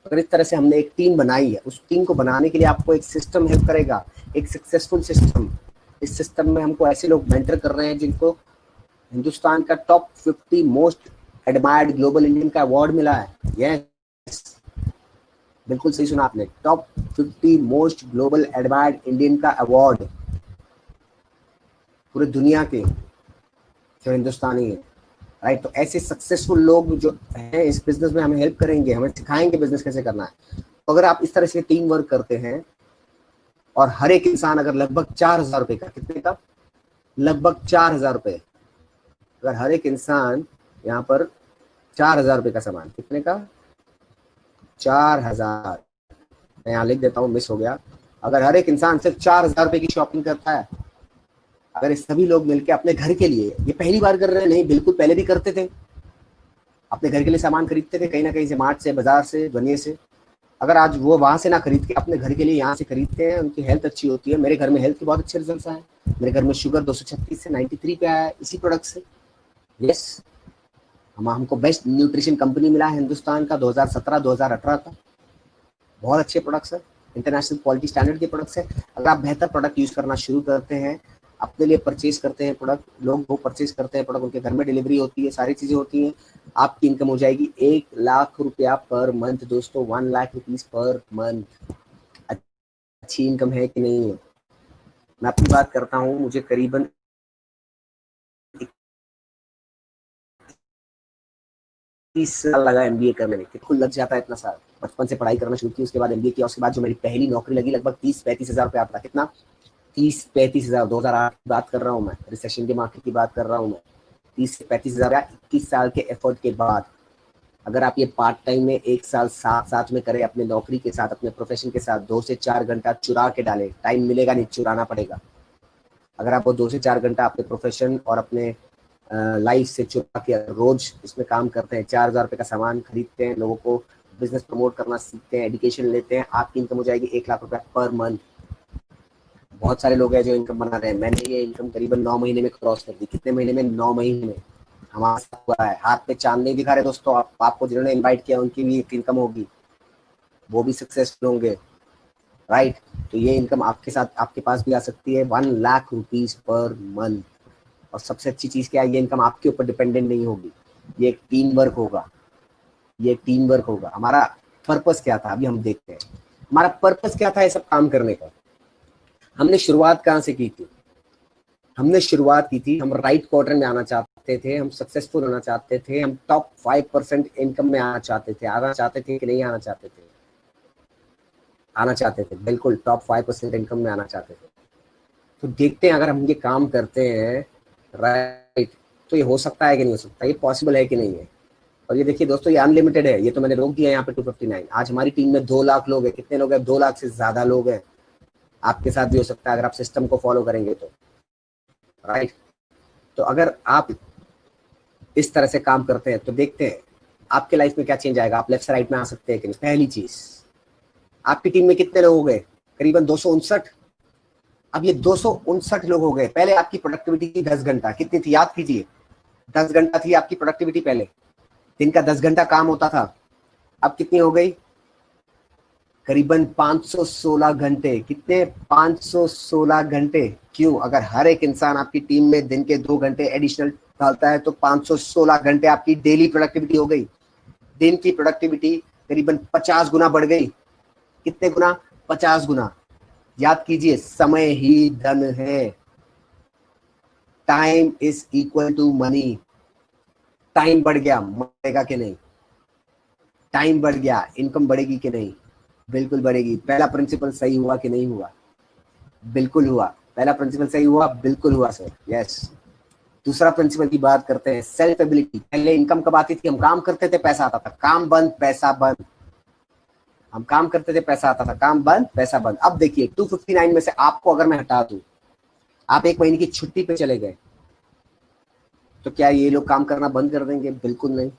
अगर इस तरह से हमने एक टीम बनाई है, उस टीम को बनाने के लिए आपको एक सिस्टम हेल्प करेगा, एक सक्सेसफुल सिस्टम। इस सिस्टम में हमको ऐसे लोग मेंटर कर रहे हैं जिनको हिंदुस्तान का top 50 most admired global Indian का अवार्ड मिला है। यस, बिल्कुल सही सुना आपने, top 50 most global admired Indian का अवार्ड पूरे दुनिया के जो हिंदुस्तानी है, राइट। तो ऐसे सक्सेसफुल लोग जो हैं इस बिजनेस में हमें हेल्प करेंगे, हमें सिखाएंगे बिजनेस कैसे करना है। तो अगर आप इस तरह से टीम वर्क करते हैं और हर एक इंसान अगर लगभग 4,000 रुपए का, कितने का, लगभग 4,000 रुपए, अगर हर एक इंसान यहाँ पर 4,000 रुपए का सामान, कितने का, 4,000, मैं यहाँ लिख देता हूँ, मिस हो गया। अगर हर एक इंसान सिर्फ 4,000 रुपए की शॉपिंग करता है, अगर सभी लोग मिलकर अपने घर के लिए, ये पहली बार कर रहे हैं नहीं, बिल्कुल पहले भी करते थे, अपने घर के लिए सामान खरीदते थे कहीं ना कहीं से, मार्ट से, बाजार से, दुनिया से। अगर आज वो वहां से ना खरीद के अपने घर के लिए यहाँ से खरीदते हैं, उनकी हेल्थ अच्छी होती है। मेरे घर में हेल्थ के बहुत अच्छे रिजल्ट आए। मेरे घर में शुगर 236 से 93 पे आया है इसी प्रोडक्ट से। यस, हमको बेस्ट न्यूट्रिशन कंपनी मिला है हिंदुस्तान का 2017-2018 का। बहुत अच्छे प्रोडक्ट्स है, इंटरनेशनल क्वालिटी स्टैंडर्ड के प्रोडक्ट्स है। अगर आप बेहतर प्रोडक्ट यूज करना शुरू करते हैं, अपने लिए परचेज करते हैं प्रोडक्ट, लोग वो परचेज करते हैं प्रोडक्ट, उनके घर में डिलीवरी होती है, सारी चीजें होती हैं, आपकी इनकम हो जाएगी 1,00,000 रुपया पर मंथ दोस्तों, 1,00,000 रुपीज पर मंथ। अच्छी इनकम है कि नहीं है। मैं अपनी बात करता हूँ, मुझे करीबन 30 साल लगा एमबीए करने में। बिल्कुल लग जाता है इतना साल। बचपन से पढ़ाई करना शुरू की, उसके बाद एमबीए किया, उसके बाद जो मेरी पहली नौकरी लगी लगभग 30-35 हजार रुपया आता। कितना, 30-35 हजार। 2008 की बात कर रहा हूँ मैं, रिसेशन के मार्केट की बात कर रहा हूँ मैं। 30 से 35 हजार 21 साल के एफर्ट के बाद। अगर आप ये पार्ट टाइम में 1 साल साथ साथ में करें, अपने नौकरी के साथ, अपने प्रोफेशन के साथ 2 से 4 घंटा चुरा के डालें, टाइम मिलेगा नहीं, चुराना पड़ेगा। अगर आप वो 2 से 4 घंटा अपने प्रोफेशन और अपने लाइफ से चुरा के रोज इसमें काम करते हैं, 4,000 रुपए का सामान खरीदते हैं, लोगों को बिजनेस प्रमोट करना सीखते हैं, एजुकेशन लेते हैं, आपकी इनकम हो जाएगी 1,00,000 रुपया पर मंथ। बहुत सारे लोग हैं जो इनकम बना रहे हैं। मैंने ये इनकम करीबन 9 महीने में क्रॉस कर दी। कितने महीने में? 9 महीने में। हमारा साथ हुआ है। हाथ पे चांद नहीं दिखा रहे दोस्तों, आपको जिन्होंने इनवाइट किया उनकी भी एक इनकम होगी, वो भी सक्सेसफुल होंगे, राइट। तो ये इनकम आपके साथ, आपके पास भी आ सकती है, 1 लाख रुपीज पर मंथ। और सबसे अच्छी चीज क्या है, ये इनकम आपके ऊपर डिपेंडेंट नहीं होगी, ये एक टीम वर्क होगा, ये टीम वर्क होगा। हमारा पर्पस क्या था, अभी हम देखते हैं हमारा पर्पस क्या था ये सब काम करने का। हमने शुरुआत कहाँ से की थी? हमने शुरुआत की थी, हम राइट क्वार्टर में आना चाहते थे, हम सक्सेसफुल होना चाहते थे, हम टॉप 5% इनकम में आना चाहते थे। आना चाहते थे कि नहीं आना चाहते थे? आना चाहते थे, बिल्कुल टॉप 5% इनकम में आना चाहते थे। तो देखते हैं अगर हम ये काम करते हैं, राइट, तो ये हो सकता है कि नहीं हो सकता, ये पॉसिबल है कि नहीं है। और ये देखिए दोस्तों, ये अनलिमिटेड है, ये तो मैंने रोक दिया यहाँ पे 259। आज हमारी टीम में 2 लाख लोग हैं। कितने लोग हैं? 2 लाख से ज्यादा लोग हैं। आपके साथ भी हो सकता है अगर आप सिस्टम को फॉलो करेंगे तो, राइट। तो अगर आप इस तरह से काम करते हैं तो देखते हैं आपके लाइफ में क्या चेंज आएगा। आप लेफ्ट से राइट में आ सकते हैं कि नहीं? पहली चीज, आपकी टीम में कितने लोग हो गए? करीबन 259। अब ये 259 लोग हो गए। पहले आपकी प्रोडक्टिविटी थी 10 घंटा, कितनी थी याद कीजिए? 10 घंटा थी आपकी प्रोडक्टिविटी पहले, दिन का 10 घंटा काम होता था। अब कितनी हो गई? करीबन 516 घंटे। कितने? 516 घंटे। क्यों? अगर हर एक इंसान आपकी टीम में दिन के 2 घंटे एडिशनल डालता है तो 516 घंटे आपकी डेली प्रोडक्टिविटी हो गई। दिन की प्रोडक्टिविटी करीबन 50 गुना बढ़ गई। कितने गुना? 50 गुना। याद कीजिए, समय ही धन है। Time is equal to money. Time बढ़ गया, बढ़ेगा कि नहीं? टाइम बढ़ गया, इनकम बढ़ेगी कि नहीं? बिल्कुल बढ़ेगी। पहला प्रिंसिपल सही हुआ कि नहीं हुआ? बिल्कुल हुआ। पहला प्रिंसिपल सही हुआ, बिल्कुल हुआ सर, यस। दूसरा प्रिंसिपल की बात करते हैं, सेल्फ एबिलिटी। पहले इनकम कब आती थी? हम काम करते थे, पैसा आता था। काम बंद, पैसा बंद। हम काम करते थे, पैसा आता था। काम बंद, पैसा बंद। अब देखिए 259 में से आपको अगर मैं हटा दूं, आप 1 महीने की छुट्टी पे चले गए, तो क्या ये लोग काम करना बंद कर देंगे? बिल्कुल नहीं।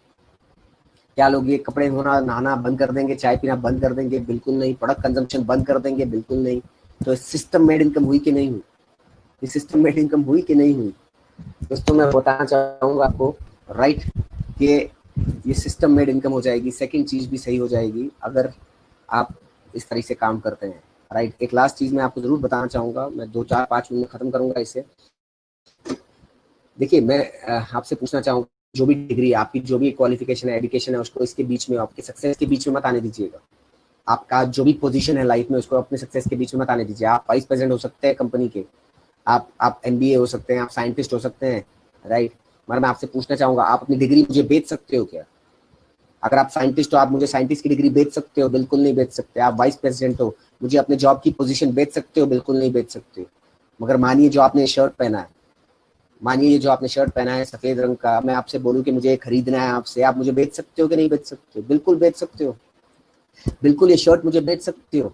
क्या लोग ये कपड़े धोना, नहाना बंद कर देंगे? चाय पीना बंद कर देंगे? बिल्कुल नहीं। प्रोडक्ट कंजम्पशन बंद कर देंगे? बिल्कुल नहीं। तो सिस्टम मेड इनकम हुई कि नहीं हुई? ये सिस्टम मेड इनकम हुई कि नहीं हुई? दोस्तों मैं बताना चाहूंगा आपको, राइट, कि ये सिस्टम मेड इनकम हो जाएगी। सेकंड चीज भी सही हो जाएगी अगर आप इस तरीके से काम करते हैं, राइट। एक लास्ट चीज मैं आपको जरूर बताना चाहूंगा, मैं 2-4-5 मिनट में खत्म करूंगा इसे। देखिए मैं आपसे पूछना चाहूंगा, जो भी डिग्री आपकी, जो भी क्वालिफिकेशन है, एजुकेशन है, उसको इसके बीच में, आपके सक्सेस के बीच में मत आने दीजिएगा। आपका जो भी पोजीशन है लाइफ में, उसको अपने सक्सेस के बीच में मत आने दीजिए। आप वाइस प्रेसिडेंट हो सकते हैं कंपनी के, आप एमबीए हो सकते हैं, आप साइंटिस्ट हो सकते हैं, राइट। मगर मैं आपसे पूछना चाहूंगा, आप अपनी डिग्री मुझे बेच सकते हो क्या? अगर आप साइंटिस्ट हो, आप मुझे साइंटिस्ट की डिग्री बेच सकते हो? बिल्कुल नहीं बेच सकते। आप वाइस प्रेसिडेंट हो, मुझे अपने जॉब की पोजीशन बेच सकते हो? बिल्कुल नहीं बेच सकते। मगर मानिए जो आपने शर्ट पहना है, मानिए ये जो आपने शर्ट पहना है सफेद रंग का, मैं आपसे बोलूं कि मुझे खरीदना है आपसे, आप मुझे बेच सकते हो कि नहीं बेच सकते हो? बिल्कुल बेच सकते हो। बिल्कुल ये शर्ट मुझे बेच सकते हो।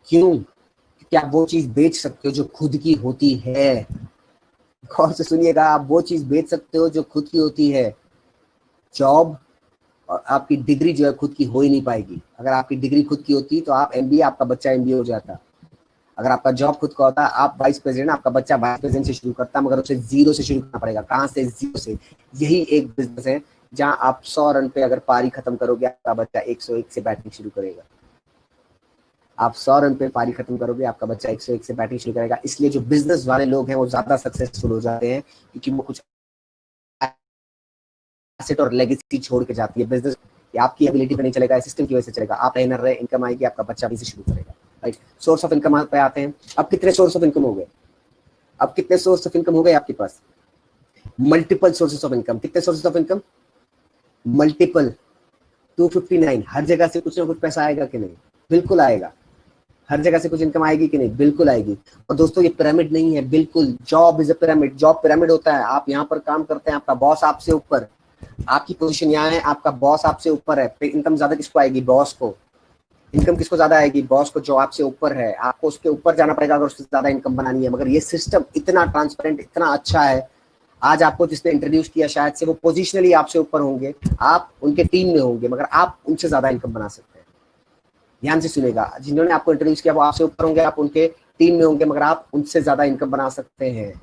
क्यों? क्योंकि आप वो चीज बेच सकते हो जो खुद की होती है। गौर से सुनिएगा, आप वो चीज बेच सकते हो जो खुद की होती है। जॉब और आपकी डिग्री जो है खुद की हो ही नहीं पाएगी। अगर आपकी डिग्री खुद की होती तो आप एमबीए, आपका बच्चा एमबीए हो जाता। अगर आपका जॉब खुद का होता, आप वाइस प्रेसिडेंट, आपका बच्चा वाइस प्रेसिडेंट से शुरू करता, मगर उसे जीरो से शुरू करना पड़ेगा। कहाँ से? जीरो से। यही एक बिजनेस है जहां आप 100 रन पे अगर पारी खत्म करोगे, आपका बच्चा 101 से बैटिंग शुरू करेगा। आप 100 रन पे पारी खत्म करोगे, आपका बच्चा 101 से बैटिंग शुरू करेगा। इसलिए जो बिजनेस वाले लोग हैं वो ज्यादा सक्सेसफुल हो जाते हैं, क्योंकि वो कुछ एसेट और लेगेसी छोड़ के जाती है। बिजनेस आपकी एबिलिटी पे नहीं चलेगा, सिस्टम की वजह से चलेगा। आप ट्रेनर रहे, इनकम आएगी, आपका बच्चा भी से शुरू करेगा, राइट। सोर्स ऑफ इनकम पे आते हैं। अब कितने सोर्स ऑफ इनकम हो गए? अब कितने सोर्स ऑफ इनकम हो गए आपके पास? Multiple sources of income. कितने सोर्सेस ऑफ इनकम? मल्टीपल। 259। हर जगह से कुछ ना कुछ पैसा आएगा कि नहीं? बिल्कुल आएगा। हर जगह से कुछ इनकम आएगी कि नहीं? बिल्कुल आएगी। और दोस्तों ये पिरामिड नहीं है, बिल्कुल। Job is a pyramid. Job pyramid होता है। आप यहाँ पर काम करते हैं, आपका बॉस आपसे ऊपर, आपकी पोजीशन यहाँ है, आपका बॉस आपसे ऊपर है, फिर इनकम ज्यादा किसको आएगी? बॉस को। इनकम किसको ज्यादा आएगी? बॉस को, जो आपसे ऊपर है। आपको उसके ऊपर जाना पड़ेगा अगर उससे ज्यादा इनकम बनानी है। मगर ये सिस्टम इतना ट्रांसपेरेंट, इतना अच्छा है, आज आपको जिसने इंट्रोड्यूस किया शायद से वो पोजिशनली आपसे ऊपर होंगे, आप उनके टीम में होंगे, मगर आप उनसे ज्यादा इनकम बना सकते हैं। ध्यान से सुनेगा, जिन्होंने आपको इंट्रोड्यूस किया वो आपसे ऊपर होंगे, आप उनके टीम में होंगे, मगर आप उनसे ज्यादा इनकम बना सकते हैं।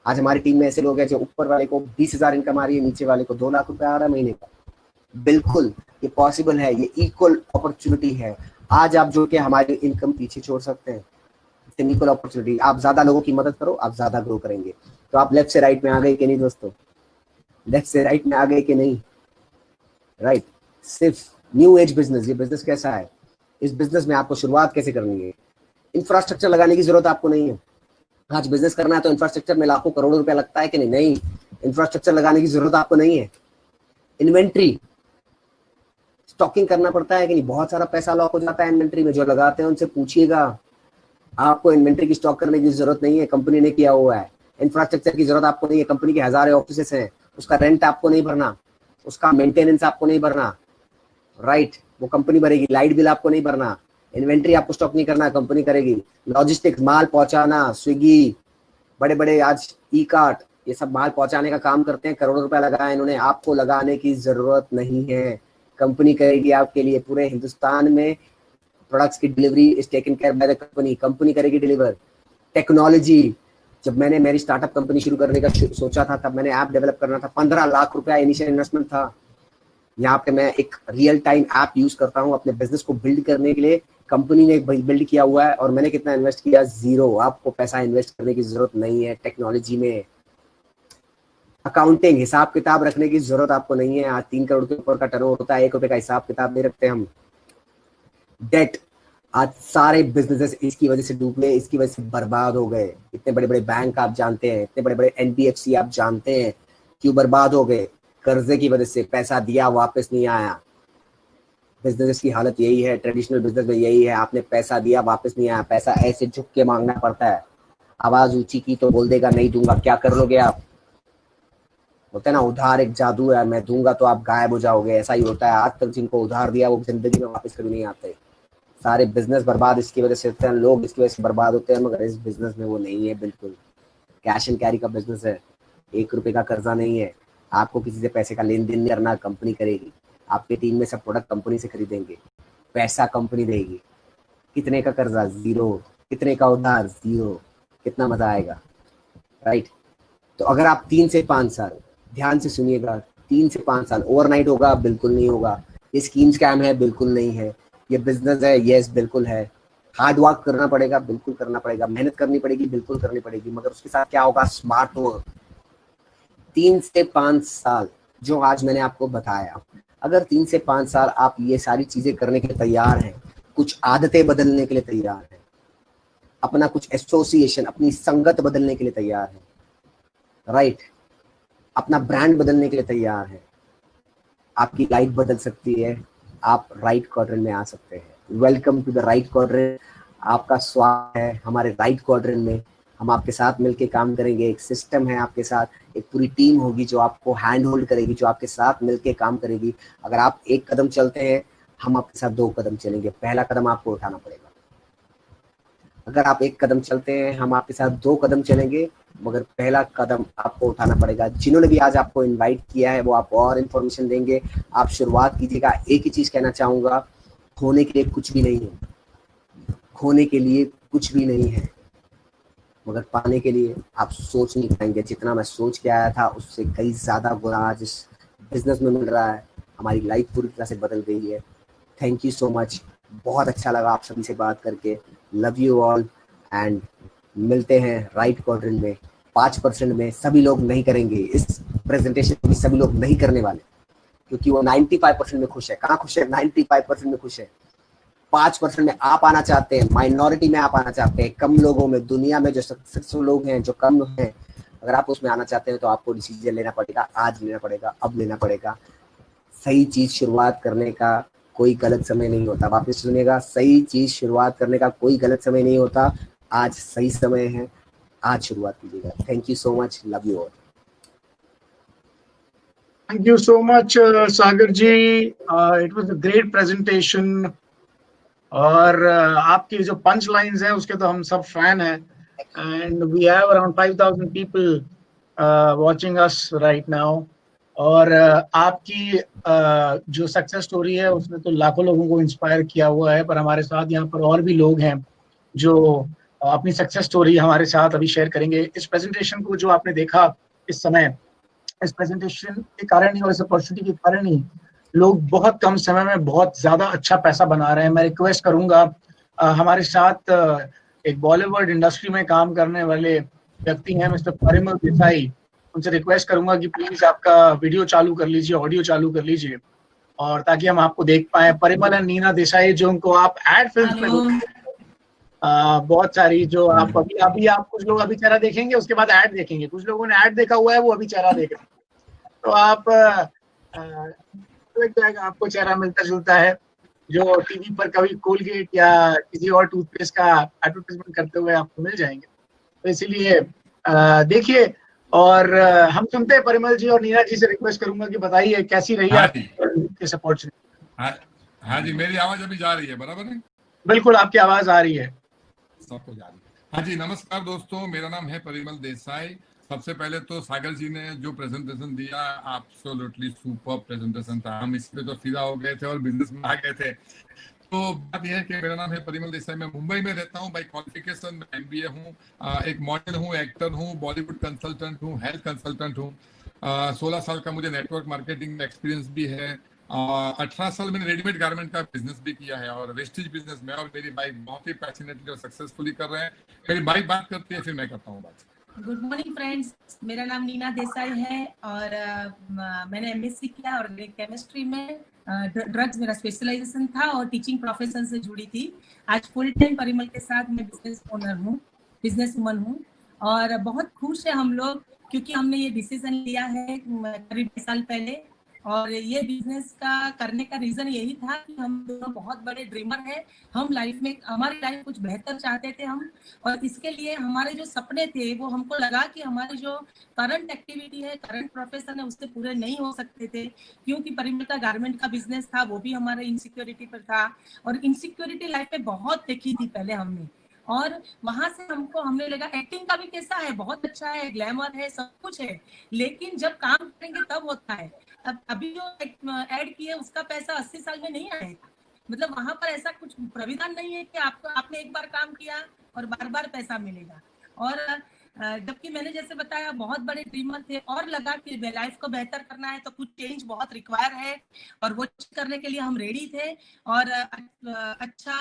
आज हमारी टीम में ऐसे लोग हैं जो ऊपर वाले को 20,000 इनकम आ रही है, नीचे वाले को 2 लाख रुपए आ रहा है महीने का। बिल्कुल ये पॉसिबल है, ये इक्वल अपॉर्चुनिटी है। आज आप जो कि हमारी इनकम पीछे छोड़ सकते हैं, इक्वल अपॉर्चुनिटी। आप ज्यादा लोगों की मदद करो, आप ज्यादा ग्रो करेंगे। तो आप लेफ्ट से राइट में आ गए कि नहीं दोस्तों? लेफ्ट से राइट में आ गए कि नहीं? राइट। सिर्फ न्यू एज बिजनेस, ये बिजनेस कैसा है, इस बिजनेस में आपको शुरुआत कैसे करनी है। इंफ्रास्ट्रक्चर लगाने की जरूरत आपको नहीं है। आज बिजनेस करना है तो इंफ्रास्ट्रक्चर में लाखों करोड़ों रुपया लगता है कि नहीं? नहीं, इंफ्रास्ट्रक्चर लगाने की जरूरत आपको नहीं है। इन्वेंट्री स्टॉकिंग करना पड़ता है कि नहीं? बहुत सारा पैसा लॉक हो जाता है इन्वेंट्री में। जो लगाते हैं उनसे पूछिएगा, आपको इन्वेंट्री की स्टॉक करने की जरूरत नहीं है, कंपनी ने किया हुआ है। इंफ्रास्ट्रक्चर की जरूरत आपको नहीं है, कंपनी के हजारों ऑफिसेस हैं, उसका रेंट आपको नहीं भरना, उसका मेंटेनेंस आपको नहीं भरना, राइट, वो कंपनी भरेगी। लाइट बिल आपको नहीं भरना, इन्वेंट्री आपको स्टॉक नहीं करना, कंपनी करेगी। लॉजिस्टिक्स, माल पहुंचाना, स्विगी, बड़े बड़े आज ई कार्ट, ये सब माल पहुंचाने का काम करते हैं, करोड़ों रुपया लगाया इन्होंने। आपको लगाने की जरूरत नहीं है, कंपनी करेगी आपके लिए। पूरे हिंदुस्तान में प्रोडक्ट्स की delivery is taken care by the company, company करेगी डिलीवर। टेक्नोलॉजी, जब मैंने मेरी स्टार्टअप कंपनी शुरू करने का सोचा था, तब मैंने ऐप डेवलप करना था, 15 लाख रुपया इनिशियल इन्वेस्टमेंट था। यहाँ पे मैं एक रियल टाइम ऐप यूज करता हूँ अपने बिजनेस को बिल्ड करने के लिए। कंपनी ने बिल्ड किया हुआ है और मैंने कितना इन्वेस्ट किया? 0। आपको पैसा इन्वेस्ट करने की जरूरत नहीं है टेक्नोलॉजी में। अकाउंटिंग, हिसाब किताब रखने की जरूरत आपको नहीं है। आज 3 करोड़ के ऊपर का टर्नओवर होता है, 1 रुपए का हिसाब किताब नहीं रखते हम। डेट, आज सारे बिजनेसेस इसकी वजह से डूबे, इसकी वजह से बर्बाद हो गए। इतने बड़े बड़े बैंक आप जानते हैं, इतने बड़े बड़े NBFC आप जानते हैं, क्यों बर्बाद हो गए? कर्जे की वजह से। पैसा दिया वापस नहीं आया। बिजनेस की हालत यही है, ट्रेडिशनल बिजनेस में यही है, आपने पैसा दिया वापस नहीं आया। पैसा ऐसे झुक के मांगना पड़ता है। आवाज ऊंची की तो बोल देगा नहीं दूंगा, क्या कर लोगे आप? बोलते हैं ना, उधार एक जादू है, मैं दूंगा तो आप गायब हो जाओगे। ऐसा ही होता है। आज तक जिनको उधार दिया वो जिंदगी में वापस कभी नहीं आते। सारे बिजनेस बर्बाद इसकी वजह से होते हैं, लोग इसकी वजह से बर्बाद होते हैं, मगर इस बिजनेस में वो नहीं है। बिल्कुल कैश एंड कैरी का बिजनेस है, 1 रुपए का कर्जा नहीं है। आपको किसी से पैसे का लेन देन नहीं करना, कंपनी करेगी। आपके टीम में सब प्रोडक्ट कंपनी से खरीदेंगे, पैसा कंपनी देगी। कितने का कर्जा? 0। कितने का उधार? 0। कितना मजा आएगा, राइट? तो अगर आप 3 से 5 साल, ध्यान से सुनिएगा, 3 से 5 साल, ओवरनाइट होगा? बिल्कुल नहीं होगा। ये स्कीम स्कैम है? बिल्कुल नहीं है। ये बिजनेस है? यस बिल्कुल है। हार्ड वर्क करना पड़ेगा? बिल्कुल करना पड़ेगा। मेहनत करनी पड़ेगी? बिल्कुल करनी पड़ेगी। मगर उसके साथ क्या होगा? Smart work. 3 से 5 साल जो आज मैंने आपको बताया, अगर 3 से 5 साल आप ये सारी चीजें करने के लिए तैयार हैं, कुछ आदतें बदलने के लिए तैयार हैं, अपना कुछ एसोसिएशन, अपनी संगत बदलने के लिए तैयार है, राइट, अपना ब्रांड बदलने के लिए तैयार है, आपकी लाइफ बदल सकती है। आप राइट क्वाड्रेंट में आ सकते हैं। Welcome to the right quadrant. आपका स्वागत है हमारे राइट क्वाड्रेंट में। हम आपके साथ मिलके काम करेंगे। एक सिस्टम है आपके साथ, एक पूरी टीम होगी जो आपको हैंड होल्ड करेगी, जो आपके साथ मिलके काम करेगी। अगर आप 1 कदम चलते हैं, हम आपके साथ 2 कदम चलेंगे। पहला कदम आपको उठाना पड़ेगा। अगर आप 1 कदम चलते हैं, हम आपके साथ 2 कदम चलेंगे, मगर पहला कदम आपको उठाना पड़ेगा। जिन्होंने भी आज आपको इनवाइट किया है वो आपको और इन्फॉर्मेशन देंगे। आप शुरुआत कीजिएगा। एक ही चीज कहना चाहूंगा, खोने के लिए कुछ भी नहीं है, खोने के लिए कुछ भी नहीं है, मगर पाने के लिए आप सोच नहीं पाएंगे। जितना मैं सोच के आया था उससे कई ज्यादा गुना आज इस बिजनेस में मिल रहा है। हमारी लाइफ पूरी तरह से बदल गई है। Thank you so much. बहुत अच्छा लगा आप सभी से बात करके। लव यू ऑल एंड मिलते हैं राइट क्वाड्रेंट में। 5% में सभी लोग नहीं करेंगे इस प्रेजेंटेशन को, सभी लोग नहीं करने वाले, क्योंकि वो 95% में खुश है। कहाँ खुश है? 95% में खुश है। 5% में आप आना चाहते हैं, माइनॉरिटी में आप आना चाहते हैं, कम लोगों में, दुनिया में जो सक्सेसफुल लोग हैं, जो कम हैं, अगर आप उसमें आना चाहते हैं तो आपको डिसीजन लेना पड़ेगा। आज लेना पड़ेगा, अब लेना पड़ेगा। सही चीज शुरुआत करने का कोई गलत समय नहीं होता। वापस सुनिएगा, सही चीज शुरुआत करने का कोई गलत समय नहीं होता। आज सही समय है, आज शुरुआत कीजिएगा। Thank you so much. Love you all. Thank you so much, Sagar ji. It was a great presentation. और आपकी जो पंच लाइन्स हैं उसके तो हम सब फैन हैं। And we have around 5,000 people watching us right now. और आपकी जो सक्सेस स्टोरी है उसने तो लाखों लोगों को इंस्पायर किया हुआ है। पर हमारे साथ यहाँ पर और भी लोग हैं जो अपनी सक्सेस स्टोरी हमारे साथ अभी शेयर करेंगे। इस प्रेजेंटेशन को जो आपने देखा इस समय, इस प्रेजेंटेशन के कारण ही और इस अपॉर्चुनिटी के कारण ही लोग बहुत कम समय में बहुत ज्यादा अच्छा पैसा बना रहे हैं। मैं रिक्वेस्ट करूंगा हमारे साथ एक बॉलीवुड इंडस्ट्री में काम करने वाले व्यक्ति हैं मिस्टर परिमल देसाई, उनसे रिक्वेस्ट करूंगा कि प्लीज आपका वीडियो चालू कर लीजिए, ऑडियो चालू कर लीजिए, और ताकि हम आपको देख पाए। परिमल एंड नीना देसाई, जो उनको आप एड फिल्म में बहुत सारी, जो आप अभी आप कुछ लोग अभी चेहरा देखेंगे, उसके बाद ऐड देखेंगे, कुछ लोगों ने ऐड देखा हुआ है, वो अभी चेहरा देख रहे हैं। तो आप आपको चेहरा मिलता जुलता है, जो टीवी पर कभी कोलगेट या किसी और टूथपेस्ट का एडवर्टाइजमेंट करते हुए आपको मिल जाएंगे। तो इसीलिए देखिए, और हम सुनते हैं परिमल जी और नीना जी से रिक्वेस्ट करूंगा कि बताइए कैसी रही आपकी सपोर्ट। हाँ जी, मेरी आवाज अभी जा रही है बराबर है? बिल्कुल, आपकी आवाज आ रही है, सबको जा रही है। हाँ जी, नमस्कार दोस्तों, मेरा नाम है परिमल देसाई। सबसे पहले तो सागर जी ने जो प्रेजेंटेशन दिया, एब्सोल्युटली सुपर प्रेजेंटेशन था। हम इस पे तो फिदा हो गए थे और बिजनेस में आ गए थे। तो बात यह है कि मेरा नाम है परिमल देसाई, मैं मुंबई में रहता हूँ। बाई क्वालिफिकेशन मैं MBA हूँ, एक मॉडल हूँ, एक्टर हूँ, बॉलीवुड कंसल्टेंट हूँ, हेल्थ कंसल्टेंट हूँ। 16 साल का मुझे नेटवर्क मार्केटिंग में एक्सपीरियंस भी है। 18 साल मैंने रेडीमेड गारमेंट का बिजनेस भी किया है और वेस्टेज बिजनेस में, और मेरी वाइफ बहुत ही पैशनेटली और सक्सेसफुली कर रहे हैं। मेरी वाइफ बात करती है, फिर मैं करता हूँ बात। गुड मॉर्निंग फ्रेंड्स, मेरा नाम नीना देसाई है और मैंने MSc किया ऑर्गेनिक केमिस्ट्री में। ड्रग्स मेरा स्पेशलाइजेशन था और टीचिंग प्रोफेशन से जुड़ी थी। आज फुल टाइम परिमल के साथ मैं बिजनेस ओनर हूँ, बिजनेस वुमन हूँ, और बहुत खुश है हम लोग क्योंकि हमने ये डिसीजन लिया है करीब 2 साल पहले। और ये बिजनेस का करने का रीजन यही था कि हम दोनों बहुत बड़े ड्रीमर हैं। हम लाइफ में, हमारी लाइफ कुछ बेहतर चाहते थे हम, और इसके लिए हमारे जो सपने थे वो हमको लगा कि हमारे जो करंट एक्टिविटी है, करंट प्रोफेशन है, उससे पूरे नहीं हो सकते थे, क्योंकि परिमल का गारमेंट का बिजनेस था, वो भी हमारे इनसिक्योरिटी पर था। और इनसिक्योरिटी लाइफ में बहुत देखी थी पहले हमने, और वहां से हमने लगा एक्टिंग का भी कैसा है, बहुत अच्छा है, ग्लैमर है, सब कुछ है, लेकिन जब काम करेंगे तब होता है। अब अभी जो ऐड किए उसका पैसा 80 साल में नहीं आएगा। मतलब वहां पर ऐसा कुछ प्राविधान नहीं है कि आपने एक बार काम किया और बार बार पैसा मिलेगा। और जबकि मैंने जैसे बताया बहुत बड़े ड्रीमर थे और लगा कि लाइफ को बेहतर करना है तो कुछ चेंज बहुत रिक्वायर है, और वो करने के लिए हम रेडी थे। और अच्छा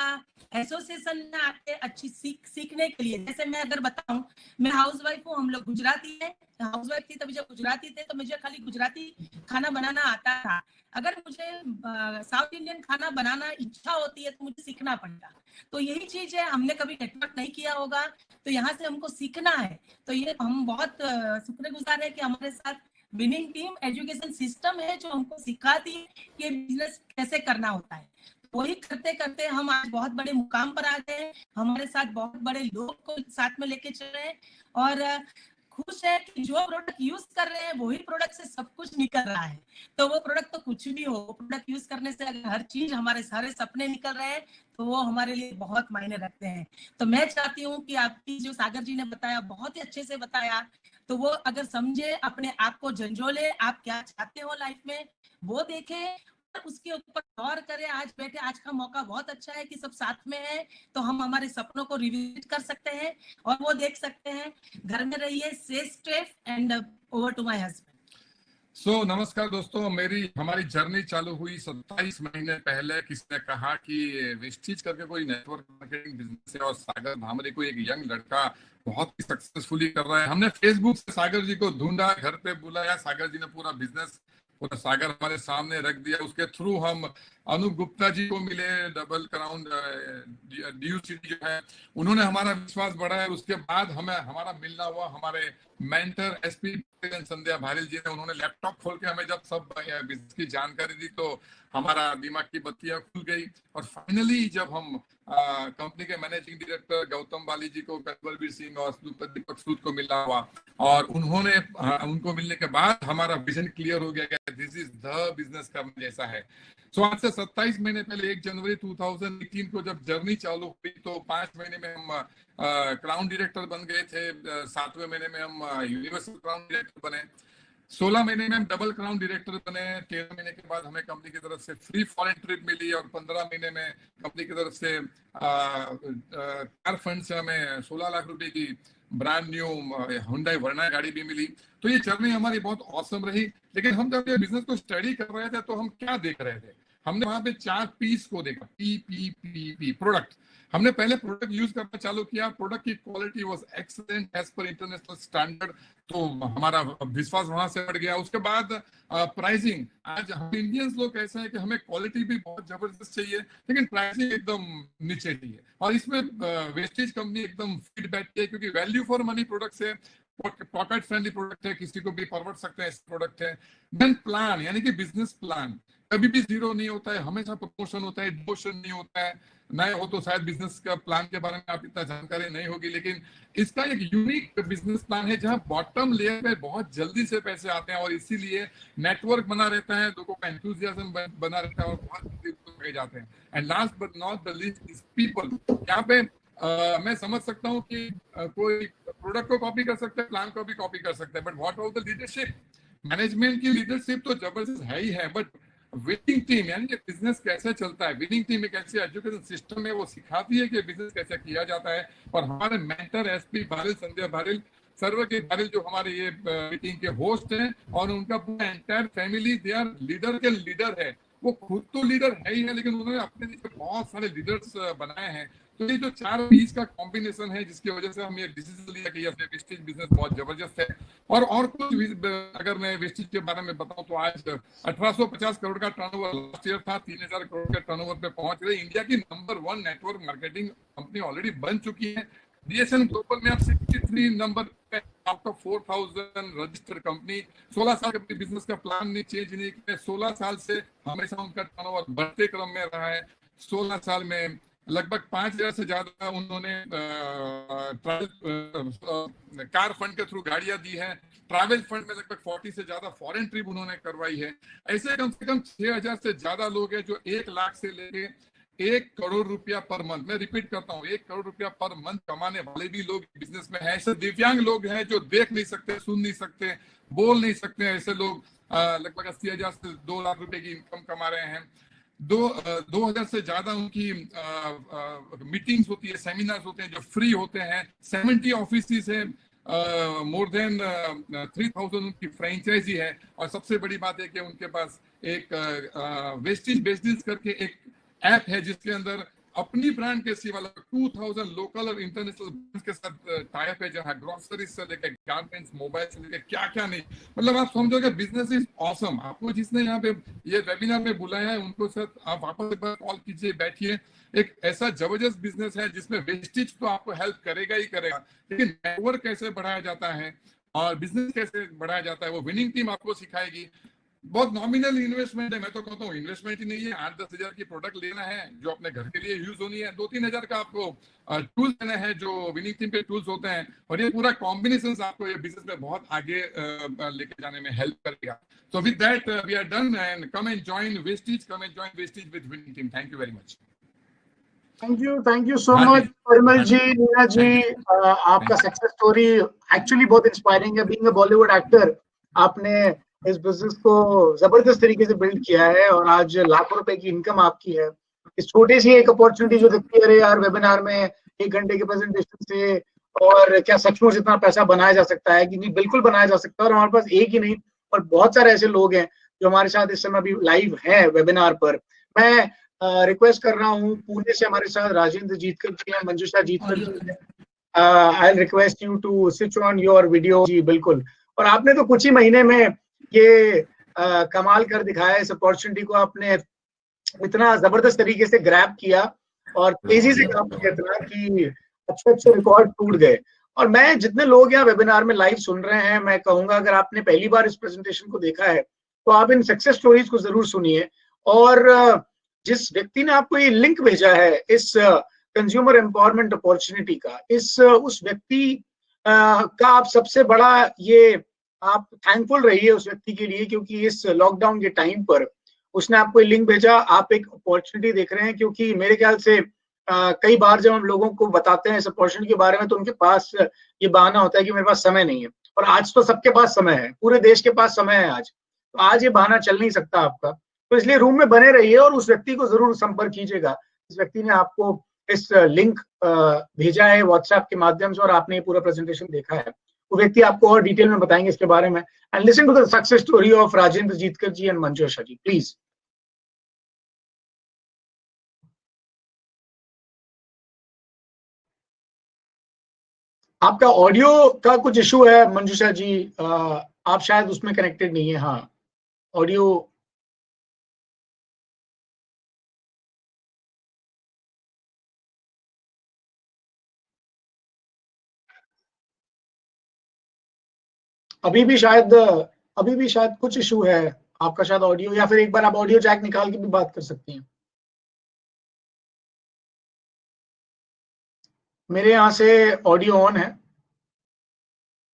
एसोसिएशन में आके अच्छी सीखने के लिए, जैसे मैं अगर बताऊं, मैं हाउस वाइफ हूँ, हम लोग गुजराती है, हाउस वाइफ थी तभी, जब गुजराती थे तो मुझे खाली गुजराती खाना बनाना आता था। अगर मुझे साउथ इंडियन खाना बनाना इच्छा होती है तो मुझे सीखना पड़ेगा। तो यही चीज है, हमने कभी नेटवर्क नहीं किया होगा तो यहाँ से हमको सीखना है। तो ये हम बहुत शुक्रगुजार है कि हमारे साथ विनिंग टीम एजुकेशन सिस्टम है जो हमको सिखाती है कि बिजनेस कैसे करना होता है। वही करते करते हम आज बहुत बड़े मुकाम पर आ गए हैं। हमारे साथ बहुत बड़े लोग को साथ में लेके चल रहे हैं, और खुश है कि जो प्रोडक्ट यूज कर रहे हैं वही प्रोडक्ट से सब कुछ निकल रहा है। तो वो प्रोडक्ट तो कुछ भी हो, प्रोडक्ट यूज करने से अगर हर चीज, हमारे सारे सपने निकल रहे हैं तो वो हमारे लिए बहुत मायने रखते हैं। तो मैं चाहती हूँ कि आपकी जो सागर जी ने बताया, बहुत ही अच्छे से बताया, तो वो अगर समझे, अपने आप को झंझोले, आप क्या चाहते हो लाइफ में वो देखे, उसके ऊपर गौर करें। आज बैठे, आज का मौका बहुत अच्छा है कि सब साथ में है, तो हम हमारे सपनों को रिविजिट कर सकते हैं और वो देख सकते हैं। घर में रहिए, stay safe, and over to my husband. नमस्कार दोस्तों, हमारी जर्नी चालू हुई 27 महीने पहले। किसने कहा कि वेस्टेज करके कोई नेटवर्क मार्केटिंग बिजनेस है और सागर भामरे को एक यंग लड़का बहुत ही सक्सेसफुली कर रहा है। हमने फेसबुक से सागर जी को ढूंढा, घर पे बुलाया, सागर जी ने पूरा बिजनेस, पूरा सागर हमारे सामने रख दिया। उसके थ्रू हम अनूप गुप्ता जी को मिले, डबल क्राउन DUCD जो है, उन्होंने हमारा विश्वास बढ़ाया। उसके बाद हमारा मिलना हुआ हमारे मेंटर SP संध्या भारिल जी ने। उन्होंने लैपटॉप खोल के हमें जब सब बिजनेस की जानकारी दी तो हमारा दिमाग की बत्तियां खुल गई। और फाइनली जब हम कंपनी के मैनेजिंग डायरेक्टर गौतम बाली जी को, बलबीर सिंह और दीपक सूद को मिला हुआ, और उनको मिलने के बाद हमारा विजन क्लियर हो गया कि दिस इज द बिजनेस करने जैसा है। आज से 27 महीने पहले 1 जनवरी 2018 को जब जर्नी चालू हुई तो 5 महीने में हम क्राउन डायरेक्टर बन गए थे। 7वें महीने में हम यूनिवर्सल क्राउन डायरेक्टर बने। 16 महीने में हम डबल क्राउन डायरेक्टर बने। 13 महीने के बाद हमें कंपनी की तरफ से फ्री फॉरेन ट्रिप मिली और 15 महीने में कंपनी की तरफ से कार फंड से हमें 16 लाख रुपए की ब्रांड न्यू हुंडई वर्ना गाड़ी भी मिली। तो ये जर्नी हमारी बहुत औसम रही। लेकिन हम जब ये बिजनेस को स्टडी कर रहे थे तो हम क्या देख रहे थे, हमने वहां पे 4 पीस को देखा, पी प्रोडक्ट। हमने पहले प्रोडक्ट यूज करना चालू किया, प्रोडक्ट की quality was excellent as per international standard, तो हमारा विश्वास वहां से बढ़ गया। उसके बाद प्राइसिंग, आज हम इंडियंस लोग ऐसे हैं कि हमें क्वालिटी भी बहुत जबरदस्त चाहिए लेकिन प्राइसिंग एकदम नीचे चाहिए, और इसमें वेस्टेज कंपनी एकदम फिट बैठती है क्योंकि वैल्यू फॉर मनी प्रोडक्ट्स है, पॉकेट फ्रेंडली प्रोडक्ट है, किसी को भी परवट सकते हैं ऐसे प्रोडक्ट है। देन प्लान, यानी कि बिजनेस प्लान कभी भी जीरो नहीं होता है, हमेशा प्रमोशन होता है, डिमोशन नहीं होता है। नए हो तो शायद बिजनेस का प्लान के बारे में आप इतना जानकारी नहीं होगी, लेकिन इसका एक यूनिक बिजनेस प्लान है जहां बॉटम लेयर पे बहुत जल्दी से पैसे आते हैं और इसीलिए नेटवर्क बना रहता है, लोगों का एंथुसियाज्म बना रहता है और बहुत जल्दी आगे जाते हैं। And last but not the least is people. यहाँ पे मैं समझ सकता हूँ कि कोई प्रोडक्ट को कॉपी कर सकता है, प्लान को भी कॉपी कर सकता है, but what about the leadership? Management की लीडरशिप तो जबरदस्त है ही है, बट विनिंग टीम यानी कि बिजनेस कैसे चलता है, विनिंग टीम एक ऐसी एजुकेशन सिस्टम है वो सिखाती है कि बिजनेस कैसे किया जाता है। और हमारे मेंटर एसपी भारिल, संध्या भारिल, सर्व के भारिल जो हमारे ये मीटिंग के होस्ट हैं, और उनका पूरा entire family they are leader के लीडर है। वो खुद तो लीडर है ही है लेकिन उन्होंने अपने नीचे बहुत सारे लीडर्स बनाए हैं। तो ये जो 4 पीस का कॉम्बिनेशन है जिसकी वजह से हम ये डिसीजन लिया कि ये वेस्टेज बिजनेस बहुत जबरदस्त है। और कुछ अगर मैं वेस्टेज के बारे में बताऊं तो आज 1850 करोड़ का टर्नओवर लास्ट ईयर था, 3000 करोड़ के टर्नओवर पे पहुंच गए। इंडिया की number 1 network marketing company already बन चुकी है। DSN ग्लोबल में आप 63 नंबर पे आउट ऑफ 4000 रजिस्टर्ड कंपनी। 16 साल के बिजनेस का प्लान नहीं चेंज नहीं किया, 16 साल से हमेशा उनका टर्नओवर बढ़ते क्रम में रहा है। 16 साल में लगभग 5000 से ज्यादा उन्होंने कार फंड के थ्रू गाड़ियां दी है। ट्रैवल फंड में लगभग 40 से ज्यादा फॉरेन ट्रिप उन्होंने करवाई है। ऐसे कम से कम 6000 से ज्यादा लोग हैं जो 1 लाख से लेके 1 करोड़ रुपया पर मंथ, मैं रिपीट करता हूँ, 1 करोड़ रुपया पर मंथ कमाने वाले भी लोग बिजनेस में हैं। ऐसे दिव्यांग लोग हैं जो देख नहीं सकते, सुन नहीं सकते, बोल नहीं सकते, ऐसे लोग लगभग 80,000 से 2 लाख रुपए की इनकम कमा रहे हैं। 2000 से ज्यादा उनकी मीटिंग्स होती है, सेमिनार्स होते हैं जो फ्री होते हैं। 70 ऑफिस है, मोर देन 3000 उनकी फ्रेंचाइजी है। और सबसे बड़ी बात है कि उनके पास एक वेस्टेज बिजनेस करके एक ऐप है जिसके अंदर अपनी ब्रांड के सिवा 2000 लोकल और इंटरनेशनल ब्रांड्स के साथ टाई अप है, जहां ग्रोसरीज से लेकर गारमेंट्स, मोबाइल से लेकर क्या क्या नहीं, मतलब आप समझोगे बिजनेस इज ऑसम। आपको जिसने यहाँ पे ये वेबिनार में बुलाया है उनको साथ आप वापस एक बार कॉल कीजिए, बैठिए। एक ऐसा जबरदस्त बिजनेस है जिसमें वेस्टेज तो आपको हेल्प करेगा ही करेगा, लेकिन नेटवर्क कैसे बढ़ाया जाता है और बिजनेस कैसे बढ़ाया जाता है वो विनिंग टीम आपको सिखाएगी। बहुत नॉमिनल इन्वेस्टमेंट है, मैं तो कहता हूँ इन्वेस्टमेंट ही नहीं है। 8-10 हजार की प्रोडक्ट लेना है जो अपने घर के लिए यूज होनी है। 2-3 हजार का आपको टूल्स लेना है जो विनिंग टीम के टूल्स होते हैं, और ये पूरा कॉम्बिनेशन आपको ये बिजनेस में बहुत आगे लेके जाने में हेल्प करेगा। So with that we are done and come and join wastage, come and join wastage with winning team. Thank you very much. Thank you so much Parimal ji, Neena ji. आपका सक्सेस स्टोरी एक्चुअली बहुत inspiring है। Being a Bollywood actor आपने इस business को जबरदस्त तरीके से build किया है और आज लाखों रुपए की इनकम आपकी है। इस छोटे सी एक अपॉर्चुनिटी जो दिखती है, अरे यार वेबिनार में 1 घंटे के प्रेजेंटेशन से और क्या सचमुच इतना पैसा बनाया जा सकता है? कि नहीं, बिल्कुल बनाया जा सकता है। और हमारे पास एक ही नहीं और बहुत सारे ऐसे लोग हैं जो हमारे साथ इस समय अभी लाइव हैं वेबिनार पर। मैं रिक्वेस्ट कर रहा हूँ, पुणे से हमारे साथ राजेंद्र जीतकर जी हैं, मंजुषा जीतकर जी हैं। I request you to switch on your video. जी बिल्कुल। और आपने तो कुछ ही महीने में ये कमाल कर दिखाया। इस अपॉर्चुनिटी को आपने इतना जबरदस्त तरीके से ग्रैब किया और तेजी से काम किया इतना कि अच्छे रिकॉर्ड टूट गए। और मैं जितने लोग यहाँ वेबिनार में लाइव सुन रहे हैं, मैं कहूंगा अगर आपने पहली बार इस प्रेजेंटेशन को देखा है तो आप इन सक्सेस स्टोरीज को जरूर सुनिए। और जिस व्यक्ति ने आपको ये लिंक भेजा है इस कंज्यूमर एम्पावरमेंट अपॉर्चुनिटी का, उस व्यक्ति का आप सबसे बड़ा ये आप थैंकफुल रहिए उस व्यक्ति के लिए, क्योंकि इस लॉकडाउन के टाइम पर उसने आपको लिंक भेजा। आप एक अपॉर्चुनिटी देख रहे हैं, क्योंकि मेरे ख्याल से कई बार जब हम लोगों को बताते हैं इस अपॉर्चुनिटी के बारे में तो उनके पास ये बहाना होता है कि मेरे पास समय नहीं है। और आज तो सबके पास समय है, पूरे देश के पास समय है आज, तो आज ये बहाना चल नहीं सकता आपका। तो इसलिए रूम में बने रहिए और उस व्यक्ति को जरूर संपर्क कीजिएगा। इस व्यक्ति ने आपको इस लिंक भेजा है व्हाट्सएप के माध्यम से और आपने ये पूरा प्रेजेंटेशन देखा है। वो व्यक्ति आपको और डिटेल में बताएंगे इसके बारे में। And listen to the success story of Rajendra Jeetkar ji and Manjusha ji, please. आपका ऑडियो का कुछ इशू है मंजूषा जी, आप शायद उसमें कनेक्टेड नहीं है। हाँ, ऑडियो अभी भी शायद कुछ इशू है आपका, शायद ऑडियो, या फिर एक बार आप ऑडियो जैक निकाल के भी बात कर सकती हैं। मेरे यहाँ से ऑडियो ऑन है,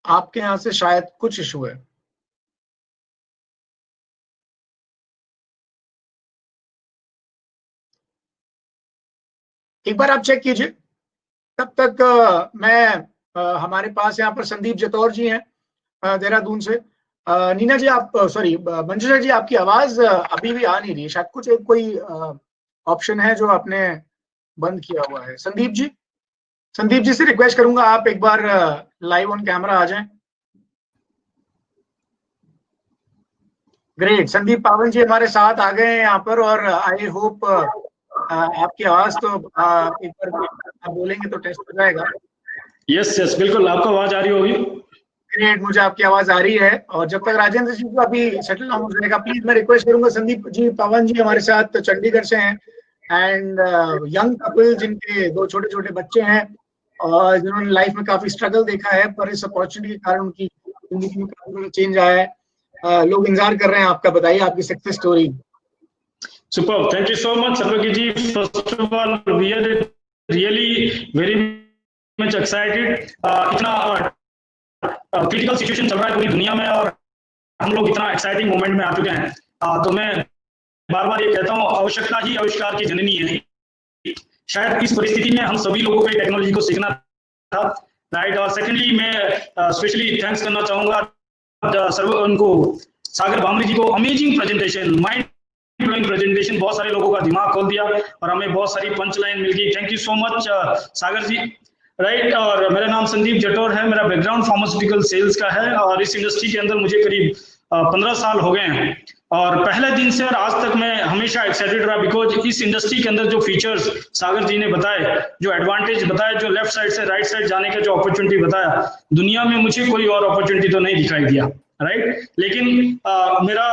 आपके यहाँ से शायद कुछ इशू है। एक बार आप चेक कीजिए। तब तक मैं हमारे पास यहाँ पर संदीप जतौर जी हैं देहरादून से। नीना जी आप सॉरी मंजूषा जी, आपकी आवाज अभी भी आ नहीं रही है, शायद कुछ एक कोई ऑप्शन है जो आपने बंद किया हुआ है। संदीप जी से रिक्वेस्ट करूंगा आप एक बार लाइव ऑन कैमरा आ जाएं। ग्रेट, संदीप पावन जी हमारे साथ आ गए हैं यहाँ पर, और आई होप आपकी आवाज तो एक बार आप बोलेंगे तो टेस्ट हो जाएगा। यस बिल्कुल, आपको आवाज आ रही होगी। ग्रेट, मुझे आपकी आवाज आ रही है। और जब तक राजेंद्र जी को अभी सेटल डाउन हो जाएगा, प्लीज मैं रिक्वेस्ट करूंगा, संदीप जी पावन जी हमारे साथ चंडीगढ़ से हैं, एंड यंग कपल जिनके 2 छोटे छोटे बच्चे हैं और जिन्होंने लाइफ में काफी स्ट्रगल देखा है, पर इस अपॉर्चुनिटी के कारण उनकी जिंदगी में काफी चेंज आया है। लोग इंतजार कर रहे हैं आपका, बताइए आपकी success story. Super, thank you so much Satarki ji. First of all we are really very much excited. इतना क्रिटिकल सिचुएशन चल रहा है पूरी दुनिया में और हम लोग इतना एक्साइटिंग मोमेंट में आ चुके हैं। तो मैं बार बार ये कहता हूँ, आवश्यकता ही आविष्कार की जननी है। शायद इस परिस्थिति में हम सभी लोगों को टेक्नोलॉजी को सीखना था, राइट। और सेकेंडली मैं स्पेशली थैंक्स करना चाहूंगा उनको सागर भामरे जी को। Amazing presentation, mind blowing presentation, बहुत सारे लोगों का दिमाग खोल दिया और हमें बहुत सारी पंच लाइन मिल गई। Thank you so much Sagar ji, right. और मेरा नाम संदीप जटौर है, मेरा बैकग्राउंड फार्मास्यूटिकल सेल्स का है और इस इंडस्ट्री के अंदर मुझे करीब 15 साल हो गए हैं। और पहले दिन से और आज तक मैं हमेशा एक्साइटेड रहा, बिकॉज इस इंडस्ट्री के अंदर जो फीचर्स सागर जी ने बताए, जो एडवांटेज बताया, जो लेफ्ट साइड से राइट साइड जाने का जो अपॉर्चुनिटी बताया, दुनिया में मुझे कोई और अपॉर्चुनिटी तो नहीं दिखाई दिया, राइट। लेकिन मेरा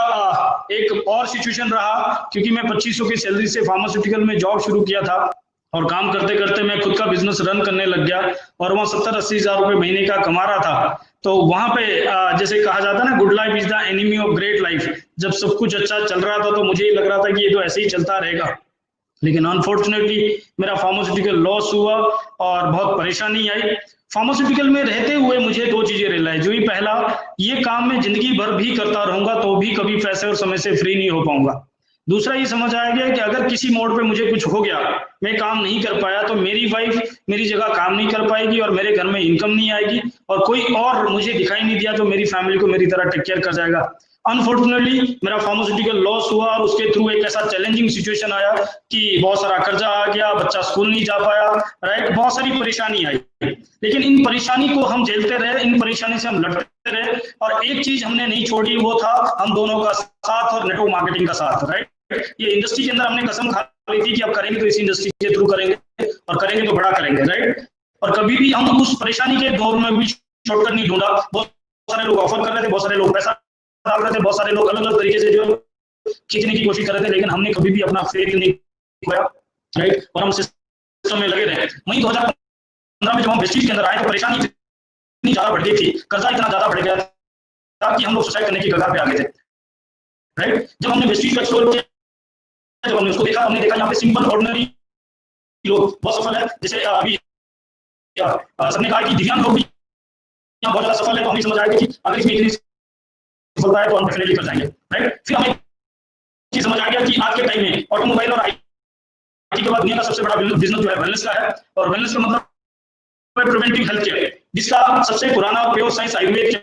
एक और सिचुएशन रहा, क्योंकि मैं 2500 की सैलरी से फार्मास्यूटिकल में जॉब शुरू किया था और काम करते करते मैं खुद का बिजनेस रन करने लग गया और वहाँ 70-80 हज़ार रुपए महीने का कमा रहा था। तो वहां पे जैसे कहा जाता है ना, good life is the enemy of great life. जब सब कुछ अच्छा चल रहा था तो मुझे ही लग रहा था कि ये तो ऐसे ही चलता रहेगा, लेकिन अनफॉर्चुनेटली मेरा फार्मास्यूटिकल लॉस हुआ और बहुत परेशानी आई। फार्मास्यूटिकल में रहते हुए मुझे 2 चीजें रियलाइज हुई। पहला, ये काम मैं जिंदगी भर भी करता रहूंगा तो भी कभी पैसे और समय से फ्री नहीं हो पाऊंगा। दूसरा ये समझ आया गया कि अगर किसी मोड पे मुझे कुछ हो गया, मैं काम नहीं कर पाया, तो मेरी वाइफ मेरी जगह काम नहीं कर पाएगी और मेरे घर में इनकम नहीं आएगी और कोई और मुझे दिखाई नहीं दिया जो मेरी फैमिली को मेरी तरह टेक केयर कर जाएगा। अनफॉर्चुनेटली मेरा फार्मास्यूटिकल लॉस हुआ और उसके थ्रू एक ऐसा चैलेंजिंग सिचुएशन आया कि बहुत सारा कर्जा आ गया, बच्चा स्कूल नहीं जा पाया, राइट। बहुत सारी परेशानी आई, लेकिन इन परेशानी को हम झेलते रहे, इन परेशानी से हम लड़ते रहे और एक चीज हमने नहीं छोड़ी, वो था हम दोनों का साथ और नेटवर्क मार्केटिंग का साथ, राइट। ये इंडस्ट्री के अंदर हमने कसम खा ली थी कि अब करेंगे तो इस इंडस्ट्री के थ्रू करेंगे और करेंगे तो बड़ा करेंगे, राइट। और कभी भी हम उस परेशानी के दौर में भी शॉर्टकट नहीं ढूंढा। बहुत सारे लोग ऑफर कर रहे थे, बहुत सारे लोग पैसा डाल रहे थे, बहुत सारे लोग अलग अलग तरीके से जो खींचने की कोशिश कर रहे थे, लेकिन हमने कभी भी अपना फेथ नहीं खोया, राइट। और हम सिस्टम में लगे रहे। वहीं 2015 में जब हम वेस्टीज के अंदर आए तो परेशानी इतनी ज्यादा बढ़ गई थी, कर्जा इतना ज्यादा बढ़ गया था कि हम लोग सुसाइड करने की कगार पे आ गए थे, राइट। जब हमने वेस्टीज को एक्सप्लोर किया, जब हमने उसको देखा, हमने देखा यहाँ पे सिंपल ऑर्डिनरी लोग बहुत सफल है। जैसे अभी सबने कहा कि दिव्यांग लोग भी यहाँ बहुत ज्यादा सफल है, तो हमें समझ आया कि अगर इसमें इतनी सफलता है तो हम डेफिनेटली कर जाएंगे, राइट। फिर हमें समझ आ गया कि आज के टाइम में ऑटोमोबाइल और आईटी के बाद दुनिया का सबसे बड़ा बिजनेस जो है वेलनेस का है, और वेलनेस का मतलब प्रिवेंटिव हेल्थ केयर, जिसका सबसे पुराना उपयोग साइंस आयुर्वेद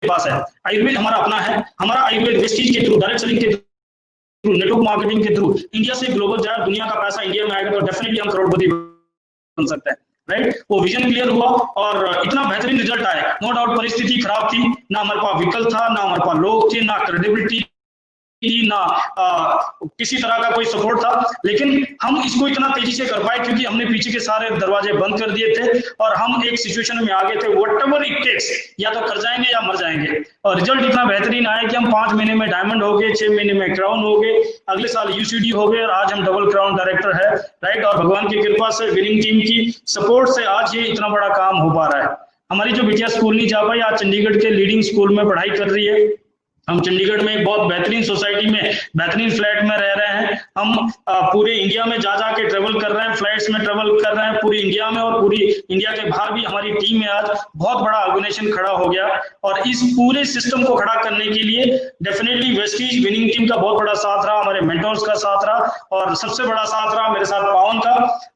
पास है। आयुर्वेद हमारा अपना है, हमारा आयुर्वेद वेस्टीज के थ्रू, डायरेक्ट सेलिंग के थ्रू, नेटवर्क मार्केटिंग के थ्रू इंडिया से ग्लोबल जाए, दुनिया का पैसा इंडिया में आएगा तो डेफिनेटली हम करोड़पति बन सकते हैं, राइट। वो विजन क्लियर हुआ और इतना बेहतरीन रिजल्ट आया। नो डाउट परिस्थिति खराब थी, ना हमारे पास विकल्प था, ना हमारे पास लोग थे, ना क्रेडिबिलिटी, ना किसी तरह का कोई सपोर्ट था, लेकिन हम इसको इतना तेजी से कर पाए क्योंकि हमने पीछे के सारे दरवाजे बंद कर दिए थे और हम एक सिचुएशन में आ गए थे, व्हाटएवर इट टेक्स, या तो कर जाएंगे या मर जाएंगे। और रिजल्ट इतना बेहतरीन आया कि हम 5 महीने में डायमंड हो गए, 6 महीने में क्राउन हो गए, अगले साल यूसीडी हो गए और आज हम डबल क्राउन डायरेक्टर है, राइट। और भगवान की कृपा से, विनिंग टीम की सपोर्ट से आज ये इतना बड़ा काम हो पा रहा है। हमारी जो बिटिया स्कूल नहीं जा पाई, आज चंडीगढ़ के लीडिंग स्कूल में पढ़ाई कर रही है। हम चंडीगढ़ में एक बहुत बेहतरीन सोसाइटी में, बेहतरीन फ्लैट में रह रहे हैं। हम पूरे इंडिया में जा के ट्रेवल कर रहे हैं, फ्लाइट्स में ट्रेवल कर रहे हैं पूरी इंडिया में, और पूरी इंडिया के बाहर भी हमारी टीम में आज बहुत बड़ा ऑर्गेनाइजेशन खड़ा हो गया। और इस पूरे सिस्टम को खड़ा करने के लिए डेफिनेटली वेस्टीज विनिंग टीम का बहुत बड़ा साथ रहा, हमारे मेंटर्स का साथ रहा, और सबसे बड़ा साथ रहा मेरे साथ पावन का।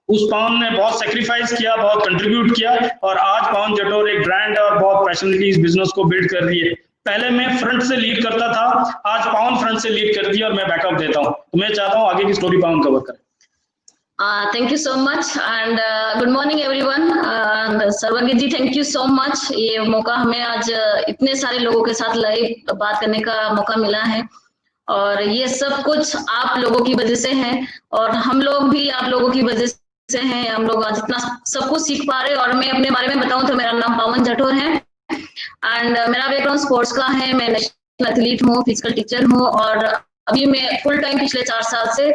उस पावन ने बहुत सेक्रीफाइस किया, बहुत कंट्रीब्यूट किया, और आज पावन जटोर एक ब्रांड है और बहुत पैशनेटली इस बिजनेस को बिल्ड कर रही है। पहले मैं फ्रंट से लीड करता था, आज पावन फ्रंट से लीड कर दिया और मैं बैकअप देता हूं। तो मैं चाहता हूं आगे की स्टोरी पावन कवर करें। Thank you so much and good morning everyone. सर्वज्ञ जी, थैंक यू सो मच। ये मौका हमें आज इतने सारे लोगों के साथ लाइव बात करने का मौका मिला है, और ये सब कुछ आप लोगों की वजह से है, और हम लोग भी आप लोगों की वजह से हैं। हम लोग आज इतना सब कुछ सीख पा रहे हैं। और मैं अपने बारे में बताऊं तो मेरा नाम पावन जटोर है एंड मेरा बैकग्राउंड स्पोर्ट्स का है। मैं नेशनल एथलीट हूँ, फिजिकल टीचर हूँ, और अभी मैं फुल टाइम पिछले 4 साल से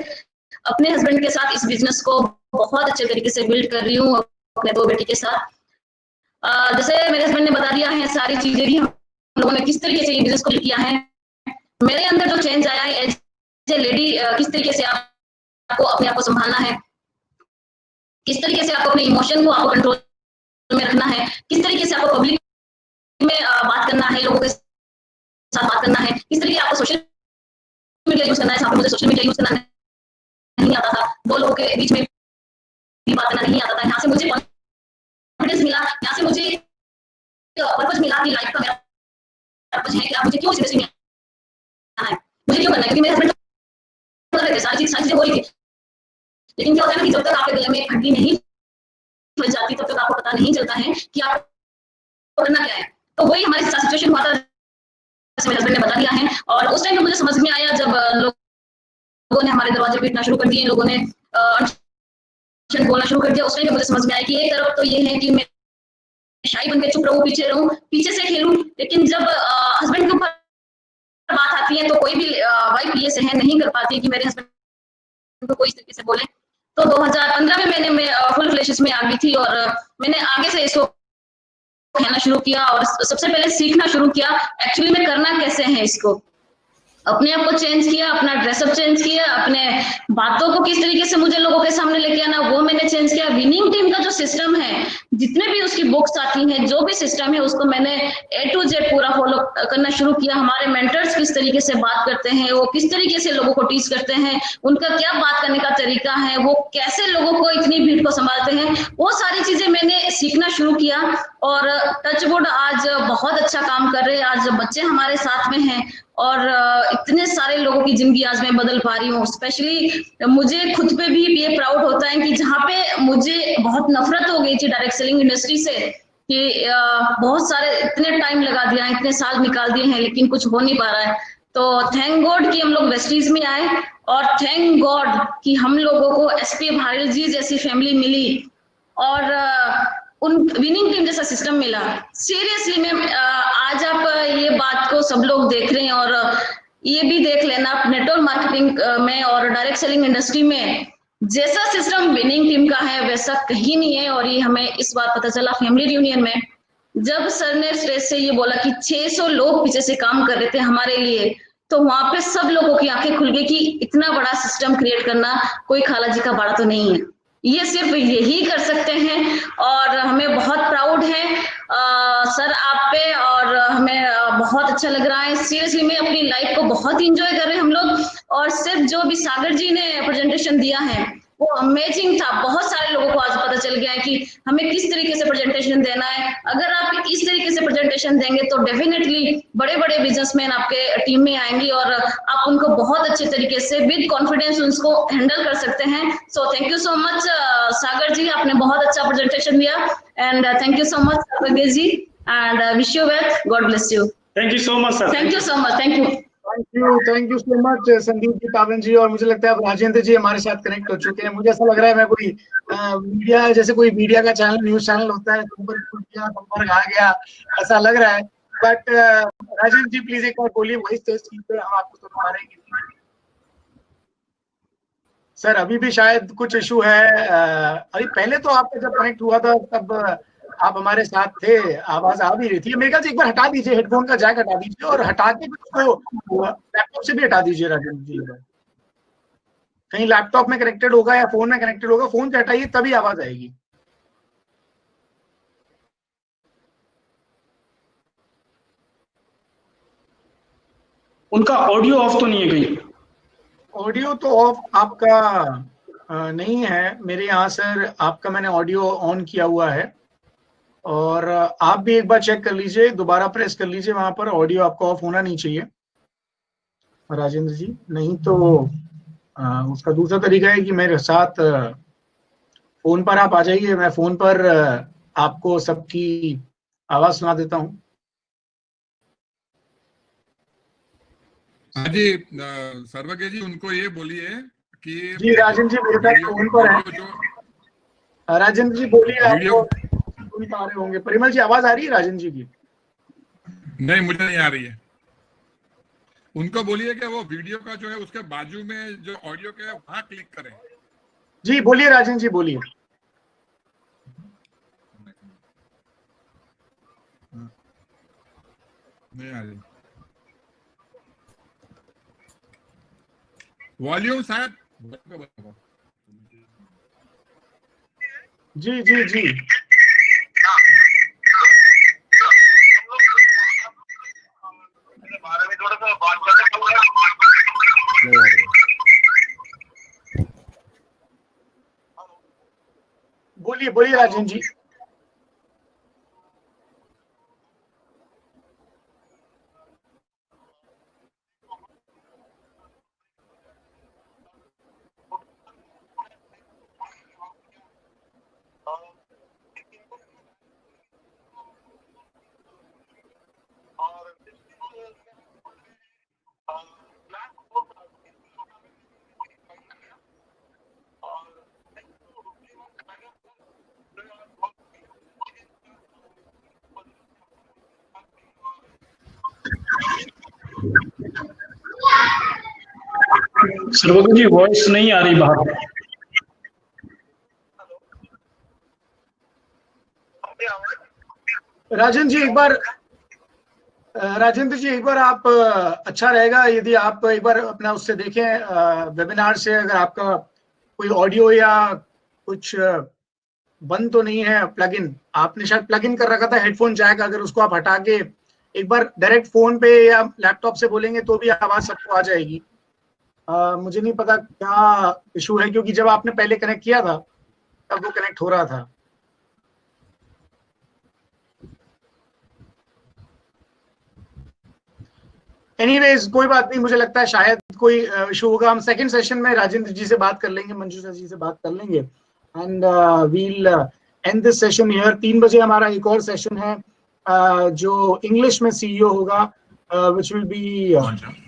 अपने हस्बैंड के साथ इस बिजनेस को बहुत अच्छे तरीके से बिल्ड कर रही हूँ अपने 2 बेटी के साथ। जैसे मेरे हस्बैंड ने बता दिया है सारी चीजें भी, हम लोगों ने किस तरीके से ये बिजनेस को बिल्ड किया है। मेरे अंदर जो चेंज आया है एज ए लेडी, किस तरीके से आपको अपने आप को संभालना है, किस तरीके से आपको अपने इमोशन को आपको कंट्रोल में रखना है, किस तरीके से आपको पब्लिक में बात करना है, लोगों के साथ बात करना है, किस तरीके आपको सोशल मीडिया यूज करना है। मुझे सोशल मीडिया यूज करना नहीं आता था, 2 लोगों के बीच में भी बात करना नहीं आता था। यहाँ से मुझे कॉन्फिडेंस मिला, यहाँ से मुझे पर्पस मिला कि लाइफ का मेरा पर्पस है क्या, मुझे क्यों इस इंडस्ट्री में आना है, मुझे क्यों करना है। क्योंकि मेरे हस्बैंड सारी चीजें बोली थी, लेकिन क्या होता है ना कि जब तक आपके गले में हड्डी नहीं फंस जाती तब तक आपको पता नहीं चलता है कि आप करना क्या है। तो वही हमारे साथ सिचुएशन हुआ था, जैसे मेरे हस्बैंड ने बता दिया है। और उस टाइम पे मुझे समझ में आया जब लोगों ने हमारे दरवाजे पीटना शुरू कर दिए, लोगों ने बोलना शुरू कर दिया। उस टाइम पे मुझे समझ में आया कि एक तरफ तो ये है कि मैं शाही बनकर चुप रहूं, पीछे रहूं, पीछे से खेलूं, लेकिन जब हस्बैंड के ऊपर बात आती है तो कोई भी वाइफ ये सहन नहीं कर पाती कि मेरे हस्बैंड को कोई इस तरीके से बोले। तो 2015 में मैं फुल फ्लैशेस में आ गई थी और मैंने आगे से इसको कहना शुरू किया और सबसे पहले सीखना शुरू किया एक्चुअली में करना कैसे है इसको। अपने आप को चेंज किया, अपना ड्रेसअप चेंज किया, अपने बातों को किस तरीके से मुझे लोगों के सामने लेके आना वो मैंने चेंज किया। विनिंग टीम का जो सिस्टम है, जितने भी उसकी बुक्स आती हैं, जो भी सिस्टम है उसको मैंने A to Z पूरा फॉलो करना शुरू किया। हमारे मेंटर्स किस तरीके से बात करते हैं, वो किस तरीके से लोगों को टीच करते हैं, उनका क्या बात करने का तरीका है, वो कैसे लोगों को इतनी भीड़ को संभालते हैं, वो सारी चीजें मैंने सीखना शुरू किया। और टचवुड आज बहुत अच्छा काम कर रहे हैं। आज बच्चे हमारे साथ में हैं और इतने सारे लोगों की जिंदगी आज मैं बदल पा रही हूँ। स्पेशली मुझे खुद पे भी ये प्राउड होता है कि जहाँ पे मुझे बहुत नफरत हो गई थी डायरेक्ट सेलिंग इंडस्ट्री से, कि बहुत सारे इतने टाइम लगा दिया, इतने साल निकाल दिए हैं, लेकिन कुछ हो नहीं पा रहा है। तो थैंक गॉड कि हम लोग वेस्टीज में आए और थैंक गॉड कि हम लोगों को SP भाटिल जी जैसी फैमिली मिली और उन विनिंग टीम जैसा सिस्टम मिला। सीरियसली मैम, आज आप ये बात को सब लोग देख रहे हैं और ये भी देख लेना, आप नेटवर्क मार्केटिंग में और डायरेक्ट सेलिंग इंडस्ट्री में जैसा सिस्टम विनिंग टीम का है वैसा कहीं नहीं है। और ये हमें इस बार पता चला फैमिली रियूनियन में, जब सर ने स्टेज से ये बोला कि 600 लोग पीछे से काम कर रहे थे हमारे लिए, तो वहां पे सब लोगों की आंखें खुल गई कि इतना बड़ा सिस्टम क्रिएट करना कोई खाला जी का बाड़ा तो नहीं है, ये सिर्फ यही कर सकते हैं। और हमें बहुत प्राउड है सर आप पे और हमें बहुत अच्छा लग रहा है। सीरियसली मैं अपनी लाइफ को बहुत इंजॉय कर रहे हैं हम लोग। और सिर्फ जो भी सागर जी ने प्रेजेंटेशन दिया है वो अमेजिंग था। बहुत सारे लोगों को आज पता चल गया है कि हमें किस तरीके से प्रेजेंटेशन देना है। अगर आप इस तरीके से प्रेजेंटेशन देंगे तो डेफिनेटली बड़े बड़े बिजनेसमैन आपके टीम में आएंगी और आप उनको बहुत अच्छे तरीके से विद कॉन्फिडेंस उसको हैंडल कर सकते हैं। So thank you so much Sagar ji, आपने बहुत अच्छा प्रेजेंटेशन दिया and thank you so much Sagar ji and wish you well, god bless you. Thank you so much sir. Thank you so much, thank you. Thank you so much Sandeep ji, Pawan ji, और मुझे लगता है अब राजेंद्र जी हमारे साथ कनेक्ट हो चुके हैं। मुझे ऐसा लग रहा है मैं कोई मीडिया, जैसे कोई मीडिया का चैनल, न्यूज चैनल होता है, नंबर आ गया, ऐसा लग रहा है। बट राजेंद्र जी प्लीज एक बार बोलिए, वही टेस्ट कीजिए, हम आपको सुन पा रहे हैं। सर अभी भी शायद कुछ इशू है। अभी पहले तो आपका जब कनेक्ट हुआ था तब आप हमारे साथ थे, आवाज आ भी रही थी। मेरे ख्याल से एक बार हटा दीजिए, हेडफोन का जैक हटा दीजिए और हटा के उसको लैपटॉप से भी हटा दीजिए राजेंद्र जी। कहीं लैपटॉप में कनेक्टेड होगा या फोन में कनेक्टेड होगा, फोन से हटाइए तभी आवाज आएगी। उनका ऑडियो ऑफ तो नहीं है कहीं? ऑडियो तो ऑफ आपका नहीं है मेरे यहाँ सर। आपका मैंने ऑडियो ऑन किया हुआ है और आप भी एक बार चेक कर लीजिए, दोबारा प्रेस कर लीजिए, वहां पर ऑडियो आपका ऑफ होना नहीं चाहिए राजेंद्र जी। नहीं तो उसका दूसरा तरीका है कि मेरे साथ फोन पर आप आ जाइए, मैं फोन पर आपको सबकी आवाज सुना देता हूँ। हाँ जी, सर्वज्ञ जी उनको ये बोलिए कि जी राजेंद्र जी मेरे पास फोन पर है। राजेंद्र जी बोलिए, आपको सुन पा रहे होंगे। परिमल जी आवाज आ रही है राजेंद्र जी की? नहीं, मुझे नहीं आ रही है। उनको बोलिए कि वो वीडियो का जो है उसके बाजू में जो ऑडियो के वहां क्लिक करें। जी बोलिए राजेंद्र जी, बोलिए। नहीं आ रही वॉल्यूम शायद। जी जी जी बोलिए बोलिए राजेंद्र जी। सर्वज्ञ जी वॉइस नहीं आ रही बाहर। राजेंद्र जी एक बार आप अच्छा रहेगा यदि आप एक बार अपना उससे देखें, वेबिनार से, अगर आपका कोई ऑडियो या कुछ बंद तो नहीं है। प्लगइन आपने शायद प्लगइन कर रखा था, हेडफोन जैक, अगर उसको आप हटा के एक बार डायरेक्ट फोन पे या लैपटॉप से बोलेंगे तो भी आवाज सबको आ जाएगी। मुझे नहीं पता क्या इशू है, क्योंकि जब आपने पहले कनेक्ट किया था तब वो कनेक्ट हो रहा था। एनीवेज कोई बात नहीं, मुझे लगता है शायद कोई इशू होगा। हम सेकंड सेशन में राजेंद्र जी से बात कर लेंगे, मंजूषा जी से बात कर लेंगे and we'll end this session here. 3 बजे हमारा एक और सेशन है जो इंग्लिश में सीईओ होगा, which will be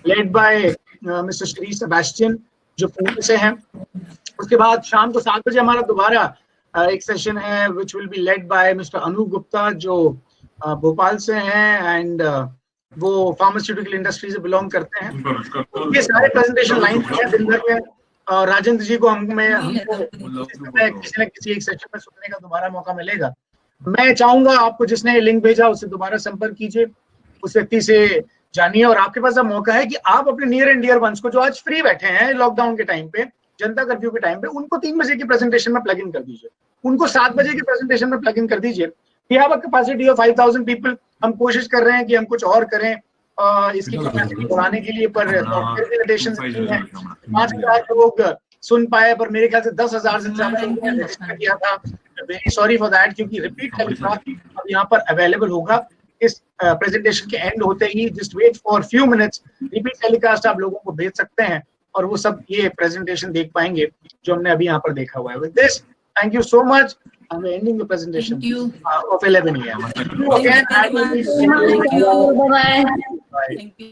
led by mister Shri Sebastian जो पुणे से हैं। उसके बाद शाम को 7 बजे हमारा दोबारा एक सेशन है which will be led by mister Anoop Gupta जो भोपाल से हैं एंड वो फार्मास्यूटिकल इंडस्ट्री से बिलोंग करते हैं। ये सारे प्रेजेंटेशन लाइन हैं दिन भर में। और राजेंद्र जी को हमको किसी न किसी एक सेशन में सुनने का दोबारा मौका मिलेगा। मैं चाहूंगा आपको जिसने लिंक भेजा उससे दोबारा संपर्क कीजिए, उस व्यक्ति से जानिए, और आपके पास अब मौका है कि आप अपने नियर एंड डियर वंस को जो आज फ्री बैठे हैं लॉकडाउन के टाइम पे, जनता कर्फ्यू के टाइम पे, उनको 3 बजे की प्रेजेंटेशन में प्लग इन कर दीजिए, उनको 7 बजे की प्रेजेंटेशन में प्लग इन कर दीजिए। We have a capacity of 5000 people. हम कोशिश कर रहे हैं कि हम कुछ और करें इसकी कैपेसिटी बढ़ाने के लिए, पर सॉफ्टवेयर की लिमिटेशंस नहीं है। 5000 लोग सुन पाए, पर मेरे ख्याल से 10,000 से ज्यादा लोगों ने रजिस्टर किया था। वेरी सॉरी फॉर दैट, क्योंकि रिपीट टेलीकास्ट अब यहाँ पर अवेलेबल होगा इस प्रेजेंटेशन के एंड होते ही। Just wait for few minutes, repeat telecast आप लोगों को भेज सकते हैं और वो सब ये प्रेजेंटेशन देख पाएंगे जो हमने अभी यहाँ पर देखा हुआ है। With this, thank you so much. I'm ending the presentation of 11 a.m. Bye bye. Bye. Thank you.